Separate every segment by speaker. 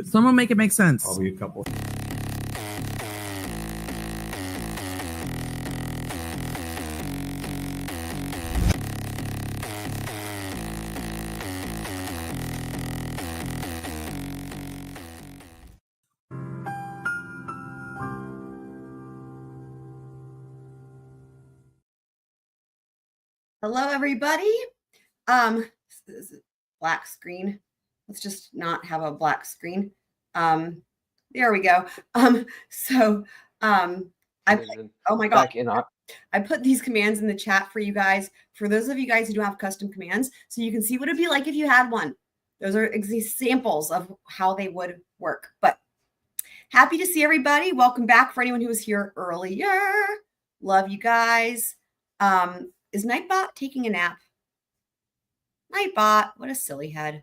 Speaker 1: Someone make it make sense.
Speaker 2: Probably a couple.
Speaker 3: Hello, everybody. This is black screen. Let's just not have a black screen. There we go. Oh my God. I put these commands in the chat for you guys, for those of you guys who don't have custom commands, so you can see what it'd be like if you had one. Those are examples of how they would work. But happy to see everybody. Welcome back for anyone who was here earlier. Love you guys. Is Nightbot taking a nap? Nightbot, what a silly head.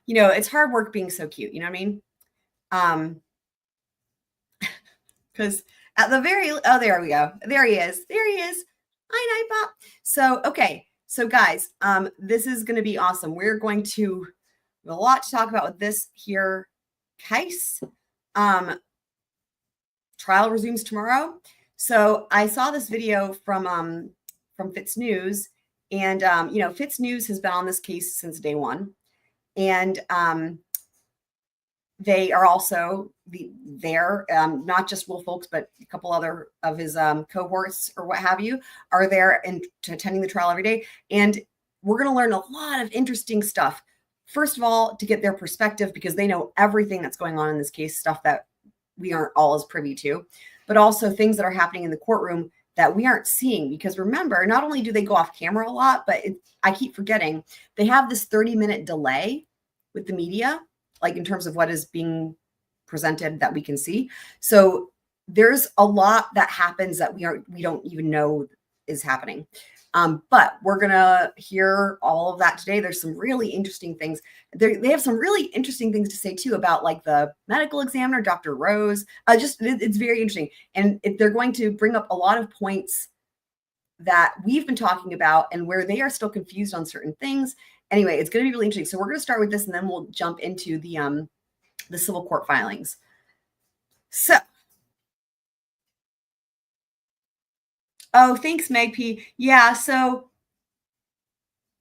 Speaker 3: You know, it's hard work being so cute. You know what I mean? Because at the very, oh, there we go. There he is. There he is. Hi, Nightbot. So, okay. So guys, this is going to be awesome. We're going to have a lot to talk about with this here case. Trial resumes tomorrow. So I saw this video from FitsNews, and you know, FitsNews has been on this case since day one, and they are also there. Not just Will Folks, but a couple other of his cohorts or what have you are there and attending the trial every day. And we're going to learn a lot of interesting stuff. First of all, to get their perspective, because they know everything that's going on in this case, stuff that we aren't all as privy to, but also things that are happening in the courtroom that we aren't seeing. Because remember, not only do they go off camera a lot, but I keep forgetting, they have this 30-minute delay with the media, like in terms of what is being presented that we can see. So there's a lot that happens that we don't even know is happening. But we're going to hear all of that today. There's some really interesting things. They have some really interesting things to say too about like the medical examiner, Dr. Rose. It's very interesting. And they're going to bring up a lot of points that we've been talking about and where they are still confused on certain things. Anyway, it's going to be really interesting. So we're going to start with this and then we'll jump into the civil court filings. So, oh, thanks, Meg P. Yeah, so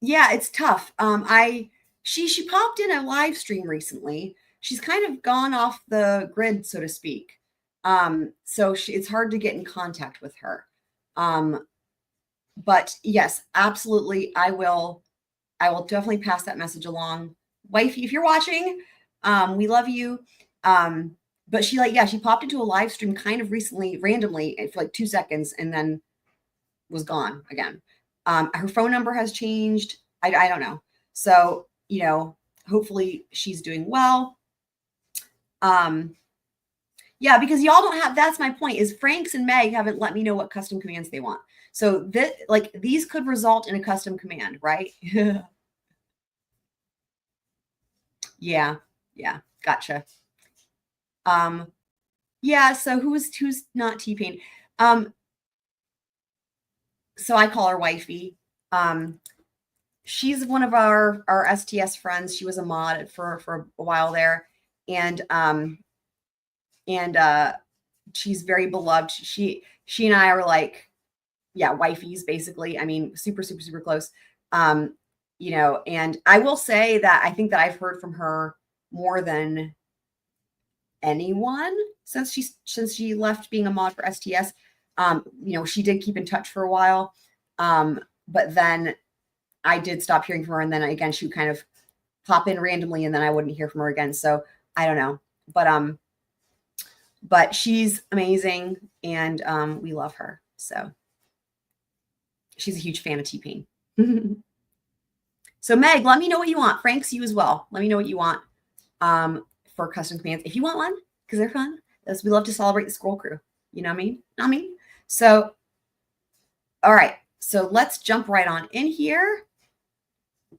Speaker 3: yeah, it's tough. She popped in a live stream recently. She's kind of gone off the grid, so to speak. So it's hard to get in contact with her. But yes, absolutely, I will definitely pass that message along. Wifey, if you're watching, we love you. But she popped into a live stream kind of recently, randomly for like 2 seconds, and then was gone again. Her phone number has changed. I don't know. So, you know, hopefully she's doing well. Yeah, because y'all don't have, that's my point, is Franks and Meg haven't let me know what custom commands they want. So that, like, these could result in a custom command, right? Yeah, gotcha. Yeah, so who's not T-Pain? So I call her wifey. She's one of our STS friends. She was a mod for a while there, and she's very beloved. She and I are like, yeah, wifeys basically. I mean, super, super, super close. You know, and I will say that I think that I've heard from her more than anyone since she left being a mod for STS. You know, she did keep in touch for a while. But then I did stop hearing from her. And then again, she would kind of pop in randomly and then I wouldn't hear from her again. So I don't know, but she's amazing and, we love her. So she's a huge fan of T-Pain. So Meg, let me know what you want. Franks, you as well. Let me know what you want, for custom commands. If you want one, because they're fun. We love to celebrate the Scroll Crew. You know what I mean? So, all right. So let's jump right on in here.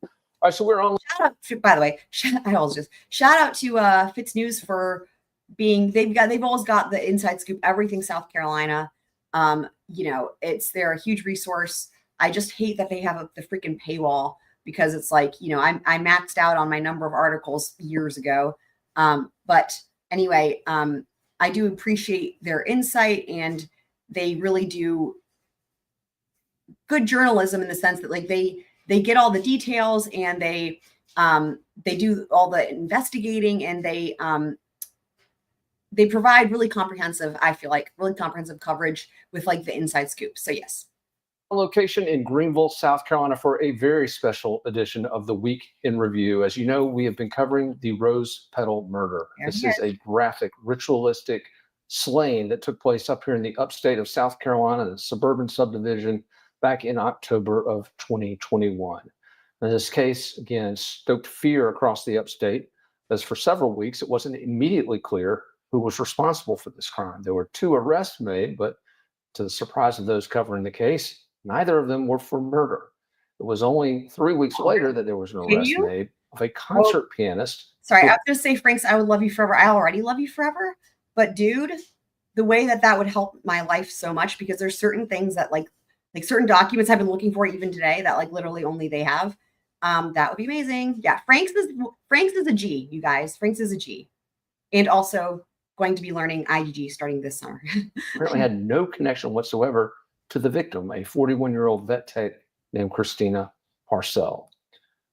Speaker 4: All right, so we're on.
Speaker 3: Shout out to, by the way, shout out to FitsNews for being, they've always got the inside scoop, everything South Carolina. You know, they're a huge resource. I just hate that they have the freaking paywall. because it's like, I maxed out on my number of articles years ago. But anyway, I do appreciate their insight, and they really do good journalism in the sense that like they get all the details, and they do all the investigating, and they provide really comprehensive, I feel like really comprehensive coverage with like the inside scoop. So yes.
Speaker 4: Location in Greenville, South Carolina, for a very special edition of the Week in Review. As you know, we have been covering the Rose Petal murder. This is a graphic, ritualistic slaying that took place up here in the upstate of South Carolina, the suburban subdivision, back in October of 2021. Now, this case, again, stoked fear across the upstate, as for several weeks, it wasn't immediately clear who was responsible for this crime. There were 2 arrests made, but to the surprise of those covering the case, neither of them were for murder. It was only 3 weeks later that there was an arrest made of a concert pianist.
Speaker 3: Sorry, I was going to say, Franks, I would love you forever. I already love you forever. But dude, the way that would help my life so much, because there's certain things that like certain documents I've been looking for even today that like literally only they have. That would be amazing. Yeah, Franks is a G, you guys. Franks is a G. And also going to be learning IgG starting this summer.
Speaker 4: Apparently had no connection whatsoever to the victim, a 41-year-old vet tech named Christina Parcell.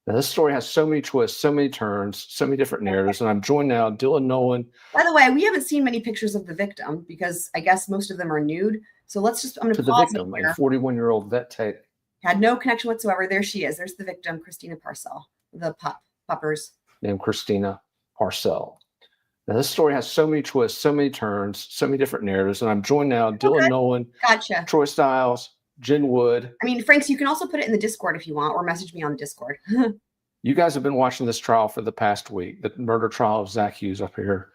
Speaker 4: Now, this story has so many twists, so many turns, so many different narratives, and I'm joined now, Dylan Nolan.
Speaker 3: By the way, we haven't seen many pictures of the victim because I guess most of them are nude. So I'm going to pause
Speaker 4: the victim, a 41-year-old vet tech.
Speaker 3: Had no connection whatsoever. There she is. There's the victim, Christina Parcell, the puppers.
Speaker 4: Named Christina Parcell. Now, this story has so many twists, so many turns, so many different narratives, and I'm joined now, Dylan Nolan,
Speaker 3: gotcha,
Speaker 4: Troy Stiles, Jen Wood.
Speaker 3: I mean, Franks, you can also put it in the Discord if you want, or message me on the Discord.
Speaker 4: You guys have been watching this trial for the past week, the murder trial of Zach Hughes up here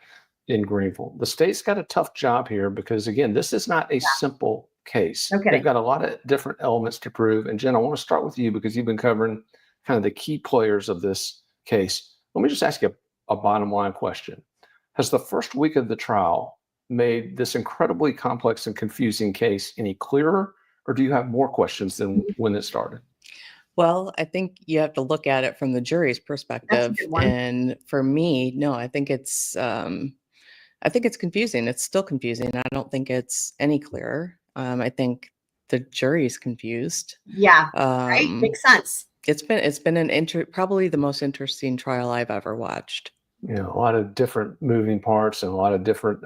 Speaker 4: in Greenville. The state's got a tough job here because, again, this is not a simple case.
Speaker 3: Okay.
Speaker 4: They've got a lot of different elements to prove. And Jen, I want to start with you because you've been covering kind of the key players of this case. Let me just ask you a bottom line question. Has the first week of the trial made this incredibly complex and confusing case any clearer, or do you have more questions than when it started?
Speaker 1: Well, I think you have to look at it from the jury's perspective. And for me, no, I think it's confusing. It's still confusing. I don't think it's any clearer. I think the jury's confused.
Speaker 3: Yeah, right. Makes sense.
Speaker 1: It's been probably the most interesting trial I've ever watched.
Speaker 4: You know, a lot of different moving parts and a lot of different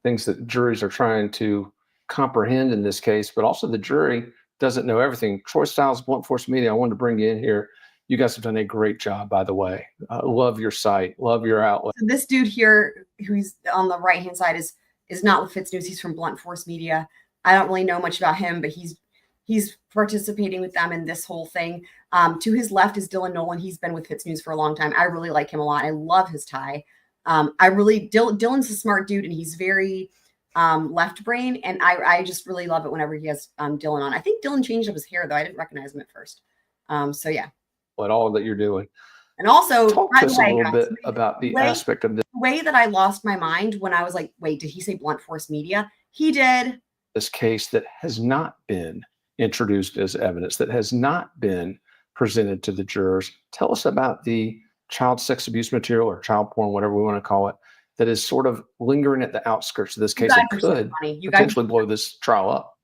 Speaker 4: things that juries are trying to comprehend in this case, but also the jury doesn't know everything. Troy Stiles, Blunt Force Media, I wanted to bring you in here. You guys have done a great job, by the way. Love your site, love your outlet.
Speaker 3: So this dude here, who's on the right-hand side, is not with FitsNews. He's from Blunt Force Media. I don't really know much about him, but he's participating with them in this whole thing. To his left is Dylan Nolan. He's been with FitsNews for a long time. I really like him a lot. I love his tie. Dylan's a smart dude, and he's very left brain, and I just really love it whenever he has Dylan on. I think Dylan changed up his hair, though. I didn't recognize him at first. So yeah.
Speaker 4: What all that you're doing.
Speaker 3: And also,
Speaker 4: talk to us a little bit about the aspect of this.
Speaker 3: The way that I lost my mind when I was like, wait, did he say Blunt Force Media? He did.
Speaker 4: This case that has not been introduced as evidence, that has not been presented to the jurors. Tell us about the child sex abuse material or child porn, whatever we want to call it, that is sort of lingering at the outskirts of this case that could potentially blow this trial up.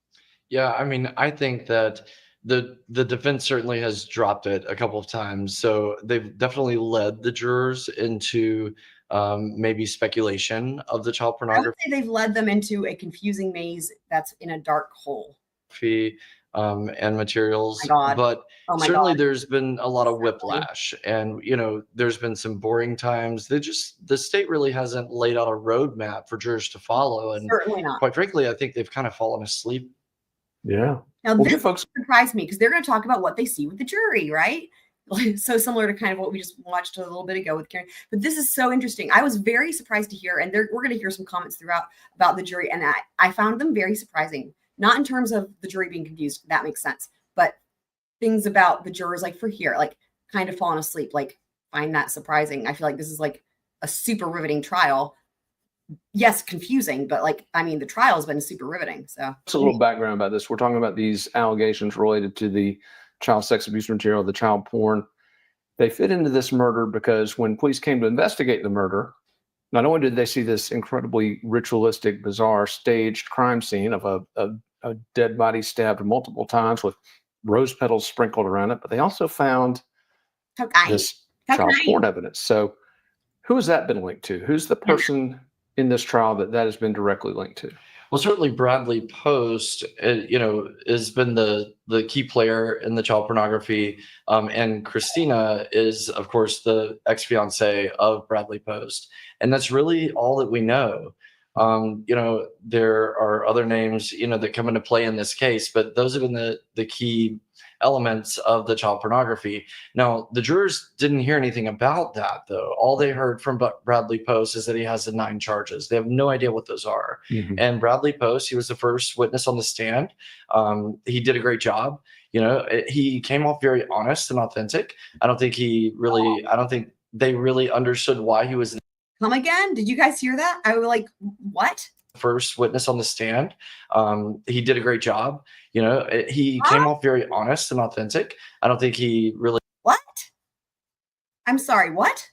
Speaker 2: Yeah, I mean, I think that the defense certainly has dropped it a couple of times. So they've definitely led the jurors into maybe speculation of the child pornography.
Speaker 3: I would say they've led them into a confusing maze that's in a dark hole.
Speaker 2: And materials, but certainly there's been a lot of whiplash, and there's been some boring times. The state really hasn't laid out a roadmap for jurors to follow, and
Speaker 3: certainly not.
Speaker 2: Quite frankly, I think they've kind of fallen asleep.
Speaker 4: Yeah.
Speaker 3: Now this surprised me because they're going to talk about what they see with the jury, right? So similar to kind of what we just watched a little bit ago with Karen. But this is so interesting. I was very surprised to hear, and we're going to hear some comments throughout about the jury, and I found them very surprising. Not in terms of the jury being confused, that makes sense, but things about the jurors, like for here, like kind of falling asleep, like find that surprising. I feel like this is like a super riveting trial. Yes, confusing, but like, I mean, the trial has been super riveting. So
Speaker 4: just a little background about this. We're talking about these allegations related to the child sex abuse material, the child porn. They fit into this murder because when police came to investigate the murder, not only did they see this incredibly ritualistic, bizarre, staged crime scene of a dead body stabbed multiple times with rose petals sprinkled around it, but they also found this child porn evidence. So who has that been linked to? Who's the person in this trial that has been directly linked to?
Speaker 2: Well, certainly Bradley Post, has been the key player in the child pornography, and Christina is, of course, the ex-fiance of Bradley Post, and that's really all that we know. There are other names, that come into play in this case, but those have been the key elements of the child pornography. Now, the jurors didn't hear anything about that, though. All they heard from Bradley Post is that he has the 9 charges. They have no idea what those are. Mm-hmm. And Bradley Post, he was the first witness on the stand. He did a great job. He came off very honest and authentic. I don't think they really understood why he was.
Speaker 3: Come again? Did you guys hear that? I was like, what?
Speaker 2: First witness on the stand. He did a great job. He came off very honest and authentic. I don't think he really.
Speaker 3: What? I'm sorry. What?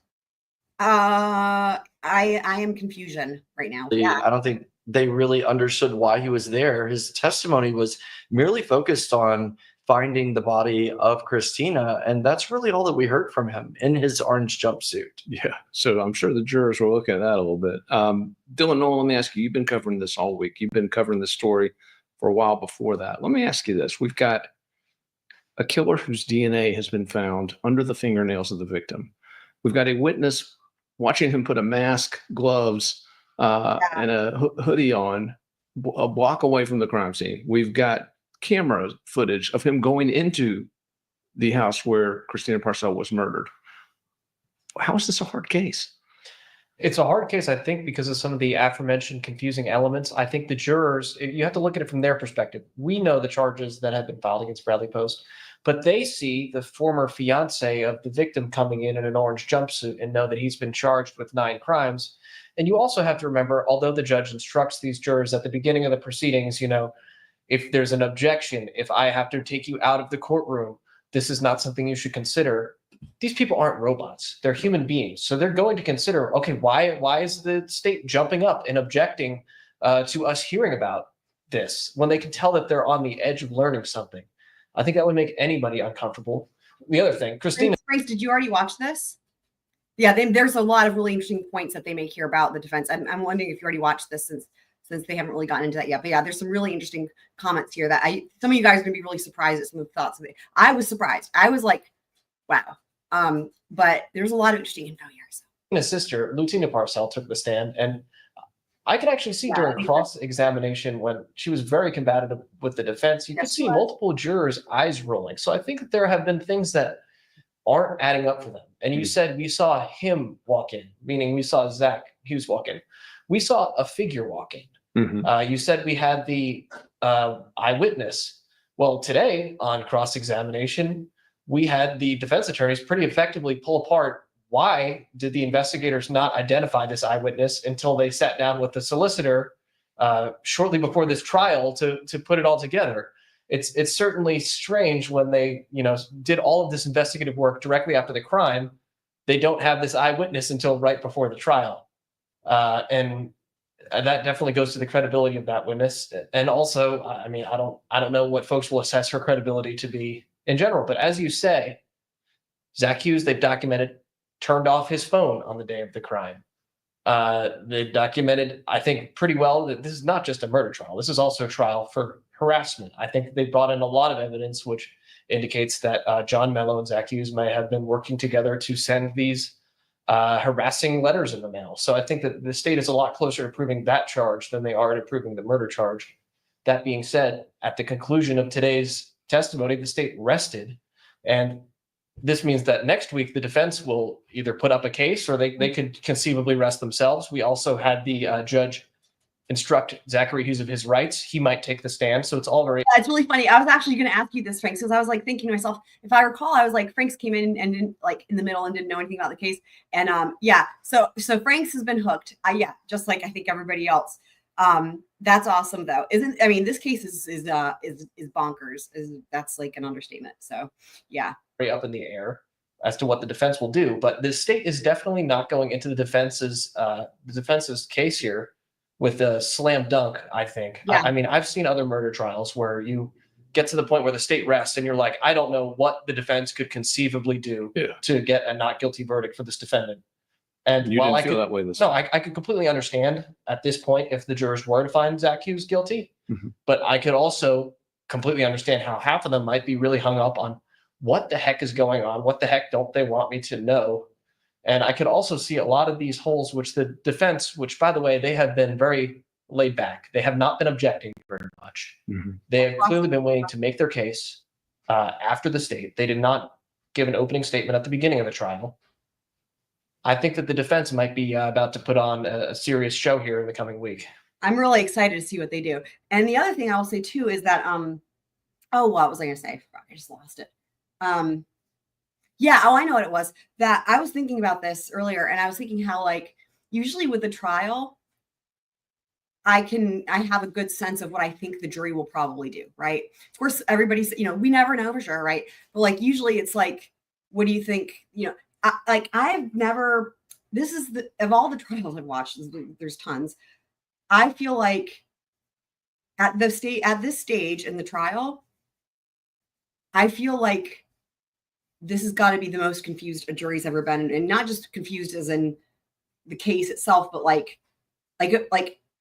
Speaker 3: I am confusion right now. Yeah.
Speaker 2: I don't think they really understood why he was there. His testimony was merely focused on finding the body of Christina, and that's really all that we heard from him in his orange jumpsuit.
Speaker 4: Yeah, so I'm sure the jurors were looking at that a little bit. Dylan Noel, let me ask you, you've been covering this all week. You've been covering this story for a while before that. Let me ask you this. We've got a killer whose DNA has been found under the fingernails of the victim. We've got a witness watching him put a mask, gloves, and a hoodie on a block away from the crime scene. We've got camera footage of him going into the house where Christina Parcell was murdered. How is this a hard case?
Speaker 5: It's a hard case, I think, because of some of the aforementioned confusing elements. I think the jurors, you have to look at it from their perspective. We know the charges that have been filed against Bradley Post, but they see the former fiance of the victim coming in an orange jumpsuit and know that he's been charged with 9 crimes. And you also have to remember, although the judge instructs these jurors at the beginning of the proceedings, if there's an objection, if I have to take you out of the courtroom, this is not something you should consider. These people aren't robots. They're human beings. So they're going to consider, okay, why is the state jumping up and objecting to us hearing about this when they can tell that they're on the edge of learning something? I think that would make anybody uncomfortable. The other thing, Christina.
Speaker 3: Grace, did you already watch this? Yeah, there's a lot of really interesting points that they make here about the defense. I'm wondering if you already watched this since they haven't really gotten into that yet. But yeah, there's some really interesting comments here that some of you guys are gonna be really surprised at some of the thoughts of it. I was surprised. I was like, wow. But there's a lot of interesting info here. So.
Speaker 5: His sister, Lutina Parcell, took the stand, and I could actually see during cross-examination when she was very combative with the defense, you could see multiple jurors' eyes rolling. So I think that there have been things that aren't adding up for them. And you said we saw him walk in, meaning we saw Zach Hughes walk in. We saw a figure walk in. Mm-hmm. You said we had the eyewitness. Well, today on cross-examination, we had the defense attorneys pretty effectively pull apart why did the investigators not identify this eyewitness until they sat down with the solicitor shortly before this trial to put it all together. It's certainly strange when they did all of this investigative work directly after the crime. They don't have this eyewitness until right before the trial. And that definitely goes to the credibility of that witness. And also, I don't know what folks will assess her credibility to be in general. But as you say, Zach Hughes, they've documented, turned off his phone on the day of the crime. They've documented, I think, pretty well that this is not just a murder trial. This is also a trial for harassment. I think they brought in a lot of evidence which indicates that John Mello and Zach Hughes may have been working together to send these harassing letters in the mail. So I think that the state is a lot closer to proving that charge than they are to proving the murder charge. That being said, at the conclusion of today's testimony, the state rested. And this means that next week, the defense will either put up a case or they could conceivably rest themselves. We also had the judge instruct Zachary Hughes of his rights. He might take the stand. So it's all very.
Speaker 3: Yeah, it's really funny. I was actually going to ask you this, Frank, because I was like thinking to myself, if I recall, I was like, Franks came in and didn't in the middle and didn't know anything about the case. And so Franks has been hooked. Just like I think everybody else. That's awesome though. I mean, this case is bonkers. That's like an understatement. So yeah.
Speaker 5: Very up in the air as to what the defense will do, but the state is definitely not going into the defense's case here with a slam dunk, I think.
Speaker 3: Yeah.
Speaker 5: I mean, I've seen other murder trials where you get to the point where the state rests and you're like, I don't know what the defense could conceivably do to get a not guilty verdict for this defendant. And
Speaker 4: you didn't feel that way this time.
Speaker 5: I could completely understand at this point if the jurors were to find Zach Hughes guilty, but I could also completely understand how half of them might be really hung up on what the heck is going on? What the heck don't they want me to know? And I could also see a lot of these holes, which the defense, which by the way, they have been very laid back. They have not been objecting very much. They have clearly been waiting to make their case after the state. They did not give an opening statement at the beginning of the trial. I think that the defense might be about to put on a serious show here in the coming week.
Speaker 3: I'm really excited to see what they do. And the other thing I will say too is that, what was I going to say? I just lost it. I know what it was. That I was thinking about this earlier, and I was thinking how, like, usually with the trial, I have a good sense of what I think the jury will probably do, right? Of course, everybody's, we never know for sure, right? But like, usually it's like, what do you think? Of all the trials I've watched, there's tons. I feel like at this stage in the trial, I feel like this has got to be the most confused a jury's ever been, and not just confused as in the case itself, but like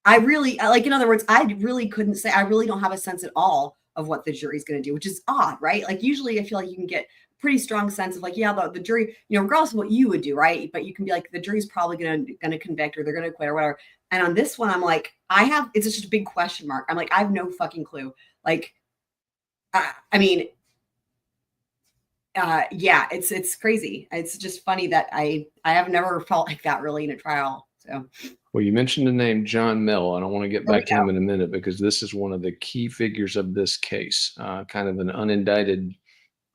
Speaker 3: I really, in other words, I really couldn't say, I really don't have a sense at all of what the jury's going to do, which is odd, right? Like usually I feel like you can get a pretty strong sense of like, the jury, regardless of what you would do, right? But you can be like, the jury's probably going to convict, or they're going to acquit or whatever. And on this one, I'm like, it's just a big question mark. I'm like, I have no fucking clue. Like, it's crazy. It's just funny that I have never felt like that really in a trial. So,
Speaker 4: well, you mentioned the name John Mill, and I want to get back to him in a minute because this is one of the key figures of this case, kind of an unindicted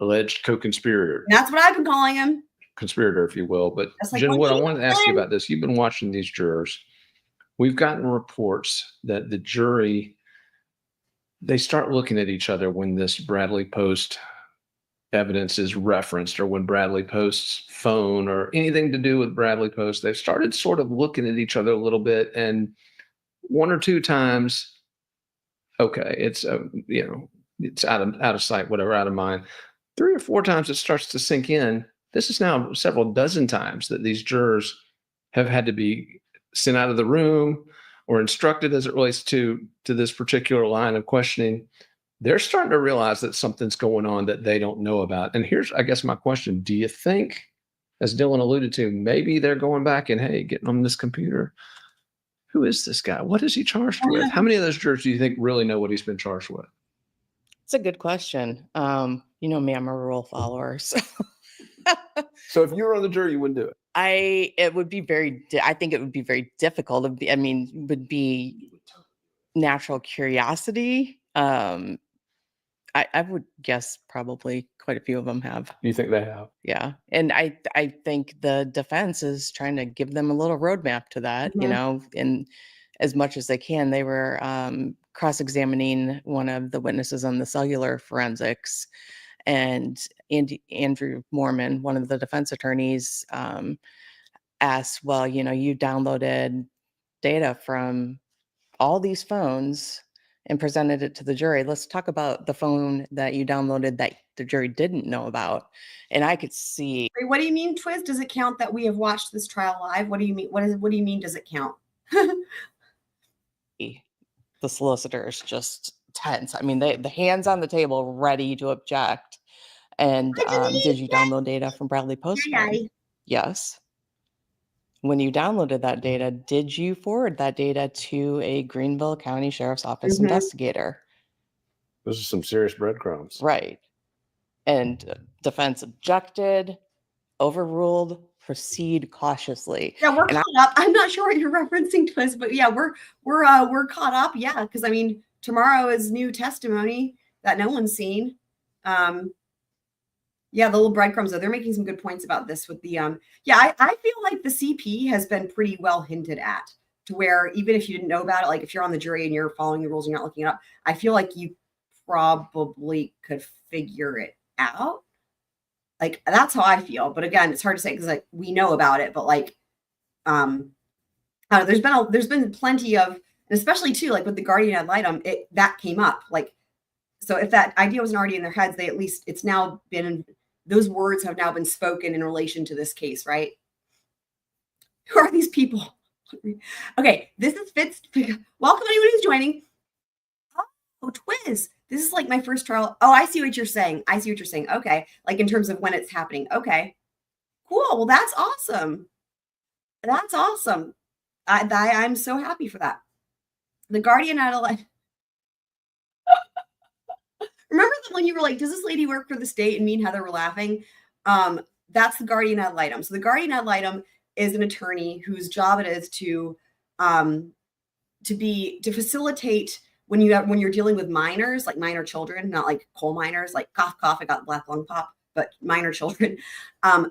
Speaker 4: alleged co-conspirator.
Speaker 3: That's what I've been calling him.
Speaker 4: Conspirator, if you will. But Jen, what I wanted to ask you about this, you've been watching these jurors. We've gotten reports that the jury, they start looking at each other when this Bradley Post evidence is referenced, or when Bradley Post's phone or anything to do with Bradley Post, they've started sort of looking at each other a little bit. And one or two times, okay, it's it's out of sight, whatever, out of mind. 3 or 4 times it starts to sink in. This is now several dozen times that these jurors have had to be sent out of the room or instructed as it relates to this particular line of questioning. They're starting to realize that something's going on that they don't know about. And here's, I guess, my question. Do you think, as Dylan alluded to, maybe they're going back and, hey, getting on this computer, who is this guy? What is he charged with? How many of those jurors do you think really know what he's been charged with?
Speaker 1: It's a good question. You know me, I'm a rule follower. So,
Speaker 4: so if you were on the jury, you wouldn't do it.
Speaker 1: I think it would be very difficult. Would be natural curiosity. I would guess probably quite a few of them have.
Speaker 4: You think they have?
Speaker 1: Yeah. And I think the defense is trying to give them a little roadmap to that, and as much as they can. They were cross-examining one of the witnesses on the cellular forensics, and Andrew Mormon, one of the defense attorneys, asked, well, you downloaded data from all these phones and presented it to the jury. Let's talk about the phone that you downloaded that the jury didn't know about. And I could see.
Speaker 3: What do you mean, Twiz? Does it count that we have watched this trial live? What do you mean? What do you mean? Does it count?
Speaker 1: The solicitors just tense. I mean, the hands on the table, ready to object. And did you download data from Bradley Post? Yes. When you downloaded that data, did you forward that data to a Greenville County Sheriff's Office investigator?
Speaker 4: Those are some serious breadcrumbs.
Speaker 1: Right. And defense objected, overruled, proceed cautiously.
Speaker 3: Yeah, we're caught up. I'm not sure what you're referencing to us, but yeah, we're caught up. Yeah, because tomorrow is new testimony that no one's seen. Yeah, the little breadcrumbs, though, they're making some good points about this with the I feel like the CP has been pretty well hinted at to where even if you didn't know about it, like if you're on the jury and you're following the rules and you're not looking it up, I feel like you probably could figure it out. Like that's how I feel. But again, it's hard to say because like we know about it, but like there's been plenty of, and especially too, like with the guardian ad litem, that came up. Like, so if that idea wasn't already in their heads, it's now been, those words have now been spoken in relation to this case, right? Who are these people? Okay, this is Fitz. Welcome anyone who's joining. Oh, Twiz. This is like my first trial. Oh, I see what you're saying. Okay. Like in terms of when it's happening. Okay. Cool. Well, that's awesome. I'm so happy for that. The guardian ad litem. Remember when you were like, does this lady work for the state? And me and Heather were laughing. That's the guardian ad litem. So the guardian ad litem is an attorney whose job it is to facilitate when you're dealing with minors, like minor children, not like coal miners, like cough, cough, I got black lung pop, but minor children,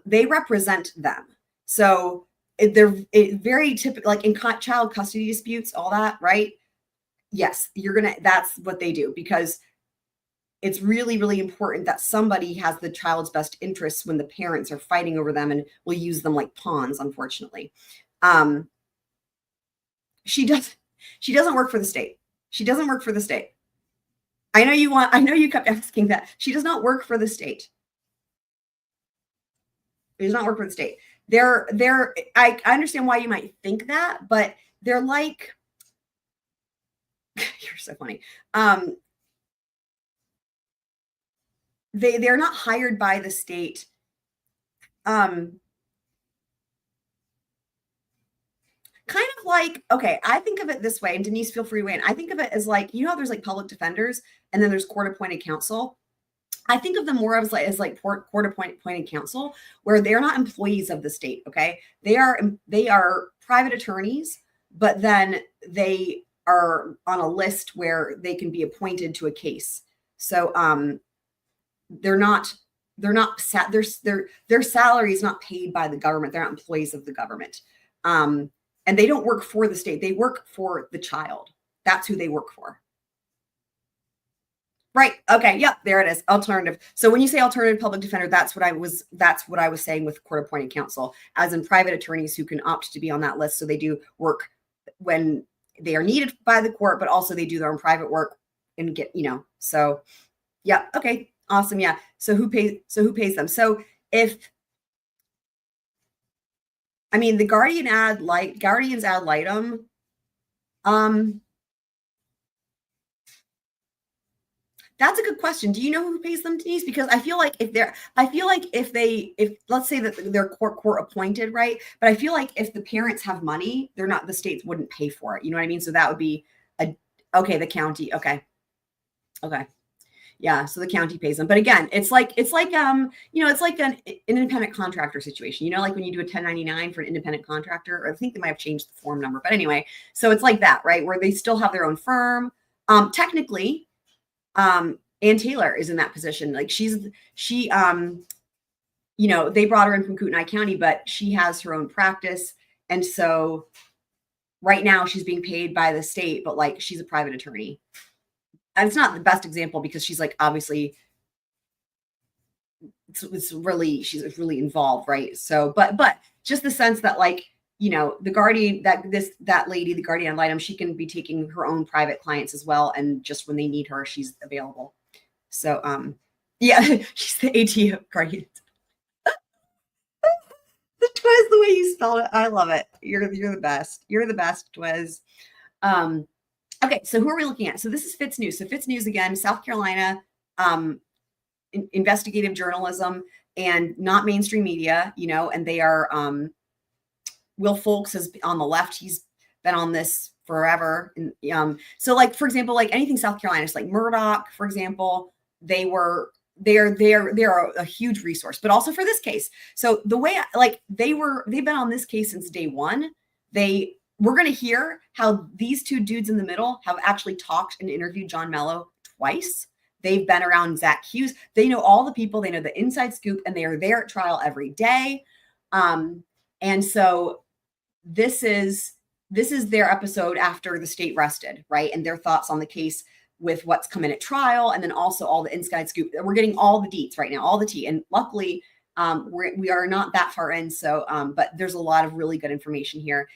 Speaker 3: they represent them. So they're very typical, like in child custody disputes, all that, right? Yes, that's what they do, because it's really, really important that somebody has the child's best interests when the parents are fighting over them and will use them like pawns, unfortunately. She doesn't work for the state. She doesn't work for the state. I know you kept asking that. She does not work for the state. She does not work for the state. I understand why you might think that, but they're like, you're so funny. They're not hired by the state. Kind of like, okay, I think of it this way, and Denise, feel free to weigh in. I think of it as like, you know how there's like public defenders and then there's court-appointed counsel. I think of them more as like court-appointed counsel, where they're not employees of the state, okay? They are private attorneys, but then they are on a list where they can be appointed to a case. So their salary is not paid by the government. They're not employees of the government. And they don't work for the state. They work for the child. That's who they work for. Right. Okay. Yep. There it is. Alternative. So when you say alternative public defender, that's what I was saying with court-appointed counsel, as in private attorneys who can opt to be on that list. So they do work when they are needed by the court, but also they do their own private work and get, so yeah. Okay. Awesome. Yeah. So who pays them? So the guardian's ad litem, that's a good question. Do you know who pays them, Denise? Because I feel like if let's say that they're court appointed, right? But I feel like if the parents have money, the states wouldn't pay for it. You know what I mean? So that would be the county. Okay. Yeah, so the county pays them. But again, it's like an independent contractor situation. Like when you do a 1099 for an independent contractor, or I think they might have changed the form number. But anyway, so it's like that, right? Where they still have their own firm. Technically, Ann Taylor is in that position. Like they brought her in from Kootenai County, but she has her own practice. And so right now she's being paid by the state, but like she's a private attorney. And it's not the best example because she's like, obviously she's really involved. Right. So, but just the sense that like, the guardian, that lady, the guardian ad litem, she can be taking her own private clients as well. And just when they need her, she's available. So, yeah, she's the AT guardian. The Twiz, the way you spelled it, I love it. You're the best. You're the best, Twiz. Okay, so who are we looking at? So this is FitsNews. So FitsNews, again, South Carolina, investigative journalism and not mainstream media, and they are, Will Folks is on the left. He's been on this forever. And, so like, for example, like anything South Carolina, it's like Murdoch, for example, they're a huge resource, but also for this case. So the way, they've been on this case since day one. We're going to hear how these two dudes in the middle have actually talked and interviewed John Mello twice. They've been around Zach Hughes. They know all the people. They know the inside scoop, and they are there at trial every day. And so this is this is their episode after the state rested, right? And their thoughts on the case with what's coming at trial, and then also all the inside scoop. We're getting all the deets right now, all the tea. And luckily, we are not that far in. So, but there's a lot of really good information here.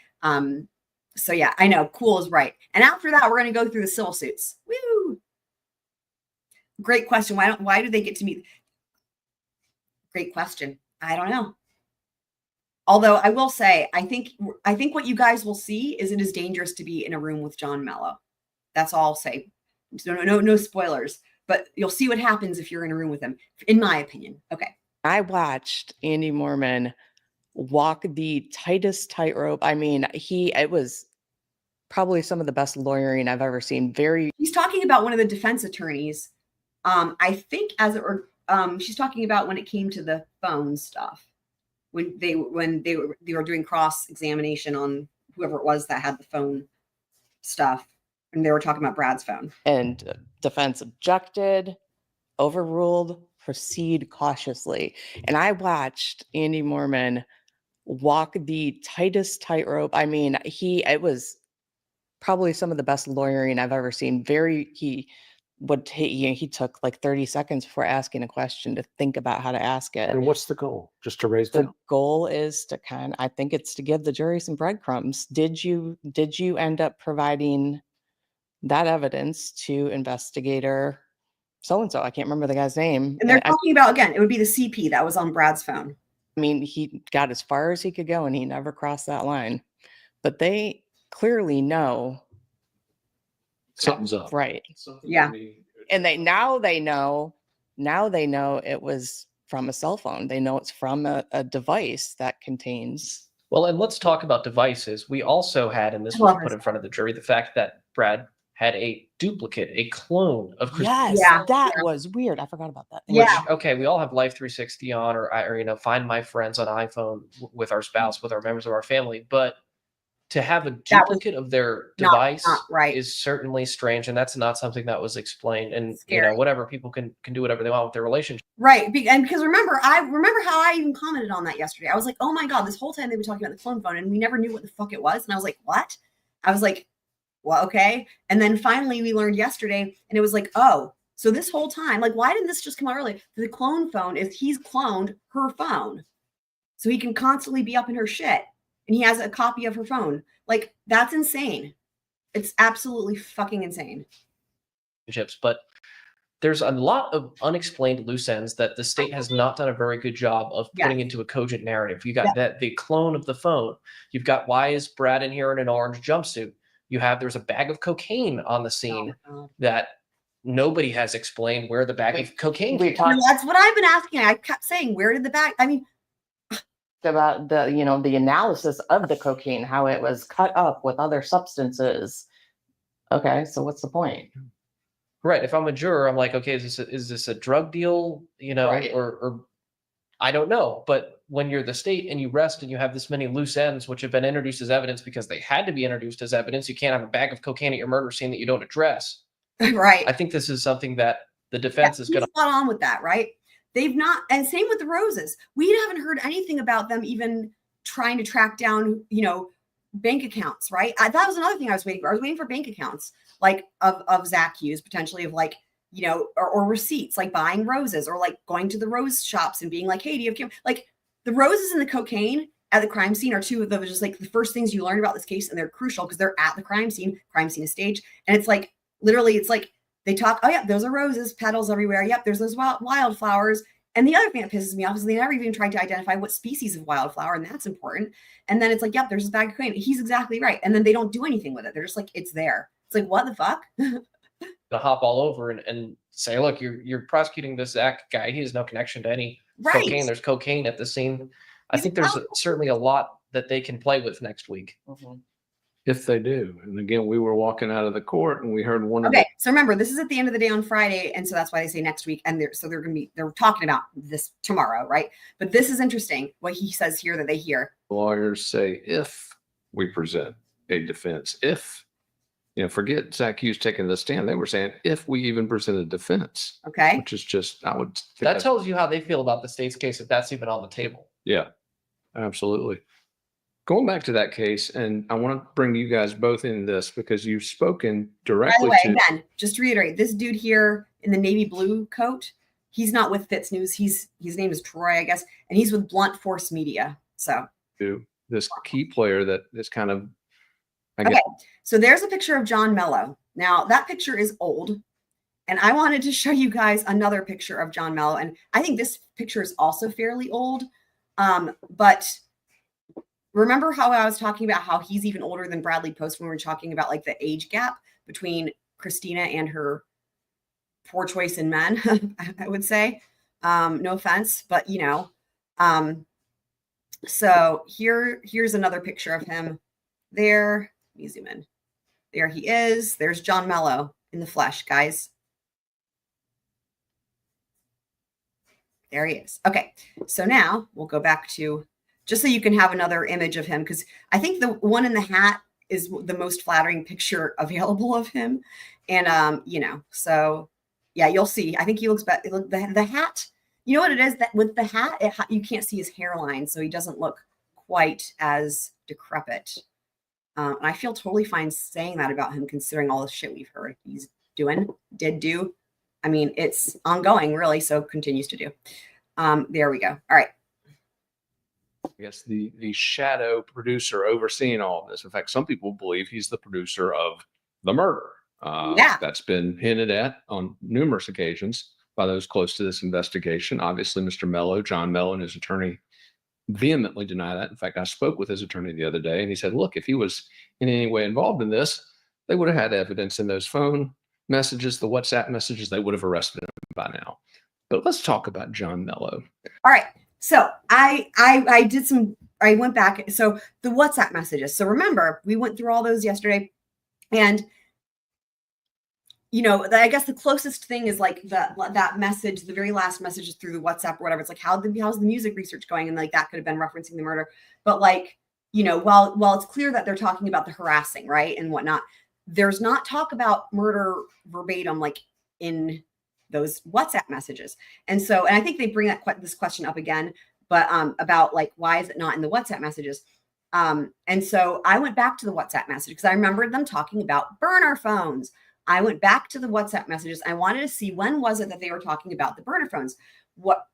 Speaker 3: So yeah, I know, cool is right. And after that, we're going to go through the civil suits. Woo! Great question. Why do they get to meet? Great question. I don't know. Although I will say, I think what you guys will see is it is dangerous to be in a room with John Mello. That's all I'll say. No spoilers, but you'll see what happens if you're in a room with him, in my opinion. Okay.
Speaker 1: I watched Andy Mormon walk the tightest tightrope. I mean, it was probably some of the best lawyering I've ever seen.
Speaker 3: He's talking about one of the defense attorneys. I think she's talking about when it came to the phone stuff, when they were doing cross examination on whoever it was that had the phone stuff, and they were talking about Brad's phone.
Speaker 1: And defense objected, overruled, proceed cautiously. And I watched Andy Mormon walk the tightest tightrope. I mean, it was probably some of the best lawyering I've ever seen. He took like 30 seconds before asking a question to think about how to ask it.
Speaker 4: And what's the goal? Just to raise
Speaker 1: the goal is to I think it's to give the jury some breadcrumbs. Did you end up providing that evidence to investigator so-and-so? I can't remember the guy's name.
Speaker 3: And they're talking about, again, it would be the CP that was on Brad's phone.
Speaker 1: I mean, he got as far as he could go and he never crossed that line. But they clearly know
Speaker 2: something's up.
Speaker 1: Right.
Speaker 3: Yeah.
Speaker 1: And they know it was from a cell phone. They know it's from a device that contains.
Speaker 5: Well, and let's talk about devices. We also had, and this was put in front of the jury, the fact that Brad had a duplicate, a clone of Chris.
Speaker 1: Yes, that was weird. I forgot about that.
Speaker 5: Okay, we all have Life 360 on, or Find My Friends on iPhone with our spouse, with our members of our family. But to have a duplicate of their device is certainly strange, and that's not something that was explained. And whatever, people can do whatever they want with their relationship.
Speaker 3: Right, and because remember how I even commented on that yesterday. I was like, oh my god, this whole time they've been talking about the clone phone, and we never knew what the fuck it was. And I was like, what? I was like, well, okay. And then finally we learned yesterday, and it was like, oh, so this whole time, like, why didn't this just come out early? The clone phone is he's cloned her phone, so he can constantly be up in her shit. And he has a copy of her phone. Like, that's insane. It's absolutely fucking insane.
Speaker 5: But there's a lot of unexplained loose ends that the state has not done a very good job of putting into a cogent narrative. You got the clone of the phone. You've got, why is Brad in here in an orange jumpsuit? There's a bag of cocaine on the scene that nobody has explained where the bag of cocaine came from.
Speaker 3: That's what I've been asking. I kept saying, where did the bag? I mean,
Speaker 1: about the analysis of the cocaine, how it was cut up with other substances. Okay, so what's the point?
Speaker 5: Right. If I'm a juror, I'm like, okay, is this a drug deal? Or I don't know. But when you're the state and you rest and you have this many loose ends which have been introduced as evidence because they had to be introduced as evidence, you can't have a bag of cocaine at your murder scene that you don't address.
Speaker 3: Right.
Speaker 5: I think this is something that the defense is going to
Speaker 3: spot on with that, right? They've not, and same with the Roses. We haven't heard anything about them even trying to track down, bank accounts, right? That was another thing I was waiting for. I was waiting for bank accounts, like of Zach Hughes, potentially, of like, or receipts, like buying roses, or like going to the rose shops and being like, hey, do you have like the roses and the cocaine at the crime scene are two of the just like the first things you learn about this case, and they're crucial because they're at the crime scene is staged, and it's like literally, it's like. They talk, oh, yeah, those are roses, petals everywhere. Yep, there's those wildflowers. And the other thing that pisses me off is they never even tried to identify what species of wildflower, and that's important. And then it's like, yep, there's this bag of cocaine. He's exactly right. And then they don't do anything with it. They're just like, it's there. It's like, what the fuck?
Speaker 5: To hop all over and say, look, you're prosecuting this Zach guy. He has no connection to any cocaine. There's cocaine at the scene. I think there's certainly a lot that they can play with next week.
Speaker 1: Mm-hmm.
Speaker 4: If they do. And again, we were walking out of the court and we heard one
Speaker 3: of so remember, this is at the end of the day on Friday. And so that's why they say next week. And they're talking about this tomorrow, right? But this is interesting what he says here that they hear.
Speaker 4: Lawyers say, if we present a defense, if, forget Zach Hughes taking the stand. They were saying, if we even present a defense.
Speaker 3: Okay.
Speaker 4: Which is just,
Speaker 5: that tells you how they feel about the state's case, if that's even on the table.
Speaker 4: Yeah, absolutely. Going back to that case, and I want to bring you guys both in this because you've spoken
Speaker 3: By the
Speaker 4: directly
Speaker 3: way,
Speaker 4: to.
Speaker 3: again, just to reiterate, this dude here in the navy blue coat, he's not with FitsNews. His name is Troy, I guess, and he's with Blunt Force Media. So
Speaker 4: This key player that is kind of.
Speaker 3: Okay, so there's a picture of John Mello. Now that picture is old, and I wanted to show you guys another picture of John Mello, and I think this picture is also fairly old, but. Remember how I was talking about how he's even older than Bradley Post when we were talking about like the age gap between Christina and her poor choice in men, I would say. No offense, but you know. So here's another picture of him there. Let me zoom in. There he is. There's John Mello in the flesh, guys. There he is. Okay, so now we'll go back to just so you can have another image of him, because I think the one in the hat is the most flattering picture available of him. And, you know, so yeah, you'll see. I think he looks better. The hat, you know what it is? That with the hat, you can't see his hairline, so he doesn't look quite as decrepit. And I feel totally fine saying that about him, considering all the shit we've heard he's did do. I mean, it's ongoing, really, so continues to do. There we go. All right.
Speaker 4: I guess the shadow producer overseeing all of this. In fact, some people believe he's the producer of the murder. That's been hinted at on numerous occasions by those close to this investigation. Obviously, Mr. Mello, John Mello, and his attorney vehemently deny that. In fact, I spoke with his attorney the other day, and he said, look, if he was in any way involved in this, they would have had evidence in those phone messages, the WhatsApp messages. They would have arrested him by now. But let's talk about John Mello.
Speaker 3: All right. So I went back. So the WhatsApp messages. So remember, we went through all those yesterday, and you know, I guess the closest thing is like that message, the very last message is through the WhatsApp or whatever. It's like, how's the music research going? And like that could have been referencing the murder. But like, you know, while it's clear that they're talking about the harassing, right, and whatnot, there's not talk about murder verbatim like in those WhatsApp messages. And I think they bring this question up again, but about like, why is it not in the WhatsApp messages? And so I went back to the WhatsApp message because I remembered them talking about burner phones. I went back to the WhatsApp messages. I wanted to see when was it that they were talking about the burner phones,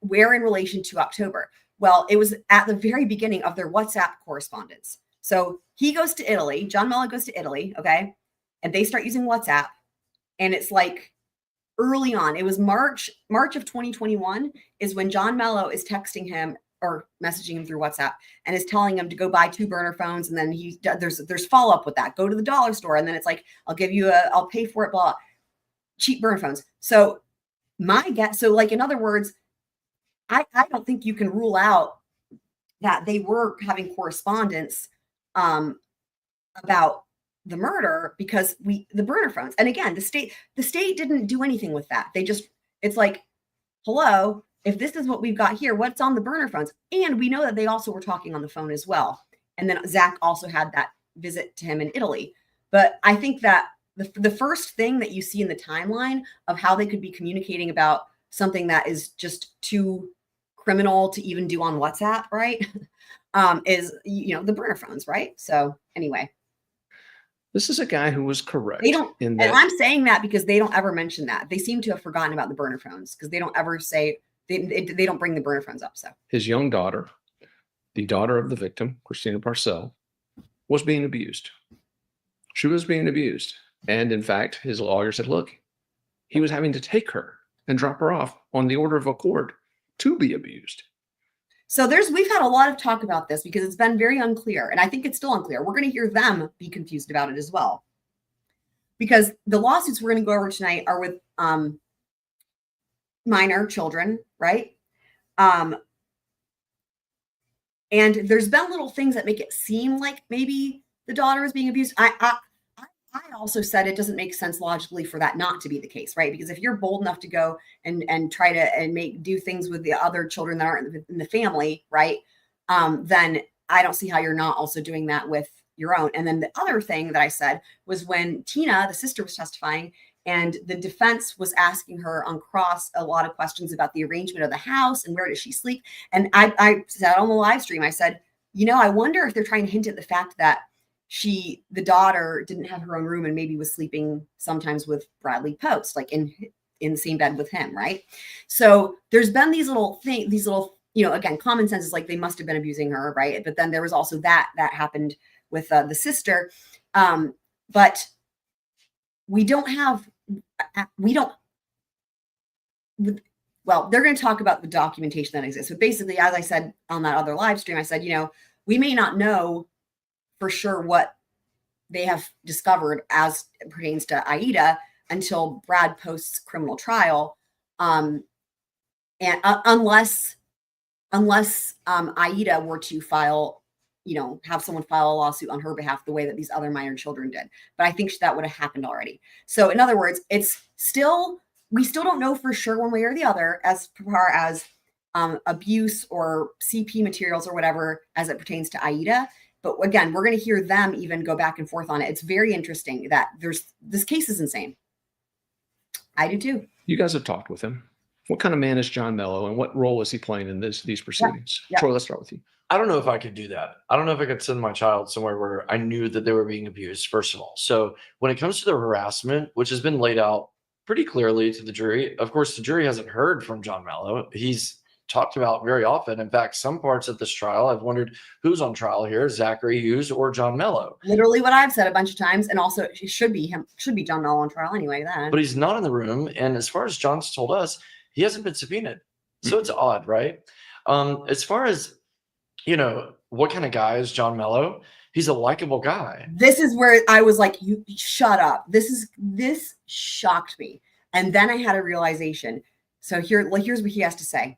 Speaker 3: where in relation to October. Well, it was at the very beginning of their WhatsApp correspondence. So he goes to Italy, John Mello goes to Italy, okay? And they start using WhatsApp. And it's like, early on, it was March of 2021 is when John Mello is texting him or messaging him through WhatsApp and is telling him to go buy 2 burner phones. And then there's follow up with that. Go to the dollar store. And then it's like, I'll pay for it, blah, cheap burner phones. So like, in other words, I don't think you can rule out that they were having correspondence about the murder because the burner phones. And again, the state didn't do anything with that. It's like, hello, if this is what we've got here, what's on the burner phones? And we know that they also were talking on the phone as well. And then Zach also had that visit to him in Italy. But I think that the first thing that you see in the timeline of how they could be communicating about something that is just too criminal to even do on WhatsApp, right? Is, you know, the burner phones, right? So anyway.
Speaker 4: This is a guy who was correct.
Speaker 3: And I'm saying that because they don't ever mention that. They seem to have forgotten about the burner phones because they don't ever say, they don't bring the burner phones up. So
Speaker 4: his young daughter, the daughter of the victim, Christina Parcell, was being abused. She was being abused. And in fact, his lawyer said, look, he was having to take her and drop her off on the order of a court to be abused.
Speaker 3: So we've had a lot of talk about this because it's been very unclear. And I think it's still unclear. We're going to hear them be confused about it as well. Because the lawsuits we're going to go over tonight are with minor children, right? And there's been little things that make it seem like maybe the daughter is being abused. I also said it doesn't make sense logically for that not to be the case, right? Because if you're bold enough to go and try to do things with the other children that aren't in the family, right? Then I don't see how you're not also doing that with your own. And then the other thing that I said was when Tina, the sister, was testifying and the defense was asking her on cross a lot of questions about the arrangement of the house and where does she sleep. And I said on the live stream, I said, I wonder if they're trying to hint at the fact that the daughter didn't have her own room and maybe was sleeping sometimes with Bradley Post, like in the same bed with him, right? So there's been these little, again, common sense is like they must have been abusing her, right? But then there was also that happened with the sister. But well, they're going to talk about the documentation that exists. But basically, as I said on that other live stream, I said, we may not know for sure what they have discovered as it pertains to Aida until Brad Post's criminal trial. And unless Aida were to file, have someone file a lawsuit on her behalf the way that these other minor children did. But I think that would have happened already. So in other words, we still don't know for sure one way or the other as far as abuse or CP materials or whatever as it pertains to Aida. But again, we're going to hear them even go back and forth on it. It's very interesting that this case is insane. I do too.
Speaker 4: You guys have talked with him. What kind of man is John Mello, and what role is he playing in these proceedings?
Speaker 3: Yeah.
Speaker 4: Troy, let's start with you.
Speaker 2: I don't know if I could do that. I don't know if I could send my child somewhere where I knew that they were being abused, first of all. So when it comes to the harassment, which has been laid out pretty clearly to the jury, of course, the jury hasn't heard from John Mello. He's talked about very often. In fact, some parts of this trial, I've wondered who's on trial here, Zachary Hughes or John Mello.
Speaker 3: Literally what I've said a bunch of times. And also it should be John Mello on trial anyway. Then.
Speaker 2: But he's not in the room. And as far as John's told us, he hasn't been subpoenaed. So it's odd, right? As far as, what kind of guy is John Mello? He's a likable guy.
Speaker 3: This is where I was like, you shut up. This shocked me. And then I had a realization. So here's what he has to say.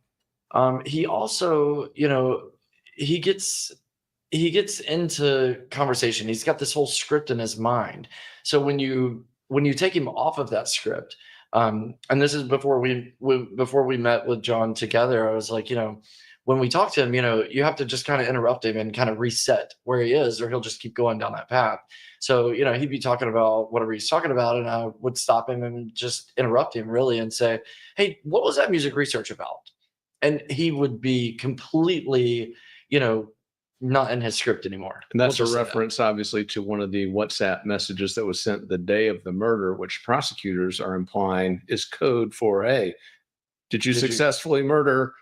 Speaker 2: He also, he gets into conversation. He's got this whole script in his mind. So when you take him off of that script, and this is before we met with John together, I was like, when we talk to him, you have to just kind of interrupt him and kind of reset where he is, or he'll just keep going down that path. So, he'd be talking about whatever he's talking about, and I would stop him and just interrupt him really and say, hey, what was that music research about? And he would be completely, not in his script anymore.
Speaker 4: And that's a reference, obviously, to one of the WhatsApp messages that was sent the day of the murder, which prosecutors are implying is code for, hey, did you successfully murder,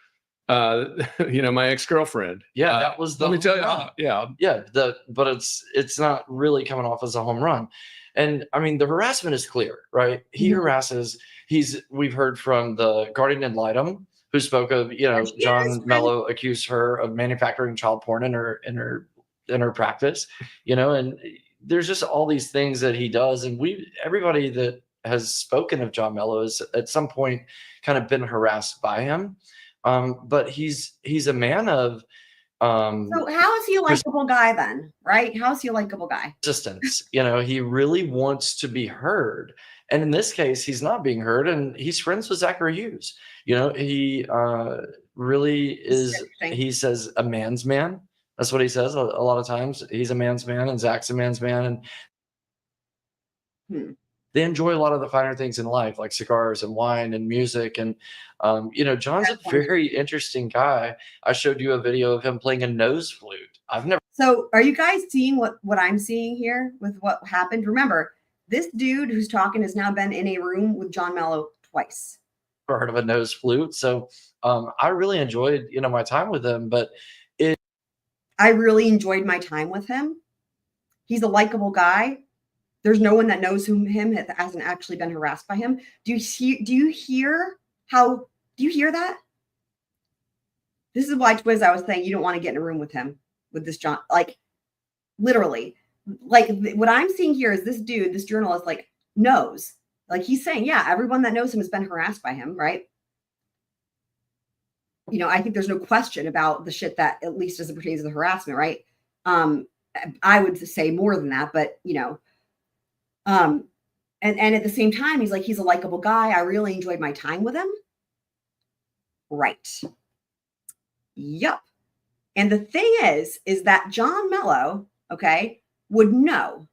Speaker 4: my ex-girlfriend?
Speaker 2: Yeah, that was the.
Speaker 4: Let me tell you.
Speaker 2: Yeah. But it's not really coming off as a home run. And I mean, the harassment is clear, right? He harasses. We've heard from the guardian ad litem, who spoke of, John Mello accused her of manufacturing child porn in her practice, and there's just all these things that he does. And everybody that has spoken of John Mello has at some point kind of been harassed by him. But he's a man of,
Speaker 3: so how is he a likable guy then, right? How is he a likable guy?
Speaker 2: Persistence. He really wants to be heard. And in this case, he's not being heard, and he's friends with Zachary Hughes. He really is, he says, a man's man. That's what he says a lot of times. He's a man's man, and Zach's a man's man. And they enjoy a lot of the finer things in life, like cigars and wine and music. And, John's a very interesting guy. I showed you a video of him playing a nose flute.
Speaker 3: So are you guys seeing what I'm seeing here with what happened? Remember, this dude who's talking has now been in a room with John Mello twice.
Speaker 2: Heard of a nose flute. So I really enjoyed, my time with him, but
Speaker 3: I really enjoyed my time with him. He's a likable guy. There's no one that knows him hasn't actually been harassed by him. Do you hear that? This is why, Twiz, I was saying you don't want to get in a room with him, with this John, like literally. Like what I'm seeing here is this dude, this journalist, like knows, like he's saying, yeah, everyone that knows him has been harassed by him, right? I think there's no question about the shit that, at least as it pertains to the harassment, right? I would say more than that, but and at the same time, he's like, he's a likable guy. I really enjoyed my time with him. Right. Yep. And the thing is that John Mello, okay, would know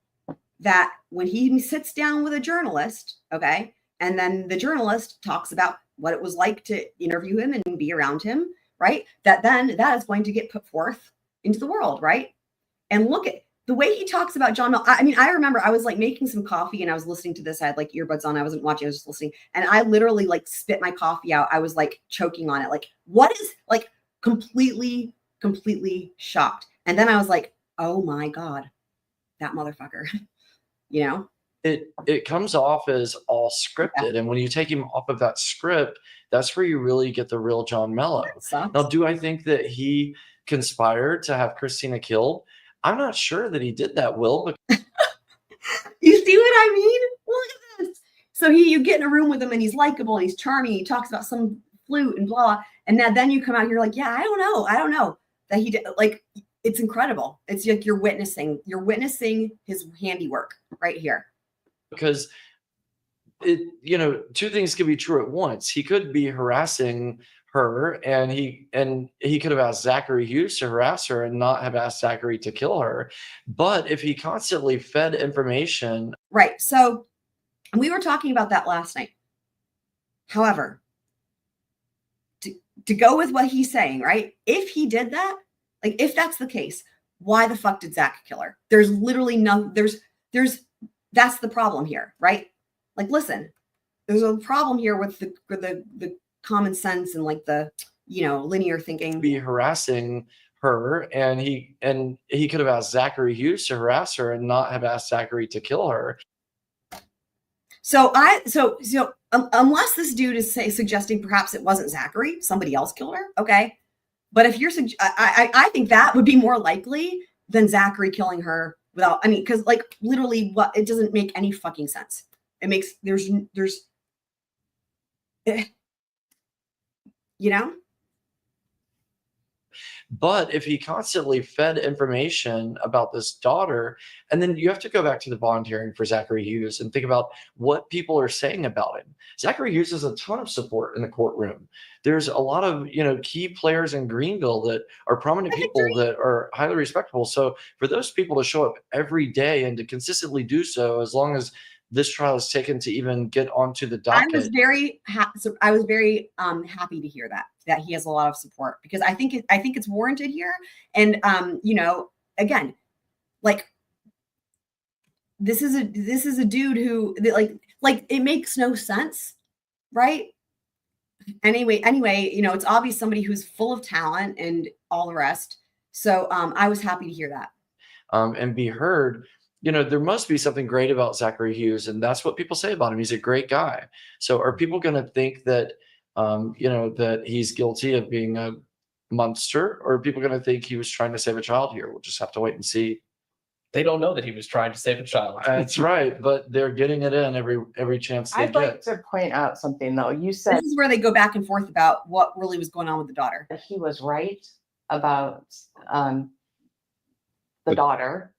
Speaker 3: that when he sits down with a journalist, okay, and then the journalist talks about what it was like to interview him and be around him, right? That is going to get put forth into the world, right? And look at the way he talks about John Mello. I mean, I remember I was like making some coffee and I was listening to this. I had like earbuds on. I wasn't watching. I was just listening. And I literally like spit my coffee out. I was like choking on it. Like, what is like completely shocked. And then I was like, oh my God, that motherfucker, you know?
Speaker 2: It comes off as all scripted. And when you take him off of that script, that's where you really get the real John Mello. Now, do I think that he conspired to have Christina killed? I'm not sure that he did that, Will.
Speaker 3: You see what I mean? Look at this. So you get in a room with him and he's likable and he's charming. He talks about some flute and blah. And then you come out here like, yeah, I don't know that he did. Like, it's incredible. It's like you're witnessing his handiwork right here.
Speaker 2: Because two things could be true at once. He could be harassing her, and he could have asked Zachary Hughes to harass her and not have asked Zachary to kill her. But if he constantly fed information,
Speaker 3: right? So we were talking about that last night. However, to go with what he's saying, right? If he did that, like if that's the case, why the fuck did Zach kill her? There's literally that's the problem here, right? Like, listen, there's a problem here with the common sense and like the, linear thinking.
Speaker 2: Be harassing her, and he could have asked Zachary Hughes to harass her and not have asked Zachary to kill her.
Speaker 3: So unless this dude is suggesting perhaps it wasn't Zachary, somebody else killed her, okay. But if you're, I think that would be more likely than Zachary killing her without. I mean, because like literally, it doesn't make any fucking sense. It makes there's,
Speaker 2: But if he constantly fed information about this daughter, and then you have to go back to the bond hearing for Zachary Hughes and think about what people are saying about him. Zachary Hughes has a ton of support in the courtroom. There's a lot of, key players in Greenville that are prominent people that are highly respectable. So for those people to show up every day and to consistently do so, as long as this trial is taken to even get onto the docket.
Speaker 3: I was very happy to hear that he has a lot of support, because I think it's warranted here. And again, like this is a dude who like it makes no sense, right? Anyway, it's obvious somebody who's full of talent and all the rest. So I was happy to hear that.
Speaker 2: And be heard. There must be something great about Zachary Hughes, and that's what people say about him. He's a great guy. So are people going to think that, that he's guilty of being a monster, or are people going to think he was trying to save a child here? We'll just have to wait and see.
Speaker 5: They don't know that he was trying to save a child.
Speaker 2: That's right, but they're getting it in every chance they get.
Speaker 1: I'd like to point out something, though. You said
Speaker 3: this is where they go back and forth about what really was going on with the daughter.
Speaker 1: He was right about the daughter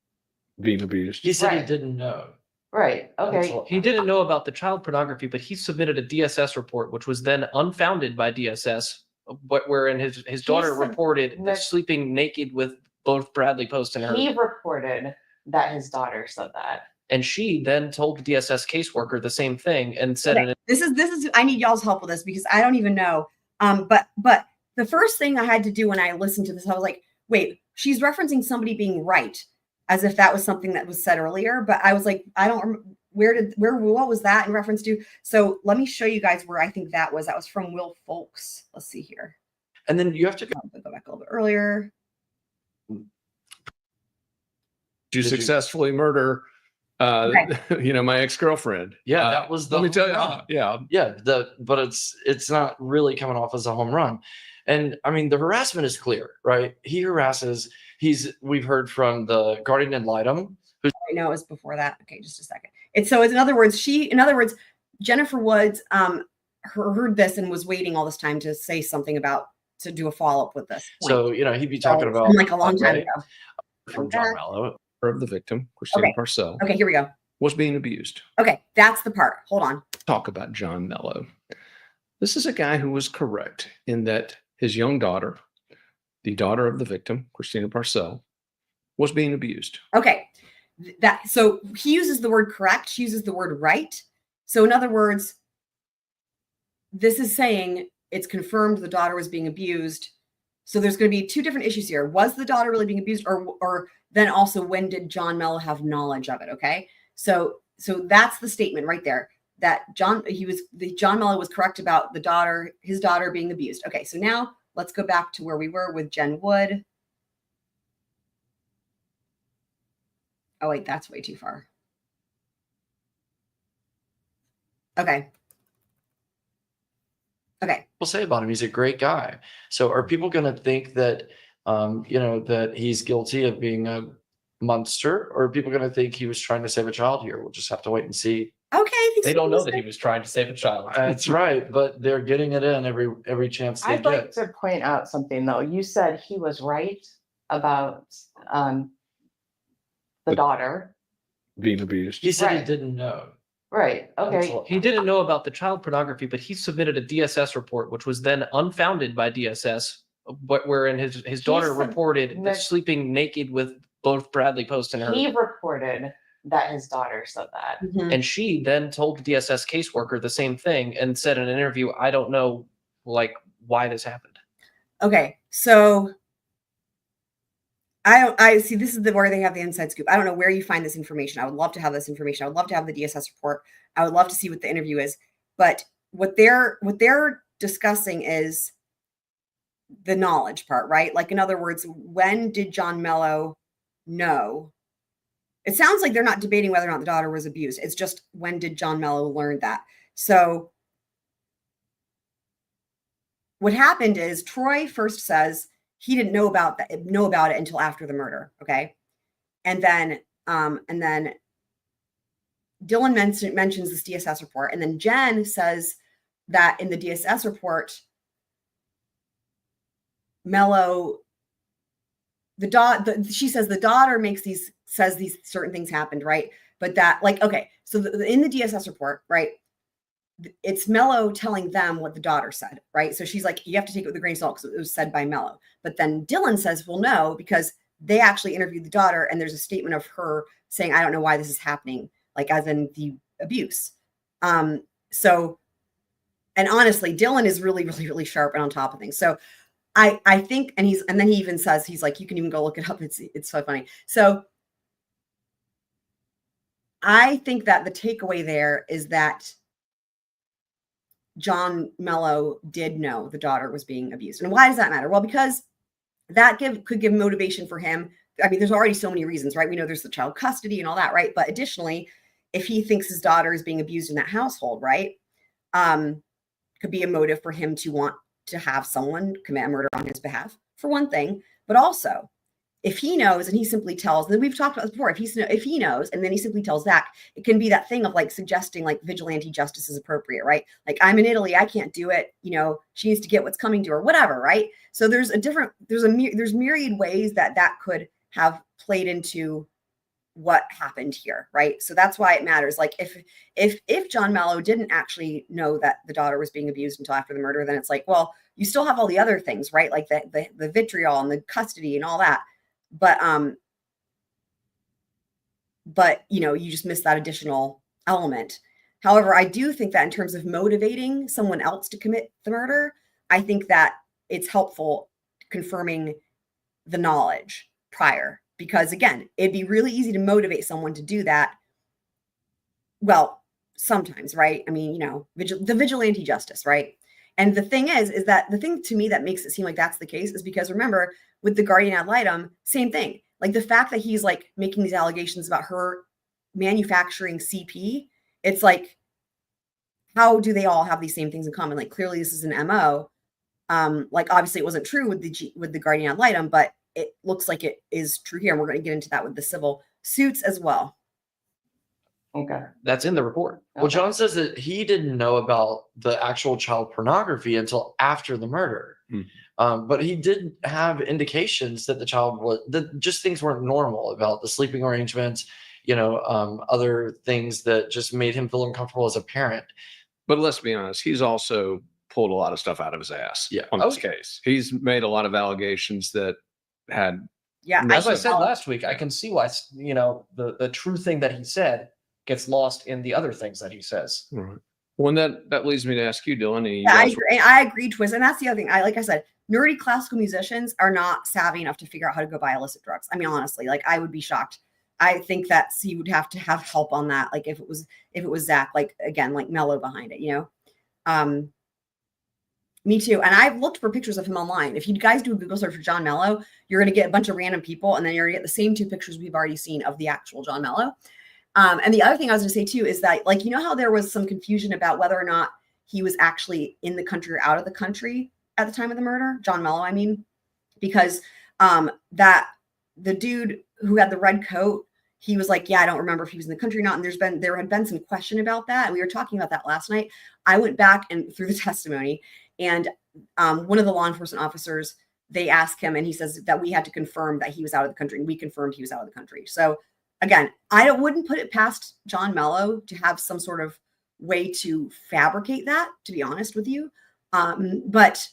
Speaker 4: being abused.
Speaker 2: He said
Speaker 1: Right.
Speaker 2: he didn't know.
Speaker 1: Right. Okay.
Speaker 5: He didn't know about the child pornography, but he submitted a DSS report, which was then unfounded by DSS, wherein his daughter reported sleeping naked with both Bradley Post and her.
Speaker 1: He reported that his daughter said that.
Speaker 5: And she then told the DSS caseworker the same thing and said,
Speaker 3: okay. This is I need y'all's help with this, because I don't even know. But the first thing I had to do when I listened to this, I was like, wait, she's referencing somebody being right, as if that was something that was said earlier. But I was like, I don't what was that in reference to? So let me show you guys where I think that was. That was from Will Folks. Let's see here.
Speaker 2: And then you have to
Speaker 3: go back a little bit earlier.
Speaker 4: To successfully murder my ex-girlfriend.
Speaker 2: Yeah, that was the
Speaker 4: let me tell you.
Speaker 2: But it's not really coming off as a home run. And I mean, the harassment is clear, right? He harasses. We've heard from the guardian ad litem.
Speaker 3: I know it was before that. Okay, just a second. It's in other words, Jennifer Woods heard this and was waiting all this time to say something to do a follow-up with this point.
Speaker 2: So, he'd be talking about
Speaker 3: like a long time ago.
Speaker 2: From John Mello.
Speaker 4: Of the victim, Christina Parcell.
Speaker 3: Okay, here we go.
Speaker 4: Was being abused.
Speaker 3: Okay, that's the part. Hold on.
Speaker 4: Talk about John Mello. This is a guy who was correct in that his young daughter, the daughter of the victim, Christina Parcell, was being abused.
Speaker 3: Okay. So he uses the word correct. She uses the word right. So in other words, this is saying it's confirmed the daughter was being abused. So there's going to be two different issues here. Was the daughter really being abused, or then also when did John Mello have knowledge of it? Okay. So that's the statement right there, that John Mello was correct about his daughter being abused. Okay. So now let's go back to where we were with Jen Wood. Oh wait, that's way too far. Okay.
Speaker 2: People say about him, he's a great guy. So are people going to think that, that he's guilty of being a monster, or are people going to think he was trying to save a child here? We'll just have to wait and see.
Speaker 3: Okay.
Speaker 5: They don't know that he was trying to save a child.
Speaker 2: That's right, but they're getting it in every chance they
Speaker 1: I'd
Speaker 2: get.
Speaker 1: like to point out something though. You said he was right about the daughter
Speaker 4: being abused.
Speaker 2: He said he
Speaker 1: Right.
Speaker 2: didn't know.
Speaker 1: Right. Okay.
Speaker 5: He didn't know about the child pornography, but he submitted a DSS report, which was then unfounded by DSS, wherein his daughter reported
Speaker 1: that-
Speaker 5: sleeping naked with both Bradley Post and her.
Speaker 1: He reported that his daughter said that.
Speaker 3: Mhm.
Speaker 5: And she then told the DSS caseworker the same thing and said in an interview, I don't know why this happened.
Speaker 3: Okay. So I see, this is where they have the inside scoop. I don't know where you find this information. I would love to have this information. I would love to have the DSS report. I would love to see what the interview is. But what they're discussing is the knowledge part, right? Like, in other words, when did John Mello know? It sounds like they're not debating whether or not the daughter was abused. It's just, when did John Mello learn that? So what happened is Troy first says he didn't know about it until after the murder. Okay. And then Dylan mentions this DSS report. And then Jen says that in the DSS report, Mello, she says the daughter says these certain things happened, right? But that, like, okay, so in the DSS report, right, it's Mello telling them what the daughter said, right? So she's like, you have to take it with a grain of salt because it was said by Mello. But then Dylan says, well, no, because they actually interviewed the daughter and there's a statement of her saying, I don't know why this is happening, like as in the abuse. So, and honestly, Dylan is really, really, really sharp and on top of things. So I think, and then he even says, he's like, you can even go look it up. It's so funny. So I think that the takeaway there is that John Mello did know the daughter was being abused. And why does that matter? Well, because that could give motivation for him. I mean, there's already so many reasons, right? We know there's the child custody and all that, right? But additionally, if he thinks his daughter is being abused in that household, right, could be a motive for him to want to have someone commit a murder on his behalf, for one thing. But also, if he knows and he simply tells, and we've talked about this before, if he knows and then he simply tells Zach, it can be that thing of like suggesting like vigilante justice is appropriate, right? Like, I'm in Italy, I can't do it. She needs to get what's coming to her, whatever, right? So there's myriad ways that could have played into what happened here, right? So that's why it matters. Like, if John Mello didn't actually know that the daughter was being abused until after the murder, then it's like, well, you still have all the other things, right? Like the vitriol and the custody and all that. But you just miss that additional element. However, I do think that in terms of motivating someone else to commit the murder, I think that it's helpful confirming the knowledge prior, because again, it'd be really easy to motivate someone to do that. Well, sometimes, right? I mean, the vigilante justice, right? And the thing is that the thing to me that makes it seem like that's the case is because, remember, with the guardian ad litem, same thing. Like, the fact that he's like making these allegations about her manufacturing CP, it's like, how do they all have these same things in common? Like, clearly this is an MO. Like, obviously it wasn't true with the guardian ad litem, but it looks like it is true here. And we're going to get into that with the civil suits as well.
Speaker 1: Okay.
Speaker 5: That's in the report.
Speaker 2: Well, John says that he didn't know about the actual child pornography until after the murder. But he did have indications that the child just things weren't normal about the sleeping arrangements, other things that just made him feel uncomfortable as a parent.
Speaker 4: But let's be honest, he's also pulled a lot of stuff out of his ass on this case. He's made a lot of allegations that had.
Speaker 3: Yeah.
Speaker 5: As I said last week, I can see why, the true thing that he said gets lost in the other things that he says.
Speaker 4: Right. Well, that leads me to ask you, Dylan.
Speaker 3: I agree, Twist. And that's the other thing. Like I said, nerdy classical musicians are not savvy enough to figure out how to go buy illicit drugs. I mean, honestly, like I would be shocked. I think that he would have to have help on that. Like if it was Zach, like again, like Mello behind it, you know? Me too. And I've looked for pictures of him online. If you guys do a Google search for John Mello, you're going to get a bunch of random people, and then you're going to get the same 2 pictures we've already seen of the actual John Mello. And the other thing I was going to say too is that, like, you know how there was some confusion about whether or not he was actually in the country or out of the country at the time of the murder, John Mello, I mean, because that the dude who had the red coat, he was like, yeah, I don't remember if he was in the country or not. And there had been some question about that. And we were talking about that last night. I went back and through the testimony, and one of the law enforcement officers, they asked him, and he says that we had to confirm that he was out of the country, and we confirmed he was out of the country. So again, I wouldn't put it past John Mello to have some sort of way to fabricate that, to be honest with you. But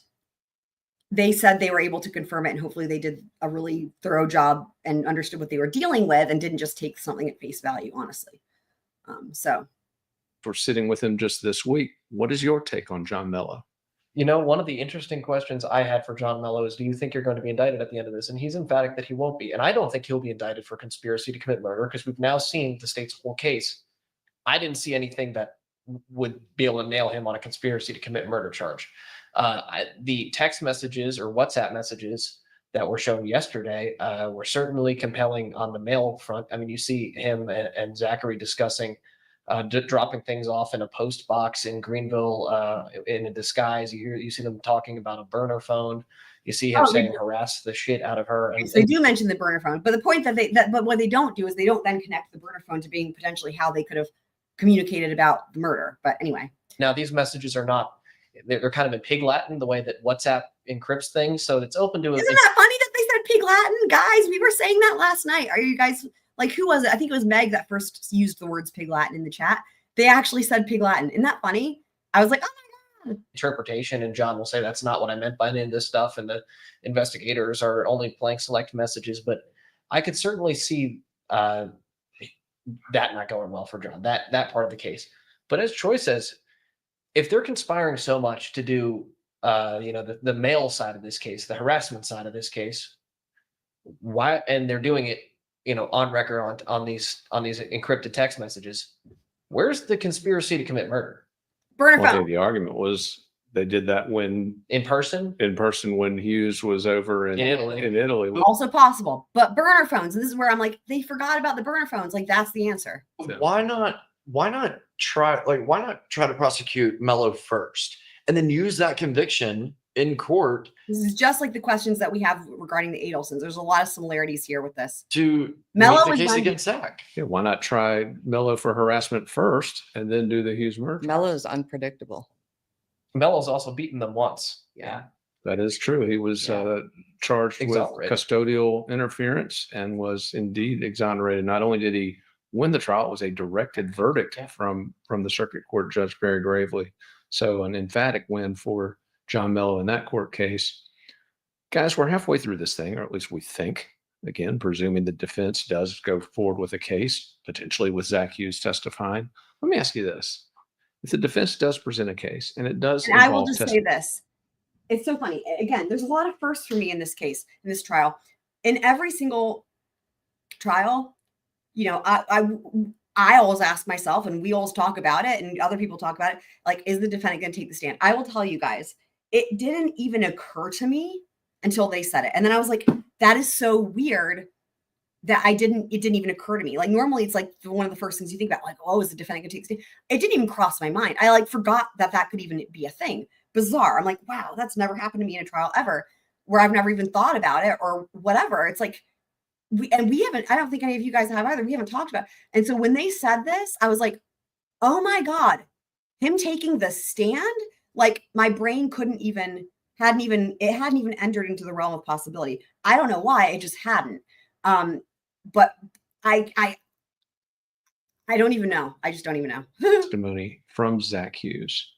Speaker 3: they said they were able to confirm it, and hopefully they did a really thorough job and understood what they were dealing with and didn't just take something at face value, honestly. So
Speaker 4: for sitting with him just this week, what is your take on John Mello?
Speaker 5: You know, one of the interesting questions I had for John Mello is, do you think you're going to be indicted at the end of this? And he's emphatic that he won't be. And I don't think he'll be indicted for conspiracy to commit murder, because we've now seen the state's whole case. I didn't see anything that would be able to nail him on a conspiracy to commit murder charge. The text messages or WhatsApp messages that were shown yesterday were certainly compelling on the mail front. I mean, you see him and Zachary discussing dropping things off in a post box in Greenville in a disguise. You see them talking about a burner phone. You see him saying harass the shit out of her.
Speaker 3: And they do mention the burner phone, but the point but what they don't do is they don't then connect the burner phone to being potentially how they could have communicated about the murder. But anyway,
Speaker 5: now these messages are not, they're kind of in pig Latin, the way that WhatsApp encrypts things. So it's open to.
Speaker 3: Isn't that funny that they said pig Latin? Guys, we were saying that last night. Are you guys, like, who was it? I think it was Meg that first used the words pig Latin in the chat. They actually said pig Latin. Isn't that funny? I was like, oh my God.
Speaker 5: Interpretation, and John will say that's not what I meant by any of this stuff, and the investigators are only playing select messages. But I could certainly see that not going well for John, that part of the case. But as Troy says, if they're conspiring so much to do the male side of this case, the harassment side of this case, why, and they're doing it on record on these encrypted text messages, where's the conspiracy to commit murder?
Speaker 3: Burner phone.
Speaker 4: I think the argument was they did that when
Speaker 5: in person
Speaker 4: when Hughes was over in Italy.
Speaker 3: Also possible, but burner phones. And this is where I'm like, they forgot about the burner phones. Like, that's the answer.
Speaker 2: Why not try to prosecute Mello first and then use that conviction in court?
Speaker 3: This is just like the questions that we have regarding the Adelsons. There's a lot of similarities here with this.
Speaker 2: To
Speaker 3: Mello
Speaker 2: make the case against Zach.
Speaker 4: Yeah, why not try Mello for harassment first and then do the Hughes murder?
Speaker 1: Mello's unpredictable.
Speaker 5: Mello's also beaten them once.
Speaker 3: Yeah.
Speaker 4: That is true. He was charged with custodial interference and was indeed exonerated. Not only did he win the trial, it was a directed verdict from the circuit court judge, Barry Gravely. So an emphatic win for John Mello in that court case. Guys, we're halfway through this thing, or at least we think. Again, presuming the defense does go forward with a case, potentially with Zach Hughes testifying. Let me ask you this. If the defense does present a case, and it does,
Speaker 3: and I will just say this. It's so funny. Again, there's a lot of firsts for me in this case, in this trial. In every single trial, I always ask myself, and we always talk about it, and other people talk about it, like, is the defendant going to take the stand? I will tell you guys, it didn't even occur to me until they said it. And then I was like, that is so weird that it didn't even occur to me. Like, normally it's like one of the first things you think about, like, oh, is the defendant going to take the stand? It didn't even cross my mind. I forgot that could even be a thing. Bizarre. I'm like, wow, that's never happened to me in a trial ever, where I've never even thought about it or whatever. It's like, we haven't, I don't think any of you guys have either. We haven't talked about it. And so when they said this, I was like, oh my God, him taking the stand, like, my brain hadn't even entered into the realm of possibility. I don't know why, it just hadn't. But I don't even know. I just don't even know.
Speaker 4: Testimony from Zach Hughes.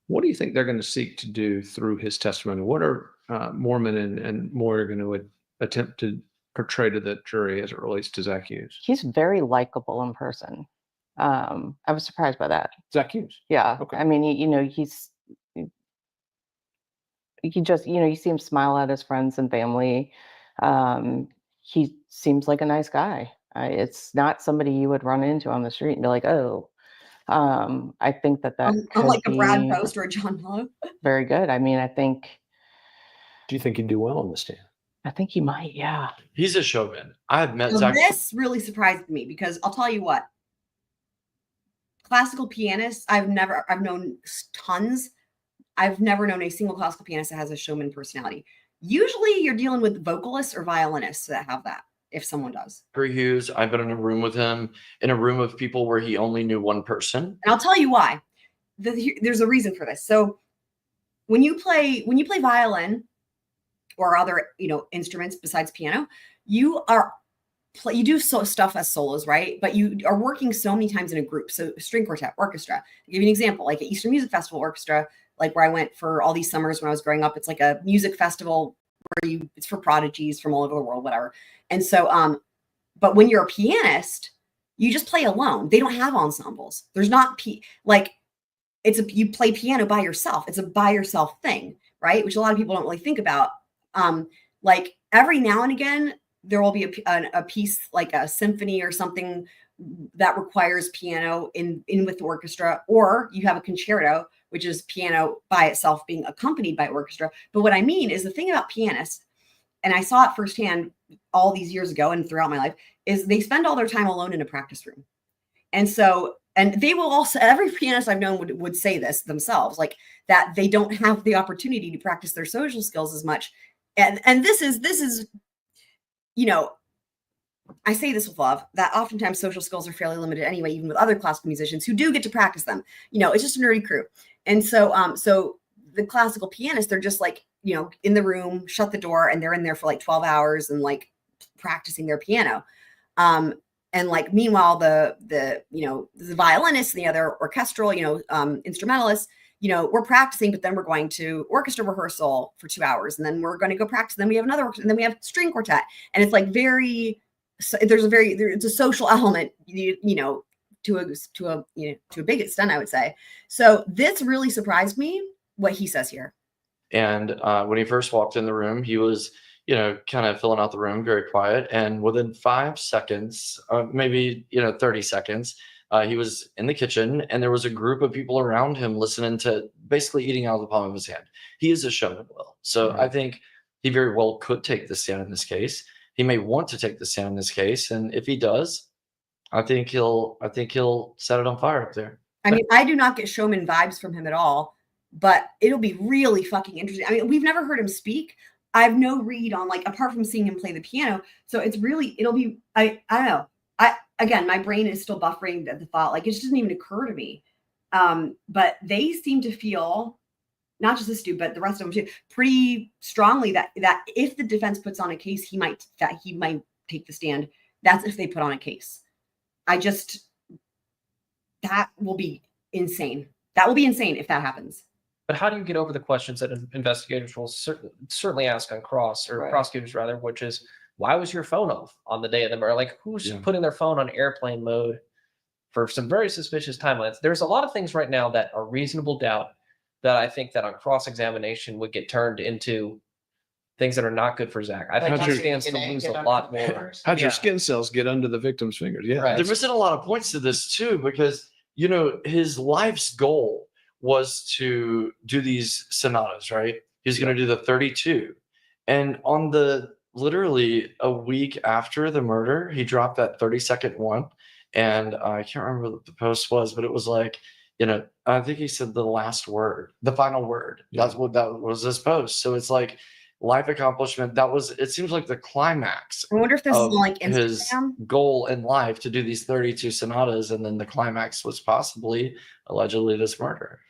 Speaker 4: What do you think they're going to seek to do through his testimony? What are Mormon and Moyer going to attempt to portray to the jury as it relates to Zach Hughes?
Speaker 1: He's very likable in person. I was surprised by that.
Speaker 4: Zach Hughes?
Speaker 1: Yeah.
Speaker 4: Okay.
Speaker 1: I mean, he just, you see him smile at his friends and family. He seems like a nice guy. It's not somebody you would run into on the street and be like, oh. I think that could
Speaker 3: Unlike a Brad
Speaker 1: be
Speaker 3: Post or a John Mello.
Speaker 1: very good. I mean, I think
Speaker 4: Do you think he'd do well on the stand?
Speaker 1: he might, yeah.
Speaker 2: He's a showman. I've met
Speaker 3: So
Speaker 2: Zach.
Speaker 3: this really surprised me because I'll tell you what, classical pianists, I've known tons. I've never known a single classical pianist that has a showman personality. Usually you're dealing with vocalists or violinists that have that, if someone does.
Speaker 2: Zachary Hughes, I've been in a room with him, in a room of people where he only knew one person.
Speaker 3: And I'll tell you why. There's a reason for this. So when you play violin or other, instruments besides piano, you do stuff as solos, right? But you are working so many times in a group. So string quartet, orchestra. To give you an example, like at Eastern Music Festival Orchestra, like where I went for all these summers when I was growing up, it's like a music festival where it's for prodigies from all over the world, whatever. And so, but when you're a pianist, you just play alone. They don't have ensembles. There's not you play piano by yourself. It's a by yourself thing, right? Which a lot of people don't really think about. Like every now and again, there will be a piece like a symphony or something that requires piano in with the orchestra, or you have a concerto, which is piano by itself being accompanied by orchestra. But what I mean is the thing about pianists, and I saw it firsthand all these years ago and throughout my life, is they spend all their time alone in a practice room. And so, and they will also, every pianist I've known would say this themselves, like that they don't have the opportunity to practice their social skills as much. And this is, I say this with love, that oftentimes social skills are fairly limited anyway, even with other classical musicians who do get to practice them. It's just a nerdy crew. And so, so the classical pianists, they're just like, in the room, shut the door, and they're in there for like 12 hours and like practicing their piano. And like, meanwhile, the violinists and the other orchestral, instrumentalists, we're practicing, but then we're going to orchestra rehearsal for 2 hours, and then we're going to go practice. Then we have another, and then we have string quartet, and it's like it's a social element, to a big extent, I would say. So this really surprised me, what he says here.
Speaker 2: And when he first walked in the room, he was, kind of filling out the room, very quiet. And within 5 seconds, maybe, 30 seconds, he was in the kitchen, and there was a group of people around him listening to basically eating out of the palm of his hand. He is a showman, Will. So I think he very well could take the stand in this case. He may want to take the stand in this case. And if he does, I think he'll set it on fire up there.
Speaker 3: I mean, I do not get showman vibes from him at all, but it'll be really fucking interesting. I mean, we've never heard him speak. I have no read on, like, apart from seeing him play the piano. So it'll be, I don't know. Again, my brain is still buffering at the thought, like, it just doesn't even occur to me. But they seem to feel, not just this dude, but the rest of them too, pretty strongly that if the defense puts on a case, he might take the stand. That's if they put on a case. That will be insane. That will be insane if that happens.
Speaker 5: But how do you get over the questions that investigators will certainly ask on cross, or prosecutors rather, which is, why was your phone off on the day of the murder? Like, who's putting their phone on airplane mode for some very suspicious timelines? There's a lot of things right now that are reasonable doubt that I think that on cross-examination would get turned into things that are not good for Zach. I think he stands to lose a lot more.
Speaker 4: How'd your skin cells get under the victim's fingers? Yeah.
Speaker 2: Right. There wasn't a lot of points to this too, because, his life's goal was to do these sonatas, right? He's going to do the 32. And on literally a week after the murder, he dropped that 30-second one. And I can't remember what the post was, but it was like, I think he said the last word, the final word. Yeah. That was his post. So it's like life accomplishment. It seems like the climax.
Speaker 3: I wonder if this is like Instagram.
Speaker 2: His goal in life to do these 32 sonatas. And then the climax was possibly, allegedly, this murder.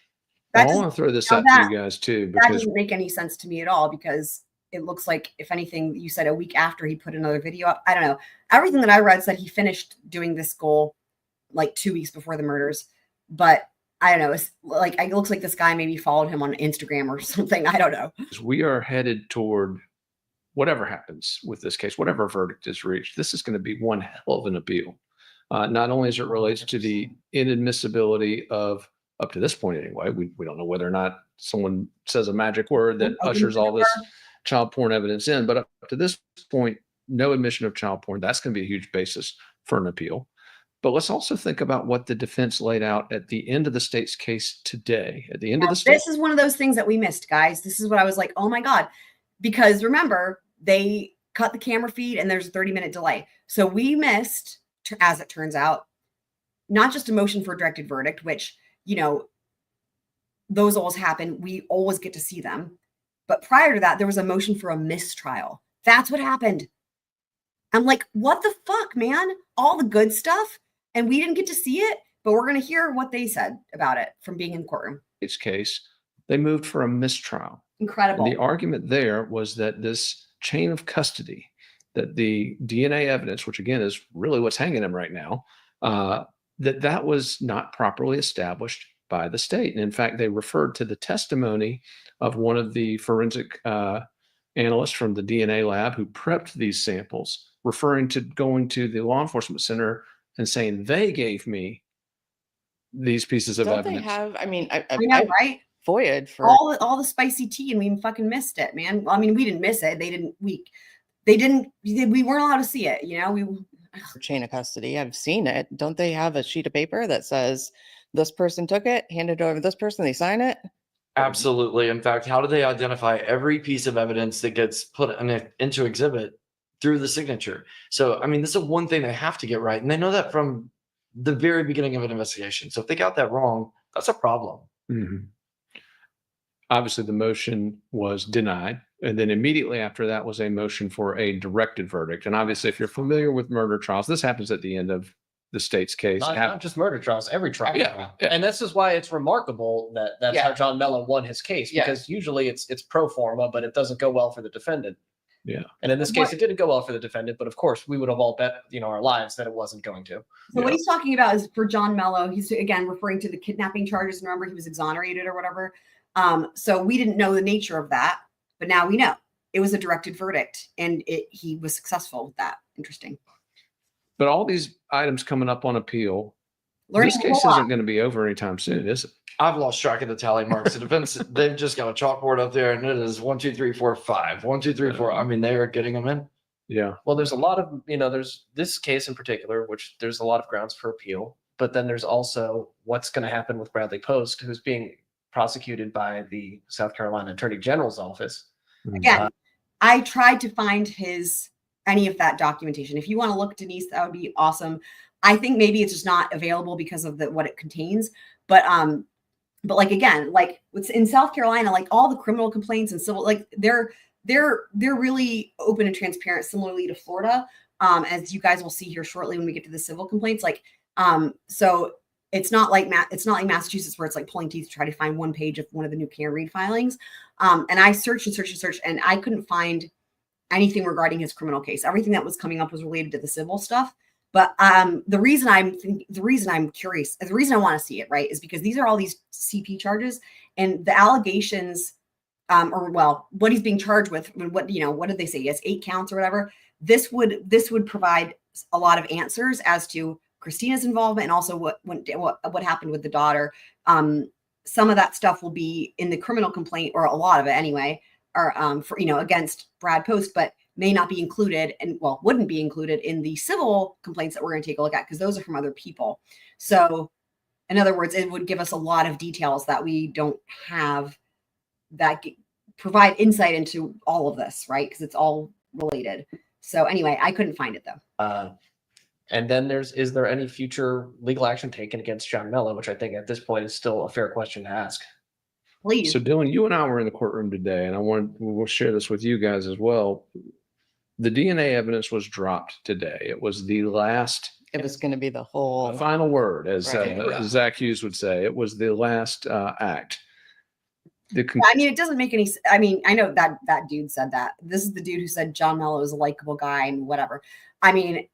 Speaker 4: I want to throw this out to you guys too, because
Speaker 3: that doesn't make any sense to me at all, because it looks like, if anything, you said a week after he put another video up. I don't know. Everything that I read said he finished doing this goal like 2 weeks before the murders. But I don't know. It's like, it looks like this guy maybe followed him on Instagram or something. I don't know.
Speaker 4: We are headed toward whatever happens with this case, whatever verdict is reached. This is going to be one hell of an appeal. Not only as it relates to the inadmissibility of up to this point anyway. We don't know whether or not someone says a magic word that ushers all this child porn evidence in. But up to this point, no admission of child porn. That's going to be a huge basis for an appeal. But let's also think about what the defense laid out at the end of the state's case today. At the end of the state.
Speaker 3: This is one of those things that we missed, guys. This is what I was like, oh my God. Because remember, they cut the camera feed and there's a 30-minute delay. So we missed, as it turns out, not just a motion for a directed verdict, which, you know, those always happen. We always get to see them. But prior to that, there was a motion for a mistrial. That's what happened. I'm like, what the fuck, man? All the good stuff. And we didn't get to see it, but we're going to hear what they said about it from being in the courtroom.
Speaker 4: Its case, they moved for a mistrial.
Speaker 3: Incredible.
Speaker 4: And the argument there was that this chain of custody, that the DNA evidence, which again is really what's hanging him right now, that was not properly established by the state. And in fact, they referred to the testimony of one of the forensic analysts from the DNA lab who prepped these samples, referring to going to the law enforcement center and saying they gave me these pieces of evidence.
Speaker 1: Don't they have? I mean, I
Speaker 3: know, right?
Speaker 1: FOIA'd for
Speaker 3: all the spicy tea, and we fucking missed it, man. Well, I mean, we didn't miss it. We weren't allowed to see it. You know,
Speaker 1: chain of custody. I've seen it. Don't they have a sheet of paper that says this person took it, handed it over to this person, they sign it?
Speaker 2: Absolutely. In fact, how do they identify every piece of evidence that gets put into exhibit through the signature? So, I mean, this is one thing they have to get right. And they know that from the very beginning of an investigation. So if they got that wrong, that's a problem.
Speaker 4: Mm-hmm. Obviously, the motion was denied. And then immediately after that was a motion for a directed verdict. And obviously, if you're familiar with murder trials, this happens at the end of the state's case.
Speaker 5: Not just murder trials, every trial.
Speaker 4: Yeah.
Speaker 5: And this is why it's remarkable that that's how John Mello won his case, because usually it's pro forma, but it doesn't go well for the defendant.
Speaker 4: Yeah.
Speaker 5: And in this case, it didn't go well for the defendant, but of course we would have all bet, our lives that it wasn't going to.
Speaker 3: So what he's talking about is for John Mello, he's again referring to the kidnapping charges. Remember, he was exonerated or whatever. So we didn't know the nature of that, but now we know. It was a directed verdict, and he was successful with that. Interesting.
Speaker 4: But all these items coming up on appeal, this case isn't going to be over anytime soon, is it?
Speaker 2: I've lost track of the tally marks. The defense, they've just got a chalkboard up there, and it is 1, 2, 3, 4, 5. 1, 2, 3, 4. I mean, they are getting them in.
Speaker 4: Yeah.
Speaker 5: Well, there's a lot of, there's this case in particular, which there's a lot of grounds for appeal. But then there's also what's going to happen with Bradley Post, who's being prosecuted by the South Carolina Attorney General's office.
Speaker 3: Again, I tried to find any of that documentation. If you want to look, Denise, that would be awesome. I think maybe it's just not available because of what it contains. But like, again, like what's in South Carolina, like all the criminal complaints and civil, like they're really open and transparent, similarly to Florida, as you guys will see here shortly when we get to the civil complaints. Like, so it's not like Massachusetts where it's like pulling teeth to try to find one page of one of the new can't read filings. And I searched and searched and searched, and I couldn't find anything regarding his criminal case. Everything that was coming up was related to the civil stuff. But the reason I'm curious, the reason I want to see it, right, is because these are all these CP charges, and the allegations, what he's being charged with. What did they say? He has 8 counts or whatever. This would provide a lot of answers as to Christina's involvement and also what happened with the daughter. Some of that stuff will be in the criminal complaint, or a lot of it anyway, or against Brad Post, but may not be included wouldn't be included in the civil complaints that we're going to take a look at, because those are from other people. So in other words, it would give us a lot of details that we don't have that provide insight into all of this, right? Because it's all related. So anyway, I couldn't find it though.
Speaker 5: And then is there any future legal action taken against John Mello, which I think at this point is still a fair question to ask.
Speaker 3: Please.
Speaker 4: So Dylan, you and I were in the courtroom today, and we'll share this with you guys as well. The DNA evidence was dropped today. It was the last.
Speaker 1: It was going to be the whole
Speaker 4: final word, as Zach Hughes would say. It was the last act.
Speaker 3: I mean, it doesn't make any. I mean, I know that dude said that. This is the dude who said John Mello is a likable guy and whatever. I mean,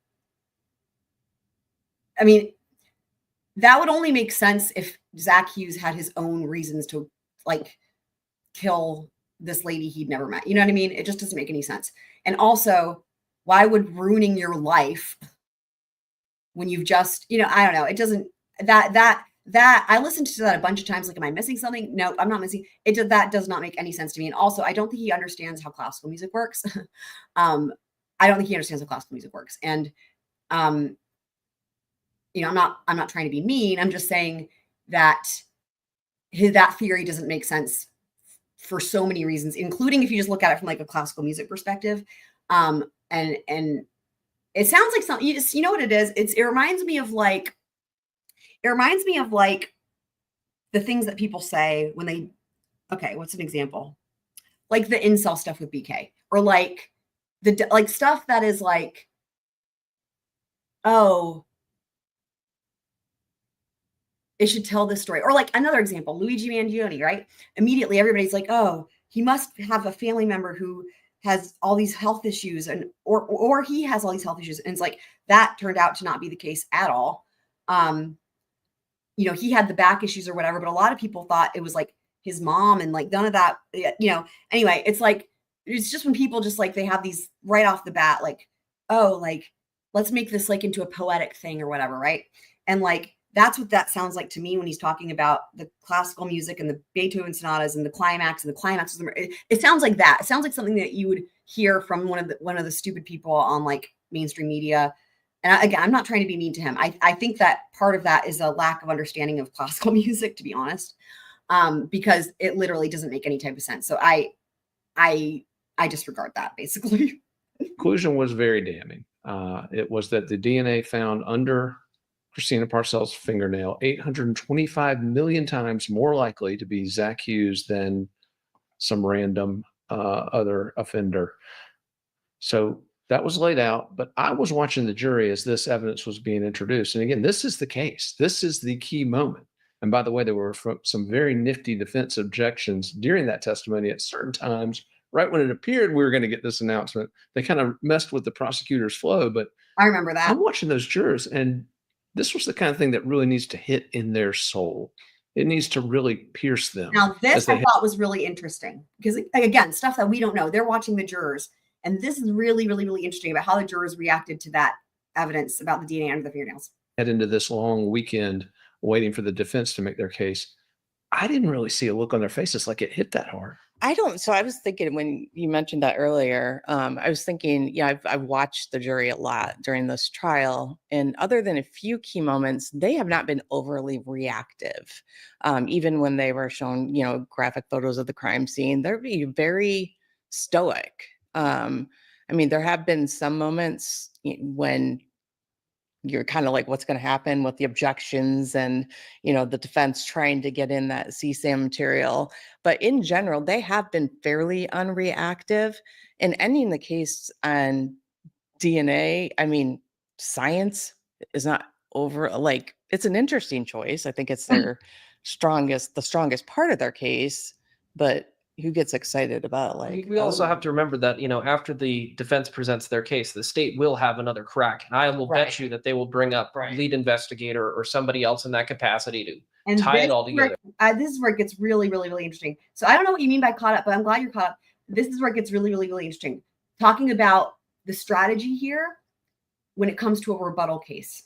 Speaker 3: that would only make sense if Zach Hughes had his own reasons to like kill this lady he'd never met. You know what I mean? It just doesn't make any sense. And also, why would ruining your life when you've just, I don't know, it doesn't, that that I listened to that a bunch of times. Like, am I missing something? No, I'm not missing it. That does not make any sense to me. And also, I don't think he understands how classical music works. I don't think he understands how classical music works. And, you know, I'm not trying to be mean. I'm just saying that that theory doesn't make sense for so many reasons, including if you just look at it from like a classical music perspective. And it sounds like something, you know what it is? It reminds me of like the things that people say when they, okay, what's an example? Like the incel stuff with BK, or like like stuff that is like, oh, it should tell this story. Or like another example, Luigi Mangione, right? Immediately everybody's like, oh, he must have a family member who has all these health issues, and or he has all these health issues. And it's like, that turned out to not be the case at all. You know, he had the back issues or whatever, but a lot of people thought it was like his mom, and like none of that, you know, anyway, it's like, it's just when people just like, they have these right off the bat, like, oh, like, let's make this like into a poetic thing or whatever. Right. And like, that's what that sounds like to me when he's talking about the classical music and the Beethoven sonatas and the climax it sounds like that. It sounds like something that you would hear from one of the stupid people on like mainstream media. And again, I'm not trying to be mean to him. I think that part of that is a lack of understanding of classical music, to be honest, because it literally doesn't make any type of sense. So I disregard that, basically.
Speaker 4: Conclusion was very damning. It was that the DNA found under Christina Parcells' fingernail 825 million times more likely to be Zach Hughes than some random other offender. So that was laid out, but I was watching the jury as this evidence was being introduced. And again, this is the case. This is the key moment. And by the way, there were some very nifty defense objections during that testimony at certain times. Right when it appeared we were going to get this announcement, they kind of messed with the prosecutor's flow. But
Speaker 3: I remember that.
Speaker 4: I'm watching those jurors, and this was the kind of thing that really needs to hit in their soul. It needs to really pierce them.
Speaker 3: Now, this I thought was really interesting because, again, stuff that we don't know. They're watching the jurors. And this is really, really, really interesting about how the jurors reacted to that evidence about the DNA under the fingernails.
Speaker 4: Head into this long weekend waiting for the defense to make their case. I didn't really see a look on their faces like it hit that hard.
Speaker 1: So I was thinking when you mentioned that earlier, I was thinking, yeah, I've watched the jury a lot during this trial, and other than a few key moments, they have not been overly reactive. Even when they were shown, you know, graphic photos of the crime scene, they're being very stoic. I mean, there have been some moments when you're kind of like, what's going to happen with the objections and, you know, the defense trying to get in that CSAM material. But in general, they have been fairly unreactive, and ending the case on DNA. I mean, science is not over, like, it's an interesting choice. I think it's the strongest part of their case, but who gets excited about like
Speaker 5: we also have to remember that, you know, after the defense presents their case, the state will have another crack, and I will bet you that they will bring up lead investigator or somebody else in that capacity to tie it all together.
Speaker 3: This is where it gets really, really, really interesting. So I don't know what you mean by caught up, but I'm glad you're caught up. This is where it gets really, really, really interesting. Talking about the strategy here when it comes to a rebuttal case.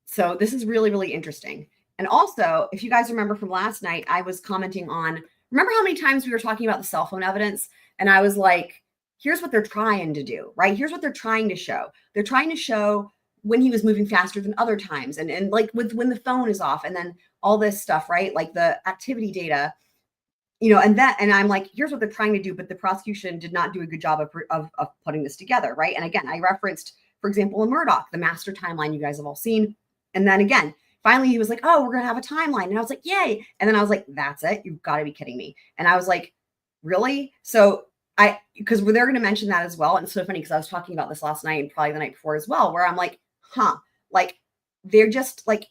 Speaker 3: So this is really, really interesting. And also, if you guys remember from last night, I was commenting on, remember how many times we were talking about the cell phone evidence? And I was like, here's what they're trying to do, right? Here's what they're trying to show. They're trying to show when he was moving faster than other times. And like with when the phone is off and then all this stuff, right? Like the activity data, you know, and I'm like, here's what they're trying to do. But the prosecution did not do a good job of putting this together, right? And again, I referenced, for example, in Murdoch, the master timeline you guys have all seen. And then again, finally, he was like, oh, we're going to have a timeline. And I was like, yay. And then I was like, that's it. You've got to be kidding me. And I was like, really? So because they're going to mention that as well. And it's so funny because I was talking about this last night and probably the night before as well, where I'm like, like they're just like,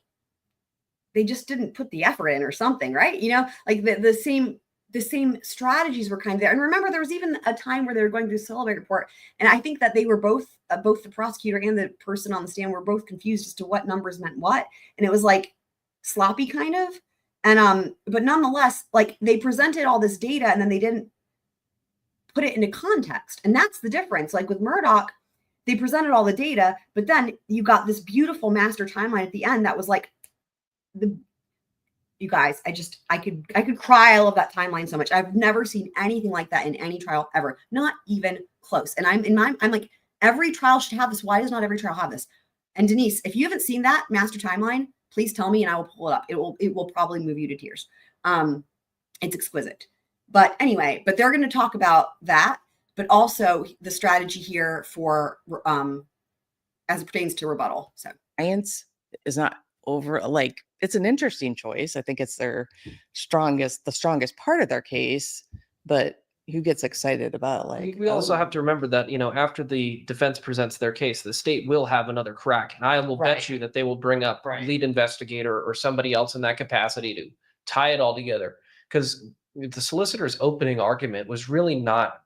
Speaker 3: they just didn't put the effort in or something, right? You know, like the same strategies were kind of there. And remember, there was even a time where they were going through Celebrate report. And I think that they were both the prosecutor and the person on the stand were both confused as to what numbers meant what. And it was like sloppy kind of. And, but nonetheless, like they presented all this data and then they didn't put it into context. And that's the difference. Like with Murdoch, they presented all the data, but then you got this beautiful master timeline at the end that was like you guys, I could cry. I love that timeline so much. I've never seen anything like that in any trial ever, not even close. And I'm like, every trial should have this. Why does not every trial have this? And Denise, if you haven't seen that master timeline, please tell me and I will pull it up. It will probably move you to tears. It's exquisite. But anyway, but they're going to talk about that, but also the strategy here for as it pertains to rebuttal. So
Speaker 1: science is not over, like, it's an interesting choice. I think it's the strongest part of their case, but who gets excited about, like,
Speaker 5: we also have to remember that, after the defense presents their case, the state will have another crack. And I will bet you that they will bring up lead investigator or somebody else in that capacity to tie it all together. Because the solicitor's opening argument was really not,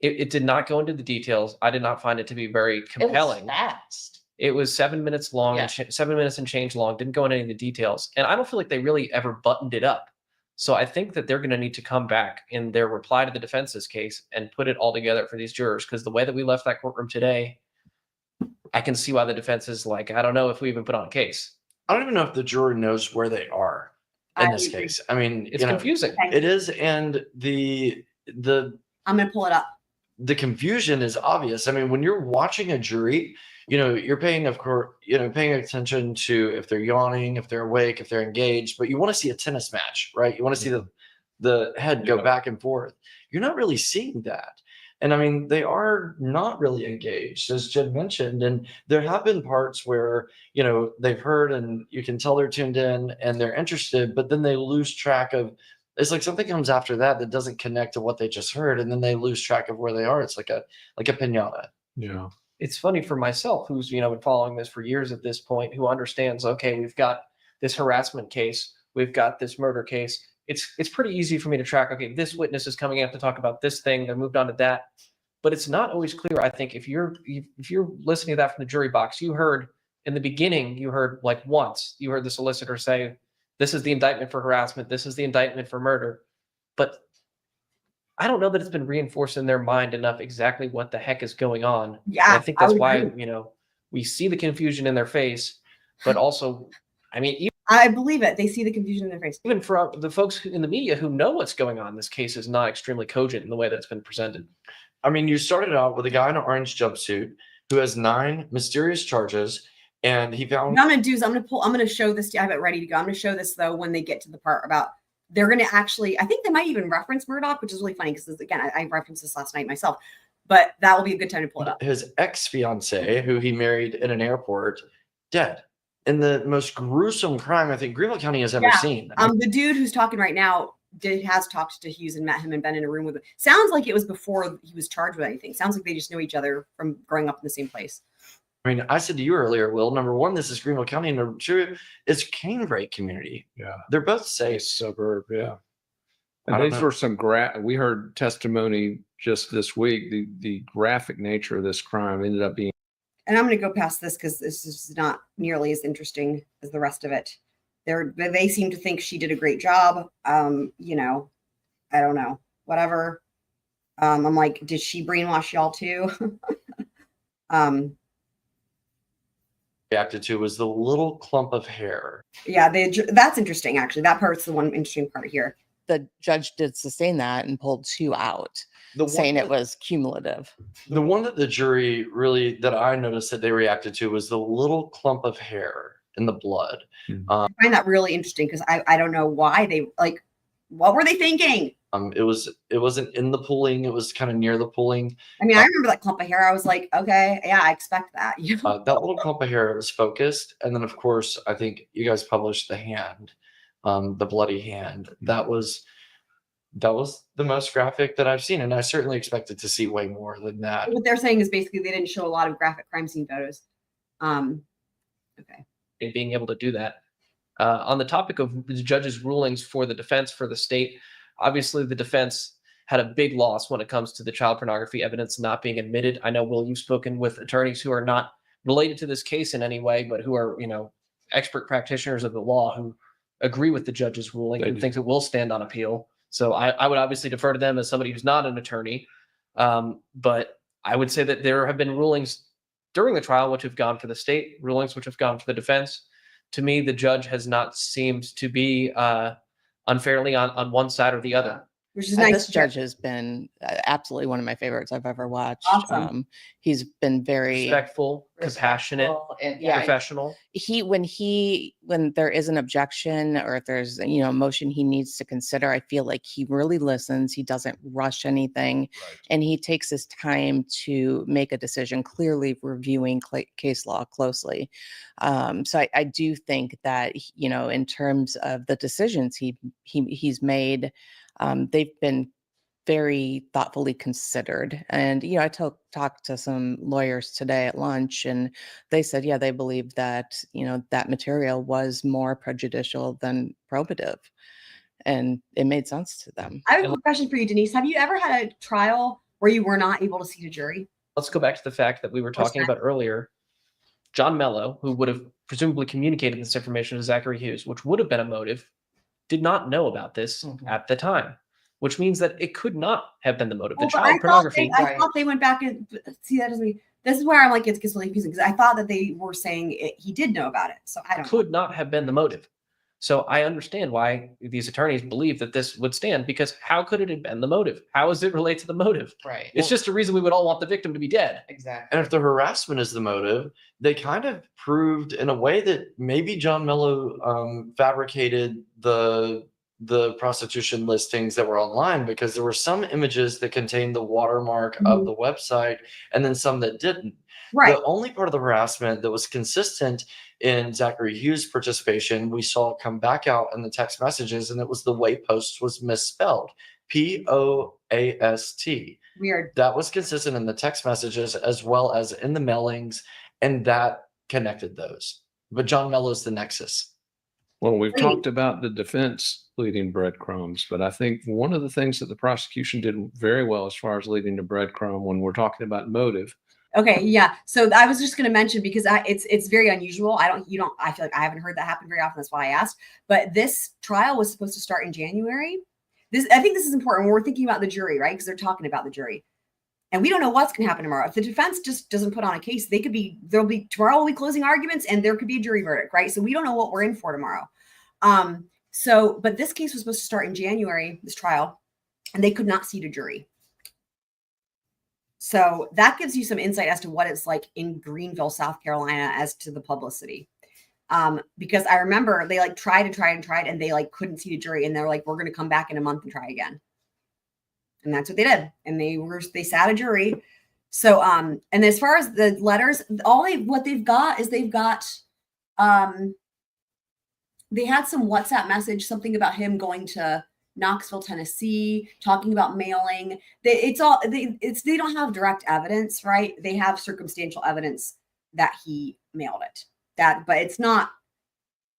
Speaker 5: it did not go into the details. I did not find it to be very compelling.
Speaker 1: It was fast.
Speaker 5: It was 7 minutes long, and 7 minutes and change long, didn't go into any of the details. And I don't feel like they really ever buttoned it up. So I think that they're going to need to come back in their reply to the defense's case and put it all together for these jurors. Because the way that we left that courtroom today, I can see why the defense is like, I don't know if we even put on a case.
Speaker 2: I don't even know if the jury knows where they are in this case. I mean,
Speaker 5: it's confusing.
Speaker 2: It is, and the
Speaker 3: I'm going to pull it up.
Speaker 2: The confusion is obvious. I mean, when you're watching a jury, you're paying, of course, paying attention to if they're yawning, if they're awake, if they're engaged, but you want to see a tennis match, right? You want to see the head go back and forth. You're not really seeing that. And I mean, they are not really engaged, as Jen mentioned. And there have been parts where, they've heard and you can tell they're tuned in and they're interested, but then they lose track of, it's like something comes after that doesn't connect to what they just heard. And then they lose track of where they are. It's like a pinata.
Speaker 4: Yeah.
Speaker 5: It's funny for myself, who's, been following this for years at this point, who understands, okay, we've got this harassment case, we've got this murder case. It's pretty easy for me to track, okay, this witness is coming out to talk about this thing, they moved on to that. But it's not always clear, I think, if you're listening to that from the jury box, you heard in the beginning, you heard like once, you heard the solicitor say, this is the indictment for harassment, this is the indictment for murder. But I don't know that it's been reinforced in their mind enough exactly what the heck is going on.
Speaker 3: Yeah,
Speaker 5: and I think that's why, we see the confusion in their face, but also, I mean,
Speaker 3: I believe it. They see the confusion in their face.
Speaker 5: Even for the folks in the media who know what's going on, this case is not extremely cogent in the way that's been presented.
Speaker 2: I mean, you started out with a guy in an orange jumpsuit who has 9 mysterious charges, and he found.
Speaker 3: What I'm going to do is I'm going to show this. I have it ready to go. I'm going to show this though when they get to the part about they're going to actually. I think they might even reference Murdoch, which is really funny because again, I referenced this last night myself. But that will be a good time to pull it up.
Speaker 2: His ex-fiance, who he married in an airport, dead in the most gruesome crime I think Greenville County has ever seen.
Speaker 3: The dude who's talking right now has talked to Hughes and met him and been in a room with him. Sounds like it was before he was charged with anything. Sounds like they just know each other from growing up in the same place.
Speaker 2: I mean, I said to you earlier, Will, number one, this is Greenville County, and number two, it's Canebrake community.
Speaker 4: Yeah.
Speaker 2: They're both safe.
Speaker 4: Suburb, yeah. And these were some we heard testimony just this week. The graphic nature of this crime ended up being.
Speaker 3: And I'm going to go past this because this is not nearly as interesting as the rest of it. They seem to think she did a great job. I don't know, whatever. I'm like, did she brainwash y'all too?
Speaker 2: Reacted to was the little clump of hair.
Speaker 3: Yeah, that's interesting. Actually, that part's the one interesting part here.
Speaker 1: The judge did sustain that and pulled 2 out, saying it was cumulative.
Speaker 2: The one that the jury really, that I noticed that they reacted to was the little clump of hair in the blood.
Speaker 3: I find that really interesting because I don't know why they what were they thinking?
Speaker 2: It wasn't in the pooling. It was kind of near the pooling.
Speaker 3: I mean, I remember that clump of hair. I was like, okay, yeah, I expect that.
Speaker 2: That little clump of hair was focused. And then, of course, I think you guys published the hand, the bloody hand. That was the most graphic that I've seen. And I certainly expected to see way more than that.
Speaker 3: What they're saying is basically they didn't show a lot of graphic crime scene photos. Okay.
Speaker 5: In being able to do that. On the topic of the judge's rulings for the defense, for the state, obviously the defense had a big loss when it comes to the child pornography evidence not being admitted. I know, Will, you've spoken with attorneys who are not related to this case in any way, but who are, expert practitioners of the law who agree with the judge's ruling and think it will stand on appeal. So I would obviously defer to them as somebody who's not an attorney. But I would say that there have been rulings during the trial which have gone for the state, rulings which have gone for the defense. to me, the judge has not seemed to be unfairly on one side or the other.
Speaker 3: Which is nice.
Speaker 1: This judge has been absolutely one of my favorites I've ever watched.
Speaker 3: Awesome.
Speaker 1: He's been very
Speaker 5: respectful, compassionate,
Speaker 1: and
Speaker 5: professional.
Speaker 1: When there is an objection or if there's a motion he needs to consider, I feel like he really listens. He doesn't rush anything, and he takes his time to make a decision, clearly reviewing case law closely. So I do think that in terms of the decisions he's made, they've been very thoughtfully considered. And, I talked to some lawyers today at lunch, and they said, yeah, they believe that, that material was more prejudicial than probative. And it made sense to them.
Speaker 3: I have a question for you, Denise. Have you ever had a trial where you were not able to seat a jury?
Speaker 5: Let's go back to the fact that we were talking about earlier. John Mello, who would have presumably communicated this information to Zachary Hughes, which would have been a motive, did not know about this at the time, which means that it could not have been the motive. The child pornography.
Speaker 3: I thought they went back and see that doesn't mean. This is where I'm like, it gets really confusing because I thought that they were saying he did know about it. So I don't know. Could
Speaker 5: not have been the motive. So I understand why these attorneys believe that this would stand, because how could it have been the motive? How does it relate to the motive?
Speaker 1: Right.
Speaker 5: It's just a reason we would all want the victim to be dead.
Speaker 1: Exactly.
Speaker 2: And if the harassment is the motive, they kind of proved in a way that maybe John Mello fabricated the prostitution listings that were online, because there were some images that contained the watermark of the website and then some that didn't.
Speaker 3: Right.
Speaker 2: The only part of the harassment that was consistent in Zachary Hughes' participation, we saw come back out in the text messages, and it was the way post was misspelled. P-O-A-S-T.
Speaker 3: Weird.
Speaker 2: That was consistent in the text messages as well as in the mailings, and that connected those. But John Mello's the nexus.
Speaker 4: Well, we've talked about the defense leading breadcrumbs, but I think one of the things that the prosecution did very well as far as leading to breadcrumb when we're talking about motive.
Speaker 3: Okay, yeah. So I was just going to mention, because it's very unusual. I feel like I haven't heard that happen very often. That's why I asked. But this trial was supposed to start in January. I think this is important when we're thinking about the jury, right? Because they're talking about the jury. And we don't know what's going to happen tomorrow. If the defense just doesn't put on a case, tomorrow will be closing arguments and there could be a jury verdict, right? So we don't know what we're in for tomorrow. But this case was supposed to start in January, this trial, and they could not seat a jury. So that gives you some insight as to what it's like in Greenville, South Carolina, as to the publicity. Because I remember they tried and they couldn't seat a jury, and they're like, we're going to come back in a month and try again. And that's what they did. And they sat a jury. So, and as far as the letters, what they've got is they had some WhatsApp message, something about him going to Knoxville, Tennessee, talking about mailing. They don't have direct evidence, right? They have circumstantial evidence that he mailed it. But it's not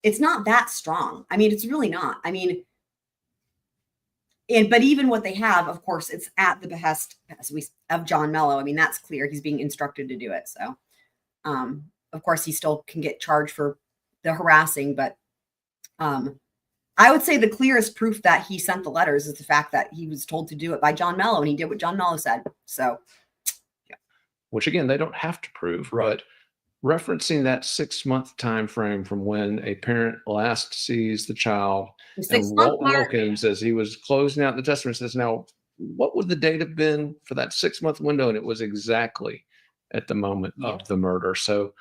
Speaker 3: that strong. I mean, it's really not. I mean, but even what they have, of course, it's at the behest of John Mello. I mean, that's clear. He's being instructed to do it. So, of course, he still can get charged for the harassing. But I would say the clearest proof that he sent the letters is the fact that he was told to do it by John Mello, and he did what John Mello said. So, yeah.
Speaker 4: Which, again, they don't have to prove. Right. But referencing that 6-month time frame from when a parent last sees the child, and Walton Wilkins, as he was closing out the testimony, says, now, what would the date have been for that 6-month window? And it was exactly at the moment of the murder. So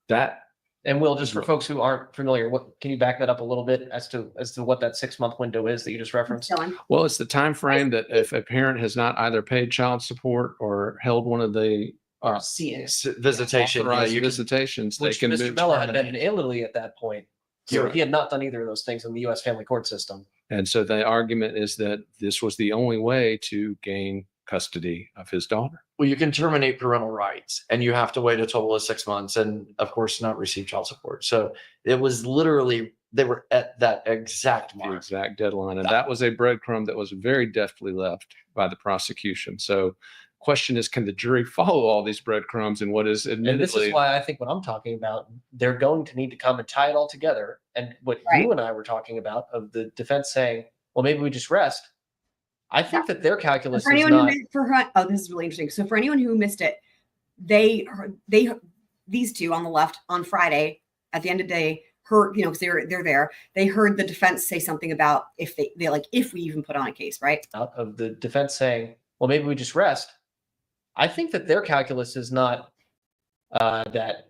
Speaker 4: that.
Speaker 5: And Will, just for folks who aren't familiar, can you back that up a little bit as to what that 6-month window is that you just referenced?
Speaker 4: Well, it's the time frame that if a parent has not either paid child support or held one of the
Speaker 2: visitation,
Speaker 4: visitations,
Speaker 5: which
Speaker 4: they can.
Speaker 5: Mr. Mello had been in Italy at that point, so he had not done either of those things in the U.S. family court system.
Speaker 4: And so the argument is that this was the only way to gain custody of his daughter.
Speaker 2: Well, you can terminate parental rights, and you have to wait a total of 6 months, and of course, not receive child support. So it was literally they were at that exact mark,
Speaker 4: the exact deadline, and that was a breadcrumb that was very deftly left by the prosecution. So. Question is, can the jury follow all these breadcrumbs and what is admittedly?
Speaker 5: And this is why I think what I'm talking about, they're going to need to come and tie it all together. And what you and I were talking about of the defense saying, well, maybe we just rest. I think that their calculus is not.
Speaker 3: Oh, this is really interesting. So for anyone who missed it, these two on the left on Friday at the end of the day heard, because they're there. They heard the defense say something about if we even put on a case, right?
Speaker 5: Out of the defense saying, well, maybe we just rest. I think that their calculus is not that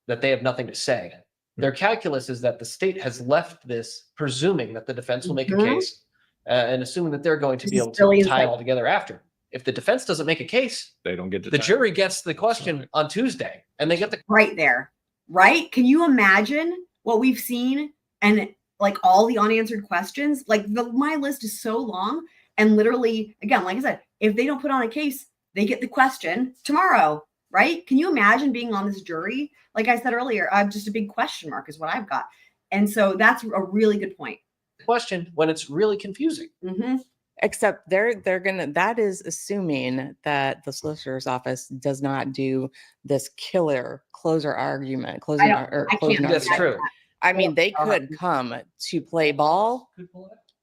Speaker 5: they have nothing to say. Their calculus is that the state has left this presuming that the defense will make a case and assuming that they're going to be able to tie it all together after. If the defense doesn't make a case,
Speaker 6: they don't get to
Speaker 5: the jury gets the question on Tuesday and they get the
Speaker 3: right there. Right? Can you imagine what we've seen and like all the unanswered questions? Like my list is so long, and literally, again, like I said, if they don't put on a case, they get the question tomorrow. Right? Can you imagine being on this jury? Like I said earlier, just a big question mark is what I've got. And so that's a really good point.
Speaker 5: Question when it's really confusing.
Speaker 3: Mm-hmm.
Speaker 1: Except they're gonna, that is assuming that the solicitor's office does not do this killer closer argument, closing.
Speaker 5: That's true.
Speaker 1: I mean, they could come to play ball,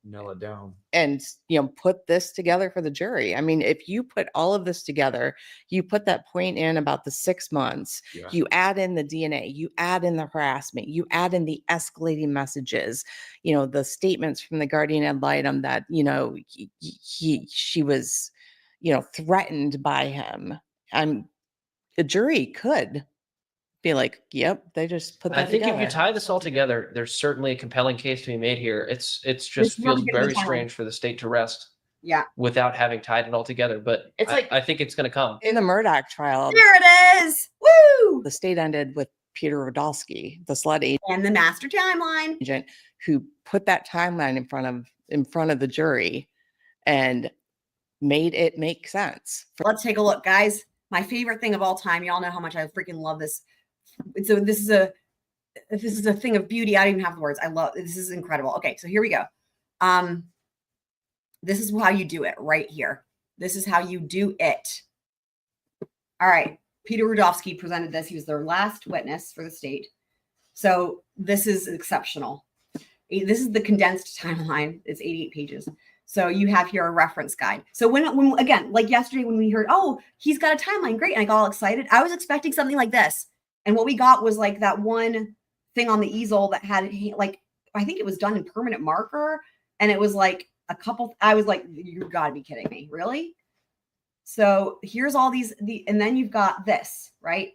Speaker 6: nail it down,
Speaker 1: and put this together for the jury. I mean, if you put all of this together, you put that point in about the 6 months, you add in the DNA, you add in the harassment, you add in the escalating messages, the statements from the guardian ad litem that she was threatened by him. The jury could be like, yep, they just put that
Speaker 5: I think
Speaker 1: together.
Speaker 5: if you tie this all together, there's certainly a compelling case to be made here. It's just feels very strange for the state to rest without having tied it all together. But it's I think it's going to come.
Speaker 1: In the Murdoch trial,
Speaker 3: there it is. Woo!
Speaker 1: The state ended with Peter Rodolsky, the SLED agent,
Speaker 3: and the master timeline
Speaker 1: agent, who put that timeline in front of the jury and made it make sense.
Speaker 3: Let's take a look, guys. My favorite thing of all time. Y'all know how much I freaking love this. So this is a thing of beauty. I don't even have the words. I love this. Is incredible. Okay, so here we go. This is how you do it right here. This is how you do it. All right. Peter Rudofsky presented this. He was their last witness for the state. So this is exceptional. This is the condensed timeline. It's 88 pages. So you have here a reference guide. So when again, like yesterday when we heard, oh, he's got a timeline, great, and I got all excited. I was expecting something like this. And what we got was like that one thing on the easel that had like, I think it was done in permanent marker. And it was like I was like, you gotta be kidding me. Really? So here's all these, and then you've got this, right?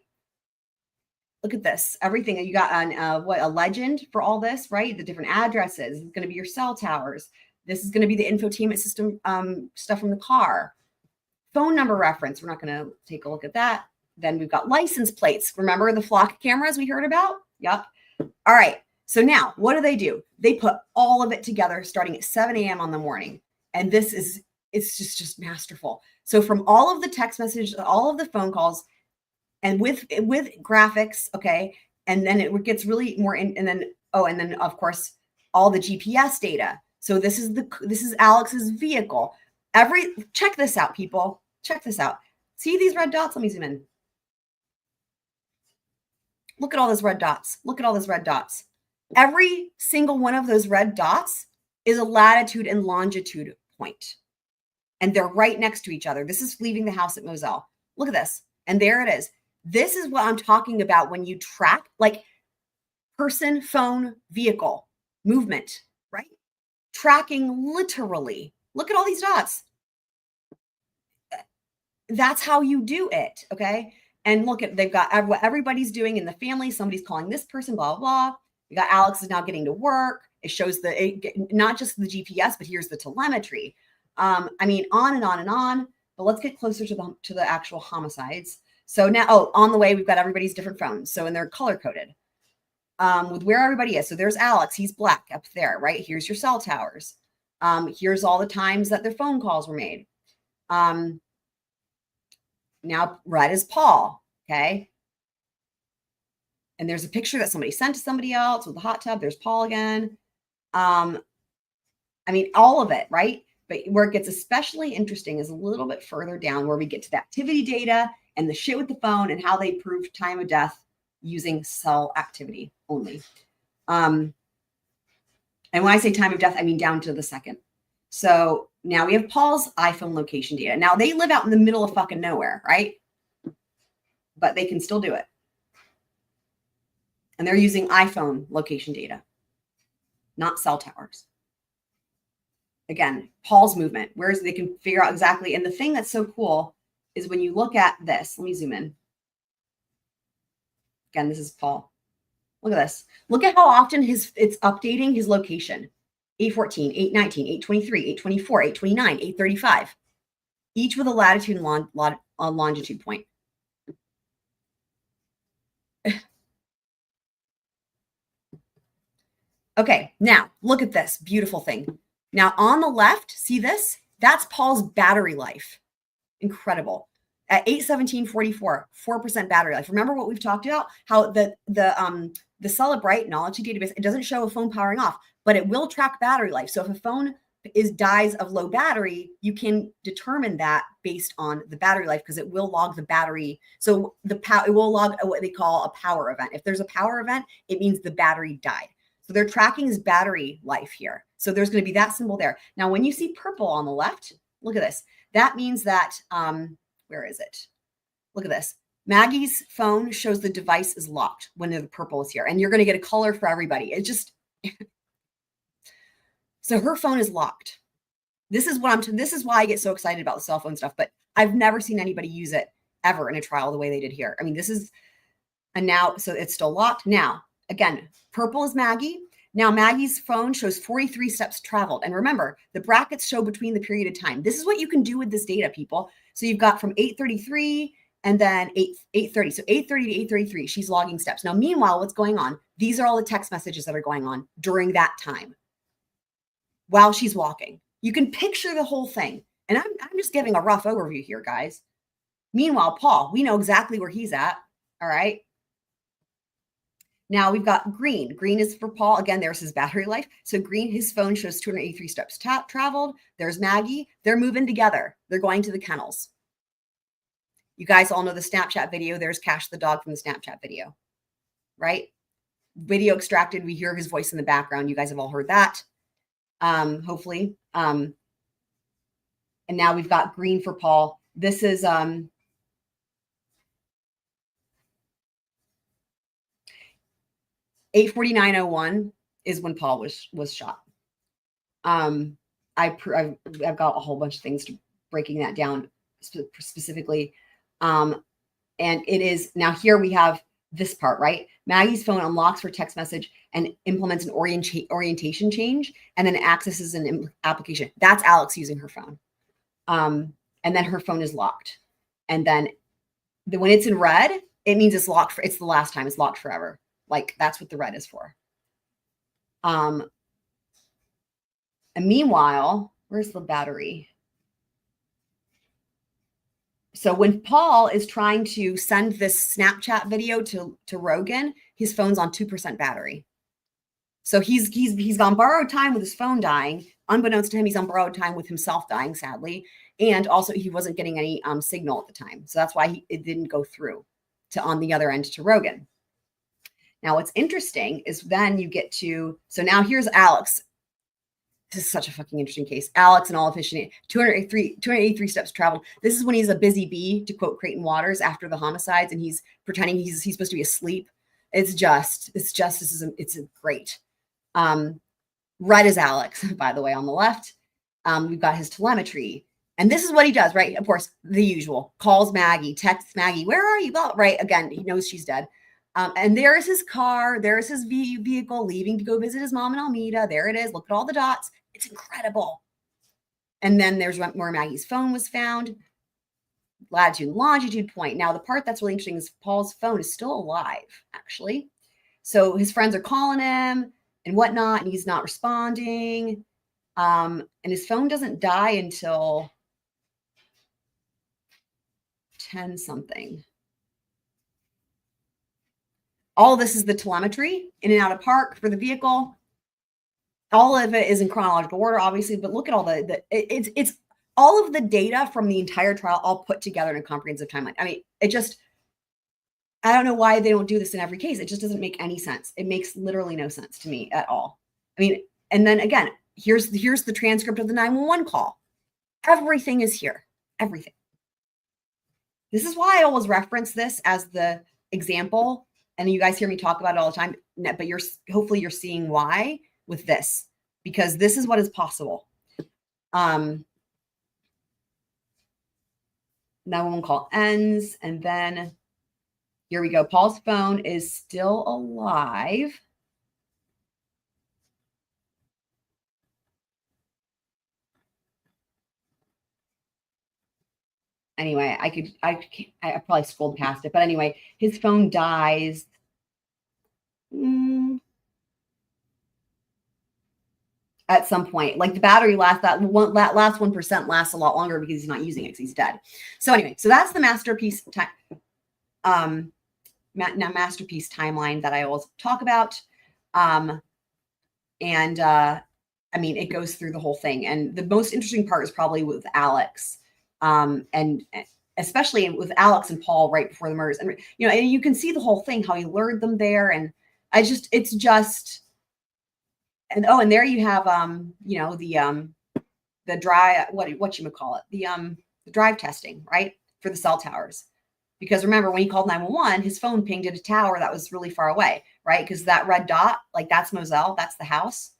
Speaker 3: Look at this, everything. You got a legend for all this, right? The different addresses. It's going to be your cell towers. This is going to be the infotainment system stuff from the car. Phone number reference. We're not going to take a look at that. Then we've got license plates. Remember the flock cameras we heard about? Yep. All right. So now what do? They put all of it together starting at 7 a.m. on the morning. And it's just masterful. So from all of the text messages, all of the phone calls, and with graphics, okay, and then it gets really more and then of course all the GPS data. So this is Alex's vehicle. Check this out, people. Check this out. See these red dots? Let me zoom in. Look at all those red dots. Look at all those red dots. Every single one of those red dots is a latitude and longitude point. And they're right next to each other. This is leaving the house at Moselle. Look at this. And there it is. This is what I'm talking about when you track like person, phone, vehicle, movement, right? Tracking literally. Look at all these dots. That's how you do it, okay? And look at, they've got what everybody's doing in the family. Somebody's calling this person, blah, blah, blah. We got Alex is now getting to work. It shows not just the GPS, but here's the telemetry. I mean, on and on and on. But let's get closer to the actual homicides. So now, on the way, we've got everybody's different phones. So, and they're color coded with where everybody is. So there's Alex. He's black up there, right? Here's your cell towers. Here's all the times that their phone calls were made. Now red is Paul. Okay. And there's a picture that somebody sent to somebody else with the hot tub. There's Paul again. I mean, all of it, right? But where it gets especially interesting is a little bit further down where we get to the activity data and the shit with the phone and how they proved time of death using cell activity only. And when I say time of death, I mean down to the second. So now we have Paul's iPhone location data. Now they live out in the middle of fucking nowhere, right? But they can still do it. And they're using iPhone location data, not cell towers. Again, Paul's movement, whereas they can figure out exactly. And the thing that's so cool is when you look at this, let me zoom in. Again, this is Paul. Look at this. Look at how often it's updating his location. 814, 819, 823, 824, 829, 835. Each with a latitude and longitude point. Okay, now look at this beautiful thing. Now on the left, see this? That's Paul's battery life. Incredible. At 8/17/44, 4% battery life. Remember what we've talked about? How the Celebrite knowledge database, it doesn't show a phone powering off, but it will track battery life. So if a phone dies of low battery, you can determine that based on the battery life because it will log the battery. So it will log what they call a power event. If there's a power event, it means the battery died. So they're tracking his battery life here. So there's going to be that symbol there. Now, when you see purple on the left, look at this. That means that, where is it? Look at this. Maggie's phone shows the device is locked when the purple is here. And you're going to get a color for everybody. It just, so her phone is locked. This is why I get so excited about the cell phone stuff, but I've never seen anybody use it ever in a trial the way they did here. I mean, this is, and now, so it's still locked. Now, again, purple is Maggie. Now Maggie's phone shows 43 steps traveled. And remember, the brackets show between the period of time. This is what you can do with this data, people. So you've got from 8:33 and then 8:30. So 8:30 to 8:33, she's logging steps. Now, meanwhile, what's going on? These are all the text messages that are going on during that time while she's walking. You can picture the whole thing. And I'm just giving a rough overview here, guys. Meanwhile, Paul, we know exactly where he's at. All right. Now we've got green. Green is for Paul. Again, there's his battery life. So green, his phone shows 283 steps traveled. There's Maggie. They're moving together. They're going to the kennels. You guys all know the Snapchat video. There's Cash the dog from the Snapchat video, right? Video extracted. We hear his voice in the background. You guys have all heard that, hopefully. And now we've got green for Paul. This is 8:49:01 is when Paul was shot. I've got a whole bunch of things to breaking that down specifically. And it is now here we have this part, right? Maggie's phone unlocks for text message and implements an orientation change and then accesses an application. That's Alex using her phone. And then her phone is locked. And then when it's in red, it means it's locked it's the last time, it's locked forever. Like that's what the red is for. And meanwhile, where's the battery? So when Paul is trying to send this Snapchat video to Rogan, his phone's on 2% battery. So he's on borrowed time with his phone dying. Unbeknownst to him, he's on borrowed time with himself dying, sadly. And also he wasn't getting any signal at the time. So that's why it didn't go through to on the other end to Rogan. Now, what's interesting is then you get to, so now here's Alex. This is such a fucking interesting case. Alex and all efficiency, 283 steps traveled. This is when he's a busy bee, to quote Creighton Waters, after the homicides, and he's pretending he's supposed to be asleep. It's great. Red is Alex, by the way, on the left. We've got his telemetry. And this is what he does, right? Of course, the usual. Calls Maggie, texts Maggie, where are you? Right, again, he knows she's dead. And there is his car. There is his vehicle leaving to go visit his mom in Alameda. There it is. Look at all the dots. It's incredible. And then there's where Maggie's phone was found. Latitude, longitude point. Now, the part that's really interesting is Paul's phone is still alive, actually. So his friends are calling him and whatnot, and he's not responding. And his phone doesn't die until 10 something. All of this is the telemetry in and out of park for the vehicle. All of it is in chronological order, obviously, but look at all it's all of the data from the entire trial all put together in a comprehensive timeline. I mean, I don't know why they don't do this in every case. It just doesn't make any sense. It makes literally no sense to me at all. I mean, and then again, here's the transcript of the 911 call. Everything is here. Everything. This is why I always reference this as the example and you guys hear me talk about it all the time, but hopefully you're seeing why with this, because this is what is possible. 911 call ends, and then here we go. Paul's phone is still alive. Anyway, I probably scrolled past it, but anyway, his phone dies. At some point, like the battery lasts, that last 1% lasts a lot longer because he's not using it because he's dead. So anyway, so that's the masterpiece masterpiece timeline that I always talk about. I mean, it goes through the whole thing. And the most interesting part is probably with Alex. And especially with Alex and Paul right before the murders. And, you know, and you can see the whole thing, how he lured them there. And it's just, and there you have, you know, the drive, what you call it, the drive testing, right, for the cell towers. Because remember, when he called 911, his phone pinged at a tower that was really far away, right? Because that red dot, like that's Moselle, that's the house.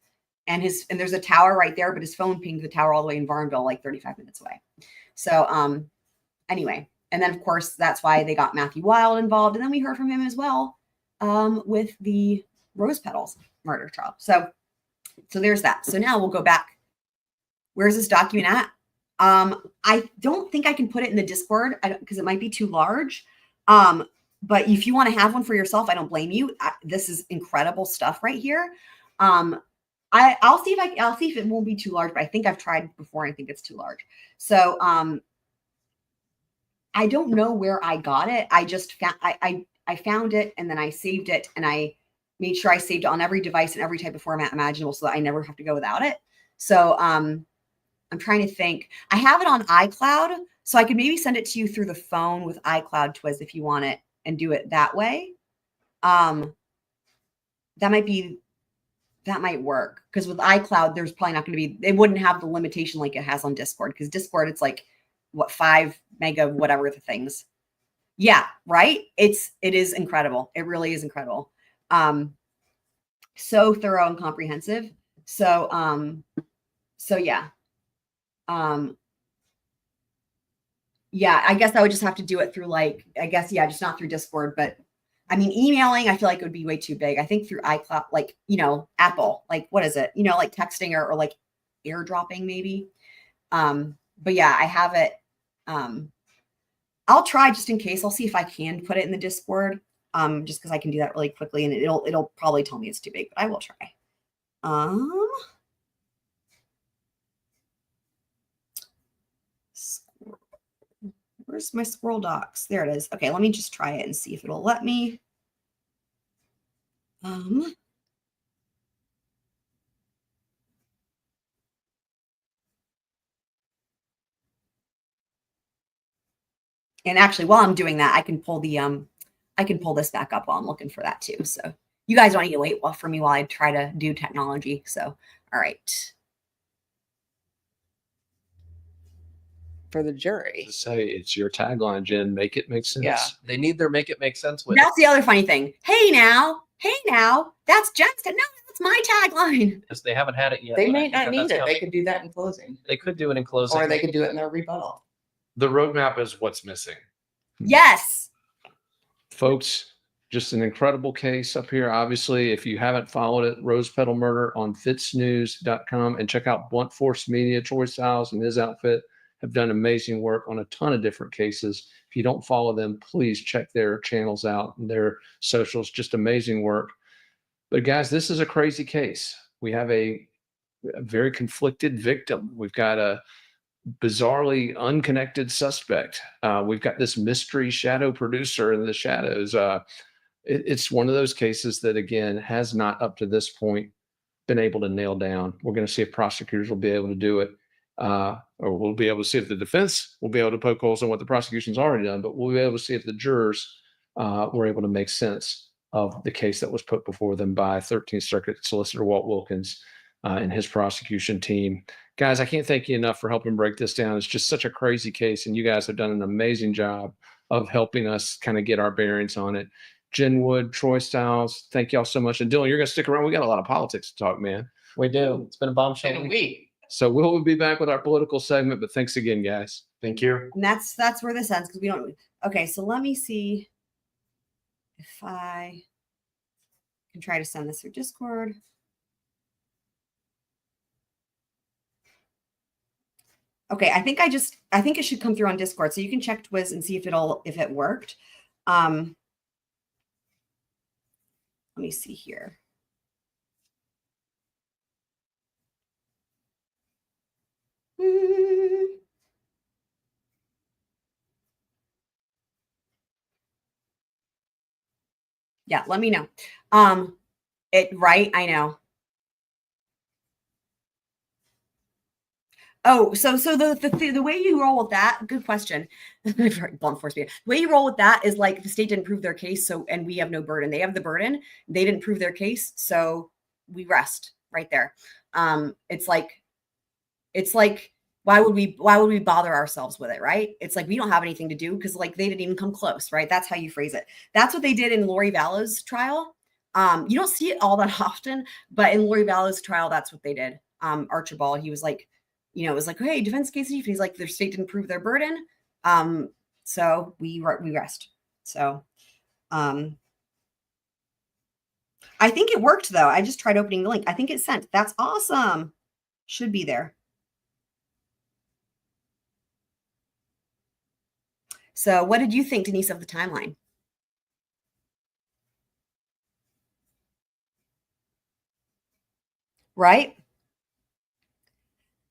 Speaker 3: And there's a tower right there, but his phone pinged the tower all the way in Varnville, like 35 minutes away. So anyway, and then of course, that's why they got Matthew Wild involved. And then we heard from him as well with the Rose Petal Murder Trial. So there's that. So now we'll go back. Where's this document at? I don't think I can put it in the Discord because it might be too large. But if you want to have one for yourself, I don't blame you. This is incredible stuff right here. I'll see if it won't be too large, but I think I've tried before. And I think it's too large. So I don't know where I got it. I just found I found it, and then I saved it, and I made sure I saved it on every device and every type of format imaginable so that I never have to go without it. So I'm trying to think. I have it on iCloud, so I could maybe send it to you through the phone with iCloud Twiz if you want it and do it that way. That might work, because with iCloud, there's probably not going to be, it wouldn't have the limitation like it has on Discord, because Discord, it's like, what, 5 mega, whatever the things. Yeah, right? It is incredible. It really is incredible. So thorough and comprehensive. So yeah. Yeah, I guess I would just have to do it through just not through Discord, but I mean, emailing, I feel like it would be way too big. I think through iCloud, like, you know, Apple, like, what is it? You know, like texting or like airdropping maybe. But yeah, I have it. I'll try just in case. I'll see if I can put it in the Discord. Just because I can do that really quickly, and it'll probably tell me it's too big, but I will try. Where's my scroll docs? There it is. Okay, let me just try it and see if it'll let me. And actually, while I'm doing that, I can pull this back up while I'm looking for that too. So you guys don't need to wait for me while I try to do technology. So, all right.
Speaker 1: For the jury.
Speaker 4: To say it's your tagline, Jen. Make it make sense.
Speaker 1: Yeah.
Speaker 5: They need their make it make sense with.
Speaker 3: That's the other funny thing. Hey now, that's Jen's. No, that's my tagline.
Speaker 5: Because they haven't had it yet.
Speaker 1: They may not need it. They could do that in closing.
Speaker 5: They could do it in closing.
Speaker 1: Or they could do it in their rebuttal.
Speaker 2: The roadmap is what's missing.
Speaker 3: Yes.
Speaker 4: Folks, just an incredible case up here. Obviously, if you haven't followed it, Rose Petal Murder on FitsNews.com, and check out Blunt Force Media. Troy Stiles and his outfit have done amazing work on a ton of different cases. If you don't follow them, please check their channels out and their socials. Just amazing work. But guys, this is a crazy case. We have a very conflicted victim. We've got a bizarrely unconnected suspect. We've got this mystery shadow producer in the shadows. It's one of those cases that, again, has not up to this point been able to nail down. We're going to see if prosecutors will be able to do it. Or we'll be able to see if the defense will be able to poke holes in what the prosecution's already done, but we'll be able to see if the jurors were able to make sense of the case that was put before them by 13th Circuit Solicitor Walt Wilkins and his prosecution team. Guys, I can't thank you enough for helping break this down. It's just such a crazy case, and you guys have done an amazing job of helping us kind of get our bearings on it. Jen Wood, Troy Styles. Thank y'all so much. And Dylan, you're going to stick around. We got a lot of politics to talk, man.
Speaker 5: We do. It's been a bombshell week.
Speaker 4: So we'll be back with our political segment, but thanks again, guys.
Speaker 2: Thank you.
Speaker 3: And that's where this ends because we don't. Okay, so let me see if I can try to send this through Discord. Okay, I think it should come through on Discord, so you can check Twiz and see if it worked. Let me see here. Yeah, let me know. Right, I know. Oh, so the way you roll with that, good question. Blunt force media. The way you roll with that is like the state didn't prove their case, and we have no burden. They have the burden. They didn't prove their case, so we rest right there. It's like why would we bother ourselves with it, right? It's like we don't have anything to do because like they didn't even come close, right? That's how you phrase it. That's what they did in Lori Vallow's trial. You don't see it all that often, but in Lori Vallow's trial, that's what they did. Archibald, he was like, it was like, hey, defense case, and he's like, their state didn't prove their burden. So we rest. So I think it worked though. I just tried opening the link. I think it sent. That's awesome. Should be there. So what did you think, Denise, of the timeline? Right?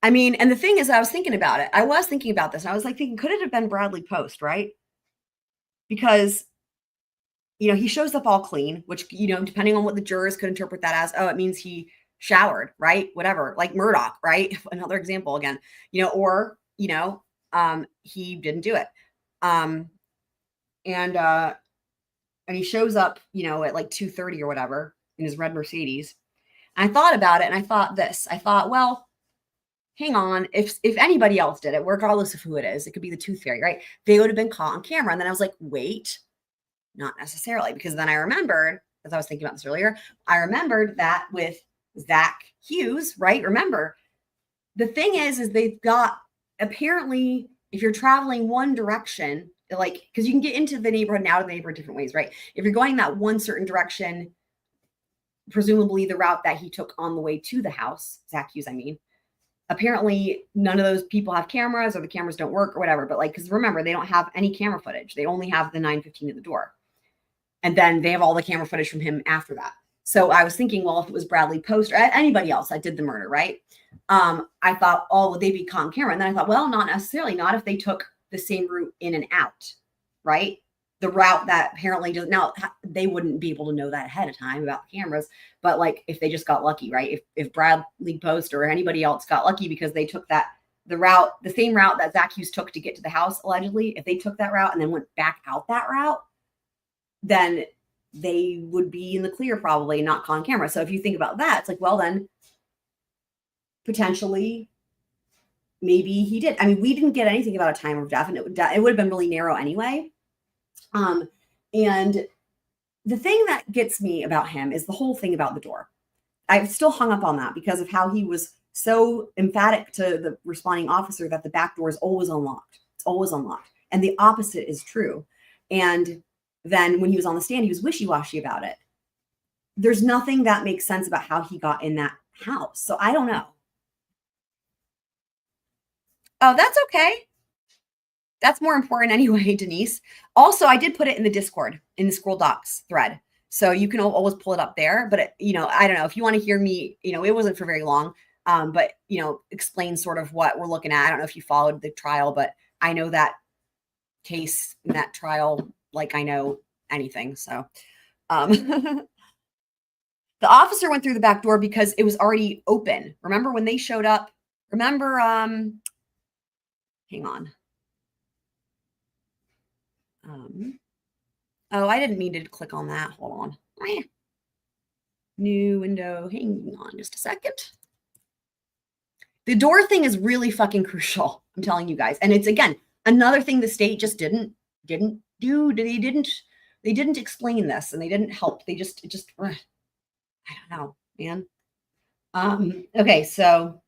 Speaker 3: I mean, and the thing is, I was thinking about it. I was thinking about this. And I was like thinking, could it have been Bradley Post, right? Because, he shows up all clean, which, depending on what the jurors could interpret that as, oh, it means he showered, right? Whatever, like Murdoch, right? Another example again, or, he didn't do it. And he shows up, at like 2:30 or whatever in his red Mercedes. And I thought about it and I thought this. I thought, well, hang on, if anybody else did it, regardless of who it is, it could be the tooth fairy, right? They would have been caught on camera. And then I was like, wait, not necessarily. Because then I remembered, as I was thinking about this earlier, I remembered that with Zach Hughes, right? Remember, the thing is they've got, apparently, if you're traveling one direction, like, because you can get into the neighborhood and out of the neighborhood different ways, right? If you're going that one certain direction, presumably the route that he took on the way to the house, Zach Hughes, I mean, apparently none of those people have cameras or the cameras don't work or whatever. But like, because remember, they don't have any camera footage. They only have the 9:15 at the door. And then they have all the camera footage from him after that. So I was thinking, well, if it was Bradley Post or anybody else that did the murder, right? I thought, oh, would they be caught on camera? And then I thought, well, not necessarily. Not if they took the same route in and out, right? The route that apparently doesn't. Now, they wouldn't be able to know that ahead of time about the cameras. But like, if they just got lucky, right? If Bradley Post or anybody else got lucky because they took the same route that Zach Hughes took to get to the house, allegedly, if they took that route and then went back out that route, then they would be in the clear probably, not caught on camera. So if you think about that, it's like, well, then potentially maybe he did. I mean, we didn't get anything about a time of death, and it would have been really narrow anyway. And the thing that gets me about him is the whole thing about the door. I've still hung up on that because of how he was so emphatic to the responding officer that the back door is always unlocked. It's always unlocked. And the opposite is true. And then when he was on the stand, he was wishy-washy about it. There's nothing that makes sense about how he got in that house. So I don't know. Oh, that's okay. That's more important anyway, Denise. Also, I did put it in the Discord, in the Scroll Docs thread. So you can always pull it up there. But, I don't know. If you want to hear me, it wasn't for very long. But, explain sort of what we're looking at. I don't know if you followed the trial, but I know that case, that trial, like I know anything. So the officer went through the back door because it was already open. Remember when they showed up? Remember, hang on. Oh, I didn't mean to click on that. Hold on. New window. Hang on just a second. The door thing is really fucking crucial. I'm telling you guys. And it's, again, another thing the state just didn't do. They didn't They didn't explain this and they didn't help. They just, I don't know, man. Okay, so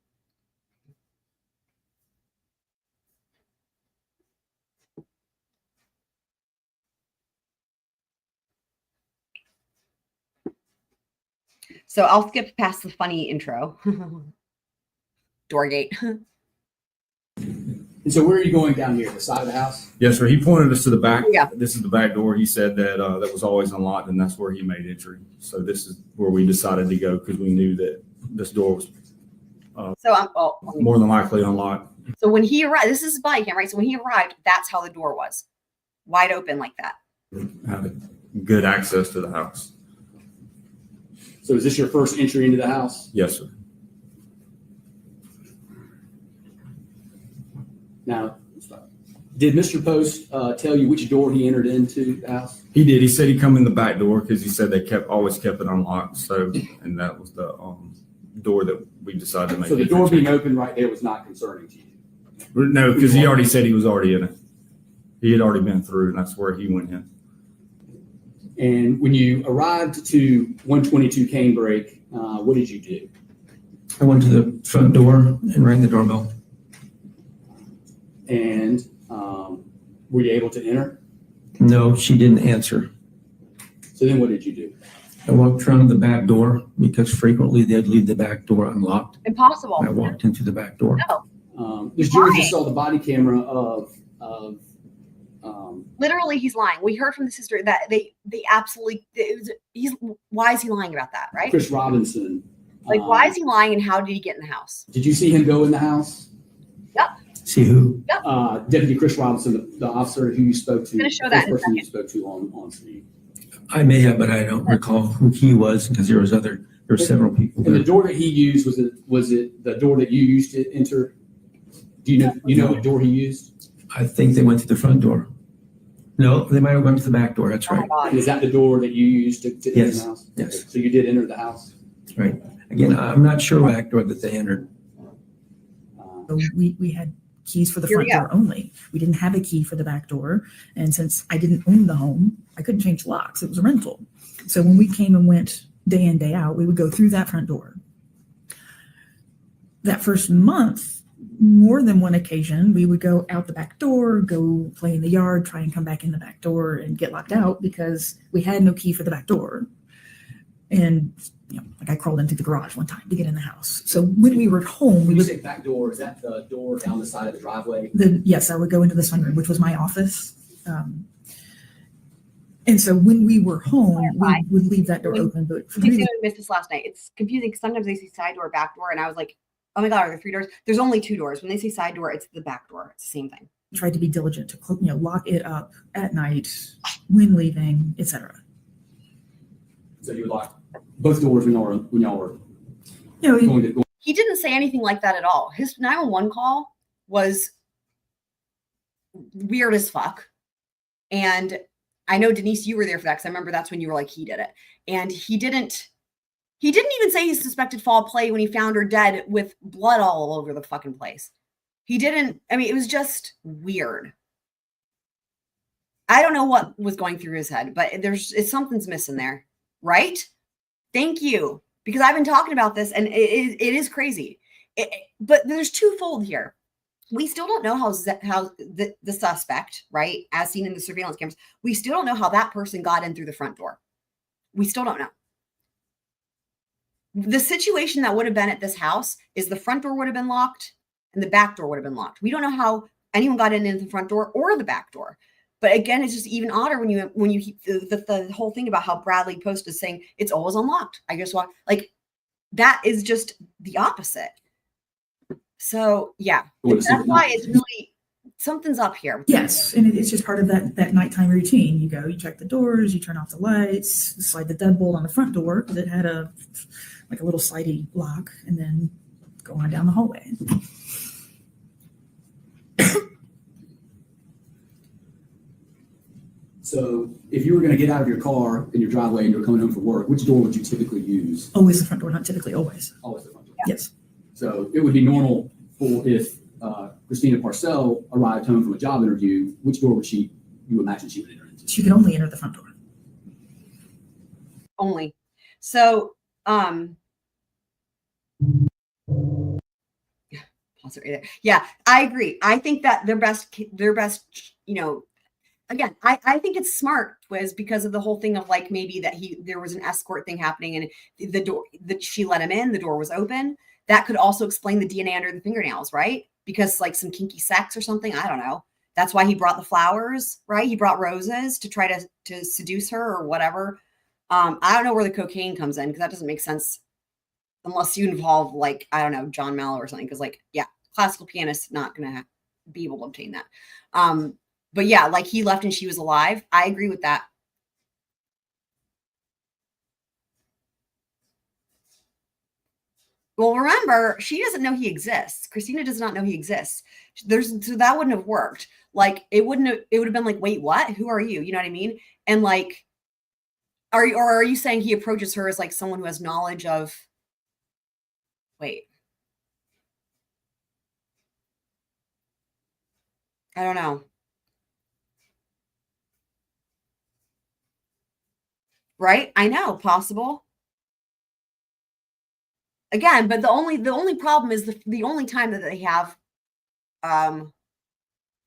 Speaker 3: I'll skip past the funny intro. Doorgate.
Speaker 7: And so where are you going down here? The side of the house?
Speaker 8: Yes, sir. He pointed us to the back.
Speaker 3: Yeah.
Speaker 8: This is the back door. He said that that was always unlocked, and that's where he made entry. So this is where we decided to go because we knew that this door was more than likely unlocked.
Speaker 3: So when he arrived, this is his body cam, right? So when he arrived, that's how the door was, wide open like that.
Speaker 8: Had good access to the house.
Speaker 7: So is this your first entry into the house?
Speaker 8: Yes, sir.
Speaker 7: Now, did Mr. Post tell you which door he entered into the house?
Speaker 8: He did. He said he'd come in the back door because he said they always kept it unlocked. So, and that was the door that we decided to make.
Speaker 7: So the door being open right there was not concerning to you?
Speaker 8: No, because he already said he was already in it. He had already been through, and that's where he went in.
Speaker 7: And when you arrived to 122 Canebrake, what did you do?
Speaker 9: I went to the front door and rang the doorbell.
Speaker 7: And were you able to enter?
Speaker 9: No, she didn't answer.
Speaker 7: So then what did you do?
Speaker 9: I walked around the back door because frequently they'd leave the back door unlocked.
Speaker 3: Impossible.
Speaker 9: I walked into the back door.
Speaker 3: No.
Speaker 7: This jury just saw the body camera of
Speaker 3: Literally, he's lying. We heard from the sister that they absolutely. Why is he lying about that? Right?
Speaker 7: Chris Robinson.
Speaker 3: Like, why is he lying? And how did he get in the house?
Speaker 7: Did you see him go in the house?
Speaker 3: Yep.
Speaker 9: See who?
Speaker 3: Yep.
Speaker 7: Deputy Chris Robinson, the officer who you spoke to.
Speaker 3: I'm gonna show that in a
Speaker 7: person you
Speaker 3: second.
Speaker 7: spoke to on scene.
Speaker 9: I may have, but I don't recall who he was because there were several people
Speaker 7: And the
Speaker 9: there.
Speaker 7: door that he used, was it the door that you used to enter? Do you know what door he used?
Speaker 9: I think they went to the front door. No, they might have gone to the back door. That's
Speaker 3: Oh my
Speaker 9: right.
Speaker 3: God.
Speaker 7: And is that the door that you used to enter
Speaker 9: Yes,
Speaker 7: the house?
Speaker 9: yes.
Speaker 7: Okay, so you did enter the house?
Speaker 9: Right. Again, I'm not sure what back door that they entered.
Speaker 7: Uh,
Speaker 10: So we had keys for the
Speaker 3: Here we
Speaker 10: front door only. We didn't have a key for the back door. And since I didn't own the home, I couldn't change locks. It was a rental. So when we came and went day in, day out, we would go through that front door. That first month, more than one occasion, we would go out the back door, go play in the yard, try and come back in the back door and get locked out because we had no key for the back door. And like I crawled into the garage one time to get in the house. So when we were home,
Speaker 7: When
Speaker 10: we
Speaker 7: you
Speaker 10: would,
Speaker 7: say back door, is that the door down the side of the driveway?
Speaker 10: yes, I would go into the sunroom, which was my office. And so when we were home, we would leave that door open. But for
Speaker 3: I
Speaker 10: me,
Speaker 3: missed this last night. It's confusing because sometimes they say side door, back door, and I was like, oh my God, are there 3 doors? There's only 2 doors. When they say side door, it's the back door. It's the same thing.
Speaker 10: tried to be diligent to lock it up at night when leaving, etc.
Speaker 7: So you would lock both doors when y'all were
Speaker 10: You know,
Speaker 7: going to.
Speaker 3: He didn't say anything like that at all. His 911 call was weird as fuck. And I know, Denise, you were there for that because I remember that's when you were like, he did it. And he didn't even say he suspected foul play when he found her dead with blood all over the fucking place. He didn't. I mean, it was just weird. I don't know what was going through his head, but something's missing there, right? Thank you. Because I've been talking about this and it is crazy. But there's twofold here. We still don't know how the suspect, right, as seen in the surveillance cameras, we still don't know how that person got in through the front door. We still don't know. The situation that would have been at this house is the front door would have been locked and the back door would have been locked. We don't know how anyone got in the front door or the back door. But again, it's just even odder when you keep the whole thing about how Bradley Post is saying it's always unlocked. I just want, like, that is just the opposite. So yeah, that's why it's really something's up here.
Speaker 10: yes, and it's just part of that nighttime routine. You go, you check the doors, you turn off the lights, slide the deadbolt on the front door because it had a little slidey lock, and then go on down the hallway.
Speaker 7: So if you were going to get out of your car in your driveway and you're coming home from work, which door would you typically use?
Speaker 10: Always the front door, not typically always.
Speaker 7: Always the front door.
Speaker 10: Yes.
Speaker 7: So it would be normal for if Christina Parcell arrived home from a job interview, which door would you imagine she would enter into?
Speaker 10: She could only enter the front door.
Speaker 3: only. So, pause it right there. Yeah, I agree. I think that their best, again, I think it's smart, Twiz, because of the whole thing of like maybe that there was an escort thing happening and the door that she let him in, the door was open. That could also explain the DNA under the fingernails, right? Because like some kinky sex or something. I don't know. That's why he brought the flowers, right? He brought roses to try to seduce her or whatever. I don't know where the cocaine comes in because that doesn't make sense unless you involve like, I don't know, John Mallow or something. Because like, yeah, classical pianist not gonna be able to obtain that. But yeah, like he left and she was alive. I agree with that. Well, remember, she doesn't know he exists. Christina does not know he exists. So that wouldn't have worked. Like it would have been like, wait, what? Who are you? You know what I mean? And like, are you saying he approaches her as like someone who has knowledge of, wait. I don't know. Right? I know, possible. Again, but the only problem is the only time that they have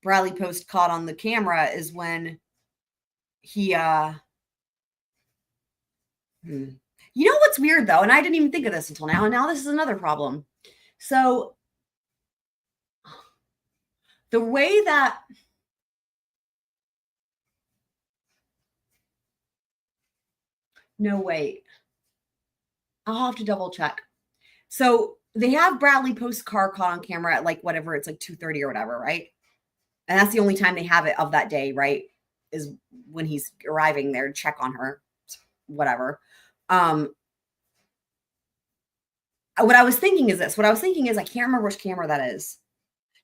Speaker 3: Bradley Post caught on the camera is when he you know what's weird though, and I didn't even think of this until now, and now this is another problem. So the way that no, wait. I'll have to double check. So they have Bradley Post's car caught on camera at like whatever, it's like 2:30 or whatever, right? And that's the only time they have it of that day, right? Is when he's arriving there to check on her, whatever. What I was thinking is this. What I was thinking is I can't remember which camera that is.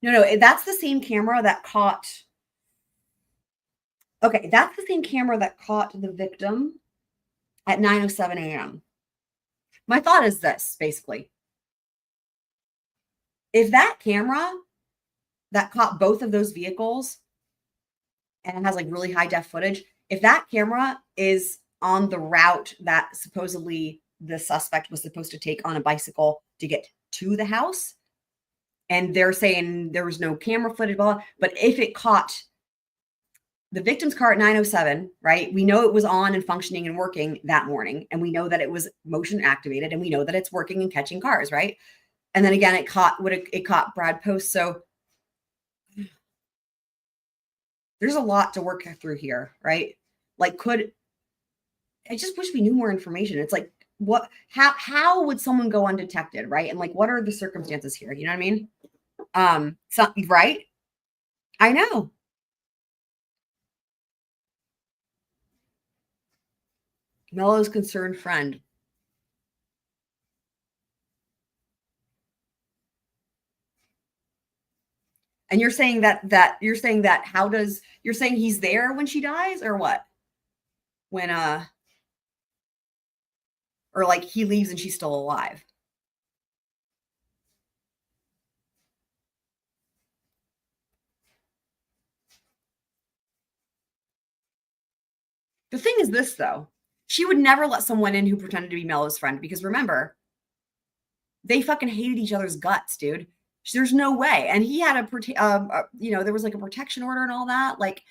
Speaker 3: No, that's the same camera that caught. Okay, that's the same camera that caught the victim at 9:07 a.m. My thought is this, basically. If that camera that caught both of those vehicles and it has like really high def footage, if that camera is on the route that supposedly the suspect was supposed to take on a bicycle to get to the house, and they're saying there was no camera footage, blah, but if it caught the victim's car at 9:07, right? We know it was on and functioning and working that morning, and we know that it was motion activated, and we know that it's working and catching cars, right? And then again, it caught Brad Post. So there's a lot to work through here, right? Like, I just wish we knew more information. It's like, how would someone go undetected, right? And like, what are the circumstances here? You know what I mean? Right? I know. Mellow's concerned friend. And you're saying you're saying he's there when she dies or what? When or like he leaves and she's still alive. The thing is this though, she would never let someone in who pretended to be Mellow's friend because remember, they fucking hated each other's guts, dude. There's no way. And he had there was like a protection order and all that. Like,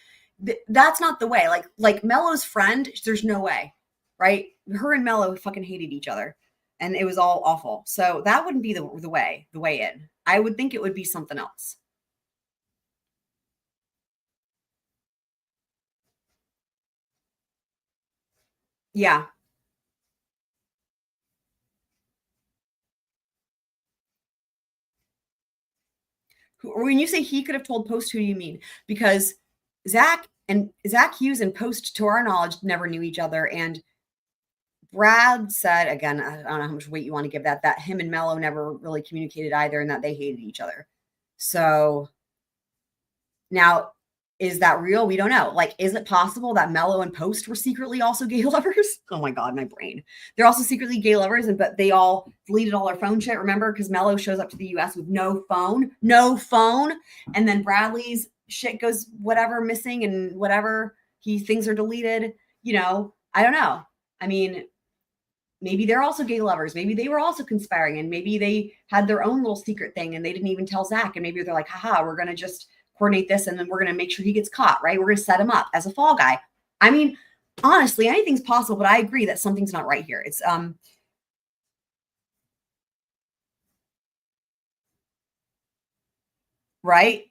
Speaker 3: that's not the way. Like Mellow's friend, there's no way, right? Her and Mellow fucking hated each other, and it was all awful. So that wouldn't be the way in. I would think it would be something else. Yeah. When you say he could have told Post, who do you mean? Because Zach Hughes and Post, to our knowledge, never knew each other. And Brad said, again, I don't know how much weight you want to give that him and Mellow never really communicated either and that they hated each other. So now, is that real? We don't know. Like, is it possible that Mellow and Post were secretly also gay lovers? Oh my God, my brain. They're also secretly gay lovers, but they all deleted all their phone shit, remember? Because Mellow shows up to the US with no phone. And then Bradley's shit goes whatever missing and whatever things are deleted. You know, I don't know. I mean, maybe they're also gay lovers. Maybe they were also conspiring, and maybe they had their own little secret thing and they didn't even tell Zach. And maybe they're like, haha, we're going to just coordinate this, and then we're going to make sure he gets caught, right? We're going to set him up as a fall guy. I mean, honestly, anything's possible, but I agree that something's not right here. It's, right.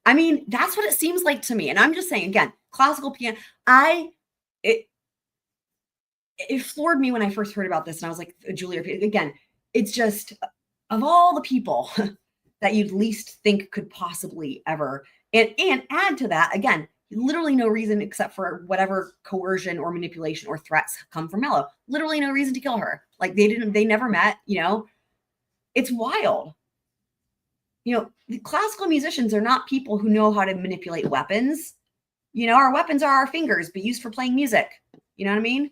Speaker 3: I mean, that's what it seems like to me. And I'm just saying, again, classical piano, it floored me when I first heard about this. And I was like, Julia, again, it's just, of all the people that you'd least think could possibly ever, and add to that, again, literally no reason except for whatever coercion or manipulation or threats come from Mello. Literally no reason to kill her. Like they never met, it's wild. The classical musicians are not people who know how to manipulate weapons. Our weapons are our fingers, but used for playing music. You know what I mean?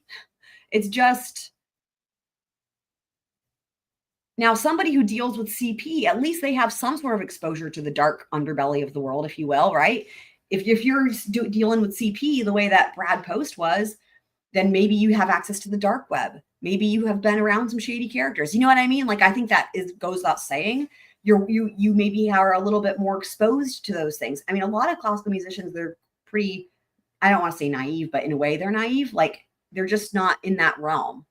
Speaker 3: It's just, now somebody who deals with CP, at least they have some sort of exposure to the dark underbelly of the world, if you will, right? If you're dealing with CP the way that Brad Post was, then maybe you have access to the dark web. Maybe you have been around some shady characters. You know what I mean? Like, I think that goes without saying. You maybe are a little bit more exposed to those things. I mean, a lot of classical musicians, they're pretty, I don't want to say naive, but in a way they're naive. Like, they're just not in that realm.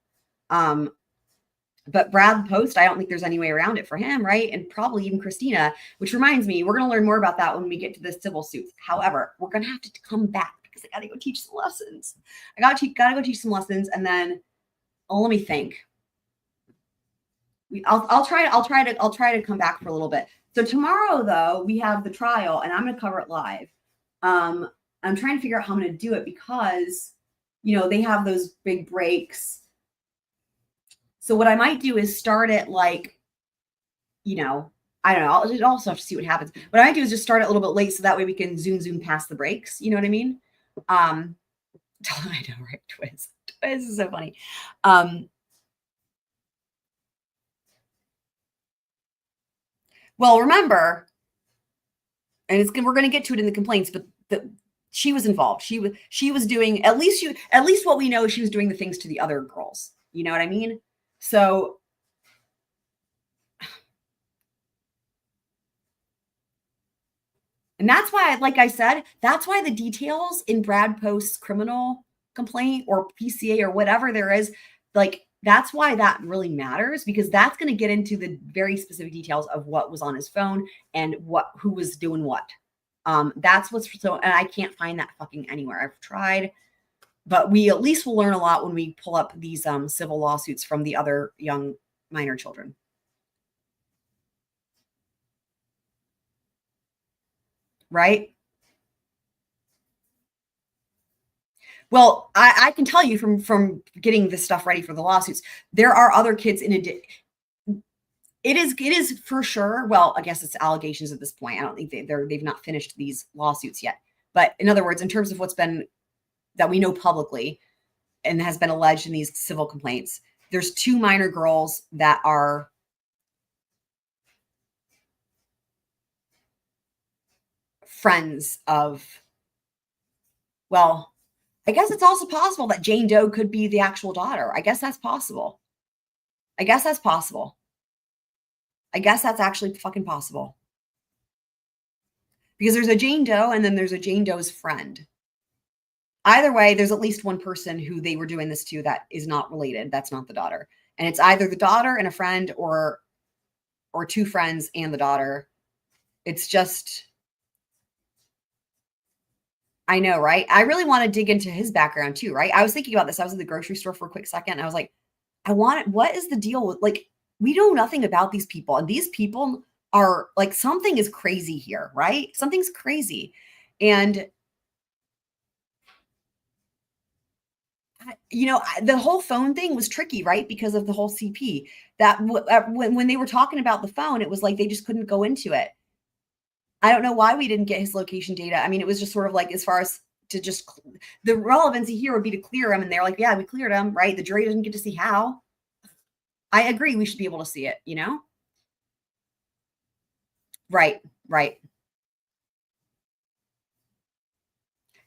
Speaker 3: But Brad Post, I don't think there's any way around it for him, right? And probably even Christina, which reminds me, we're going to learn more about that when we get to the civil suits. However, we're going to have to come back because I got to go teach some lessons. I got to go teach some lessons, and then let me think. I'll try to come back for a little bit. So tomorrow, though, we have the trial, and I'm going to cover it live. I'm trying to figure out how I'm going to do it because, they have those big breaks. So what I might do is start it like, I don't know. I'll also have to see what happens. What I might do is just start it a little bit late so that way we can zoom past the breaks. You know what I mean? I know, right? Twiz is so funny. Well, remember, and we're going to get to it in the complaints, but she was involved. She was doing, at least what we know, she was doing the things to the other girls. You know what I mean? So and that's why, like I said, that's why the details in Brad Post's criminal complaint or PCA or whatever there is, like, that's why that really matters, because that's going to get into the very specific details of what was on his phone and who was doing what. That's what's so, and I can't find that fucking anywhere. I've tried, but we at least will learn a lot when we pull up these civil lawsuits from the other young minor children. Right? Well, I can tell you from getting this stuff ready for the lawsuits, there are other kids in addition. It is for sure. Well, I guess it's allegations at this point. I don't think they've not finished these lawsuits yet. But in other words, in terms of what's been that we know publicly and has been alleged in these civil complaints, there's 2 minor girls that are friends of, well, I guess it's also possible that Jane Doe could be the actual daughter. I guess that's possible. I guess that's actually fucking possible. Because there's a Jane Doe and then there's a Jane Doe's friend. Either way, there's at least one person who they were doing this to that is not related. That's not the daughter. And it's either the daughter and a friend or 2 friends and the daughter. It's just, I know, right? I really want to dig into his background too, right? I was thinking about this. I was at the grocery store for a quick second and I was like, what is the deal with, like, we know nothing about these people, and these people are like, something is crazy here, right? Something's crazy. And the whole phone thing was tricky, right? Because of the whole CP, that when they were talking about the phone, it was like they just couldn't go into it. I don't know why we didn't get his location data. I mean, it was just sort of like, as far as to just, the relevancy here would be to clear him. And they're like, yeah, we cleared him, right? The jury doesn't get to see how. I agree. We should be able to see it, Right.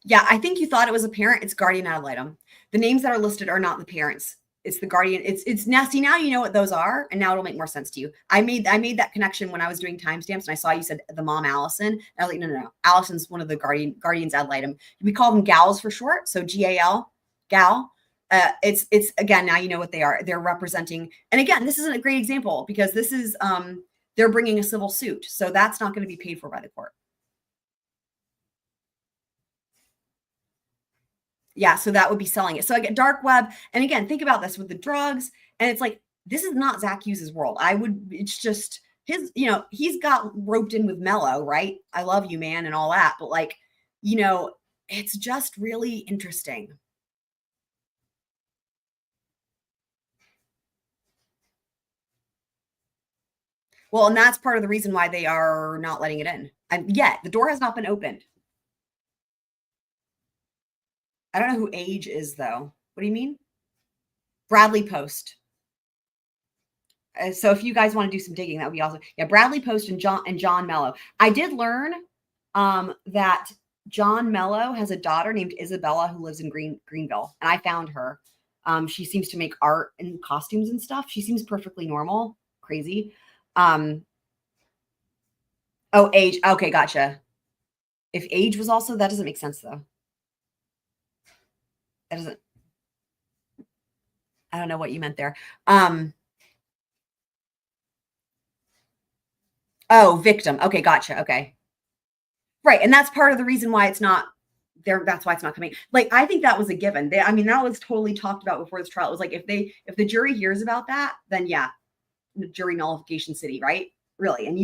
Speaker 3: Yeah, I think you thought it was a parent. It's guardian ad litem. The names that are listed are not the parents. it's the guardian. It's nasty. Now you know what those are, and now it'll make more sense to you. I made that connection when I was doing timestamps, and I saw you said the mom Allison. And I was like, no. Allison's one of the guardians ad litem. We call them gals for short, so GAL, gal. It's again, now you know what they are. They're representing, and again, this isn't a great example because this is they're bringing a civil suit, so that's not going to be paid for by the court. Yeah, so that would be selling it. So I get dark web. And again, think about this with the drugs. And it's like, this is not Zach Hughes' world. It's just his, he's got roped in with Mello, right? I love you, man, and all that. But like, it's just really interesting. Well, and that's part of the reason why they are not letting it in. And yet, the door has not been opened. I don't know who Age is, though. What do you mean? Bradley Post. So if you guys want to do some digging, that would be awesome. Yeah, Bradley Post and John Mello. I did learn that John Mello has a daughter named Isabella who lives in Greenville, and I found her. She seems to make art and costumes and stuff. She seems perfectly normal. Crazy. Oh, Age. Okay, gotcha. If Age was also, that doesn't make sense, though. That doesn't, I don't know what you meant there. Oh, victim. Okay, gotcha. Okay. Right. And that's part of the reason why it's not there. That's why it's not coming. Like, I think that was a given. That was totally talked about before this trial. It was like, if the jury hears about that, then yeah, jury nullification city, right? Really. And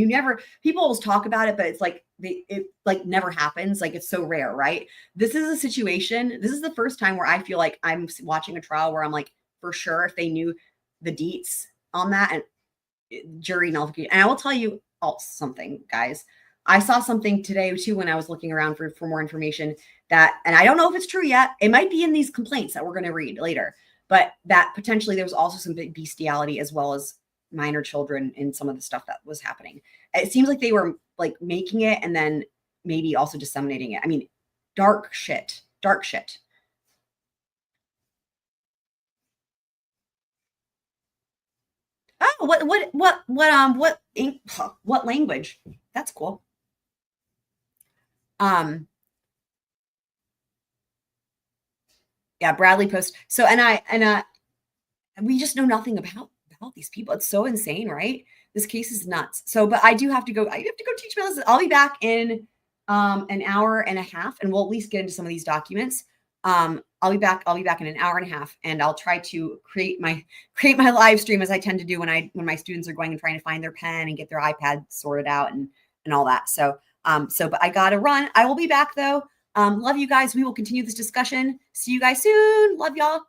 Speaker 3: people always talk about it, but it's like, it never happens. Like, it's so rare, right? This is a situation. This is the first time where I feel like I'm watching a trial where I'm like, for sure, if they knew the deets on that and jury nullification. And I will tell you something, guys. I saw something today too, when I was looking around for more information and I don't know if it's true yet. It might be in these complaints that we're going to read later, but that potentially there was also some bestiality as well as minor children in some of the stuff that was happening. It seems like they were like making it and then maybe also disseminating it. I mean, dark shit. Oh, what language? That's cool. Yeah, Bradley Post. So, we just know nothing about these people. It's so insane, right? This case is nuts. So, but I have to go teach my lesson. I'll be back in an hour and a half, and we'll at least get into some of these documents. I'll be back in an hour and a half, and I'll try to create my live stream as I tend to do when my students are going and trying to find their pen and get their iPad sorted out and all that. So, but I gotta run. I will be back though. Love you guys. We will continue this discussion. See you guys soon. Love y'all.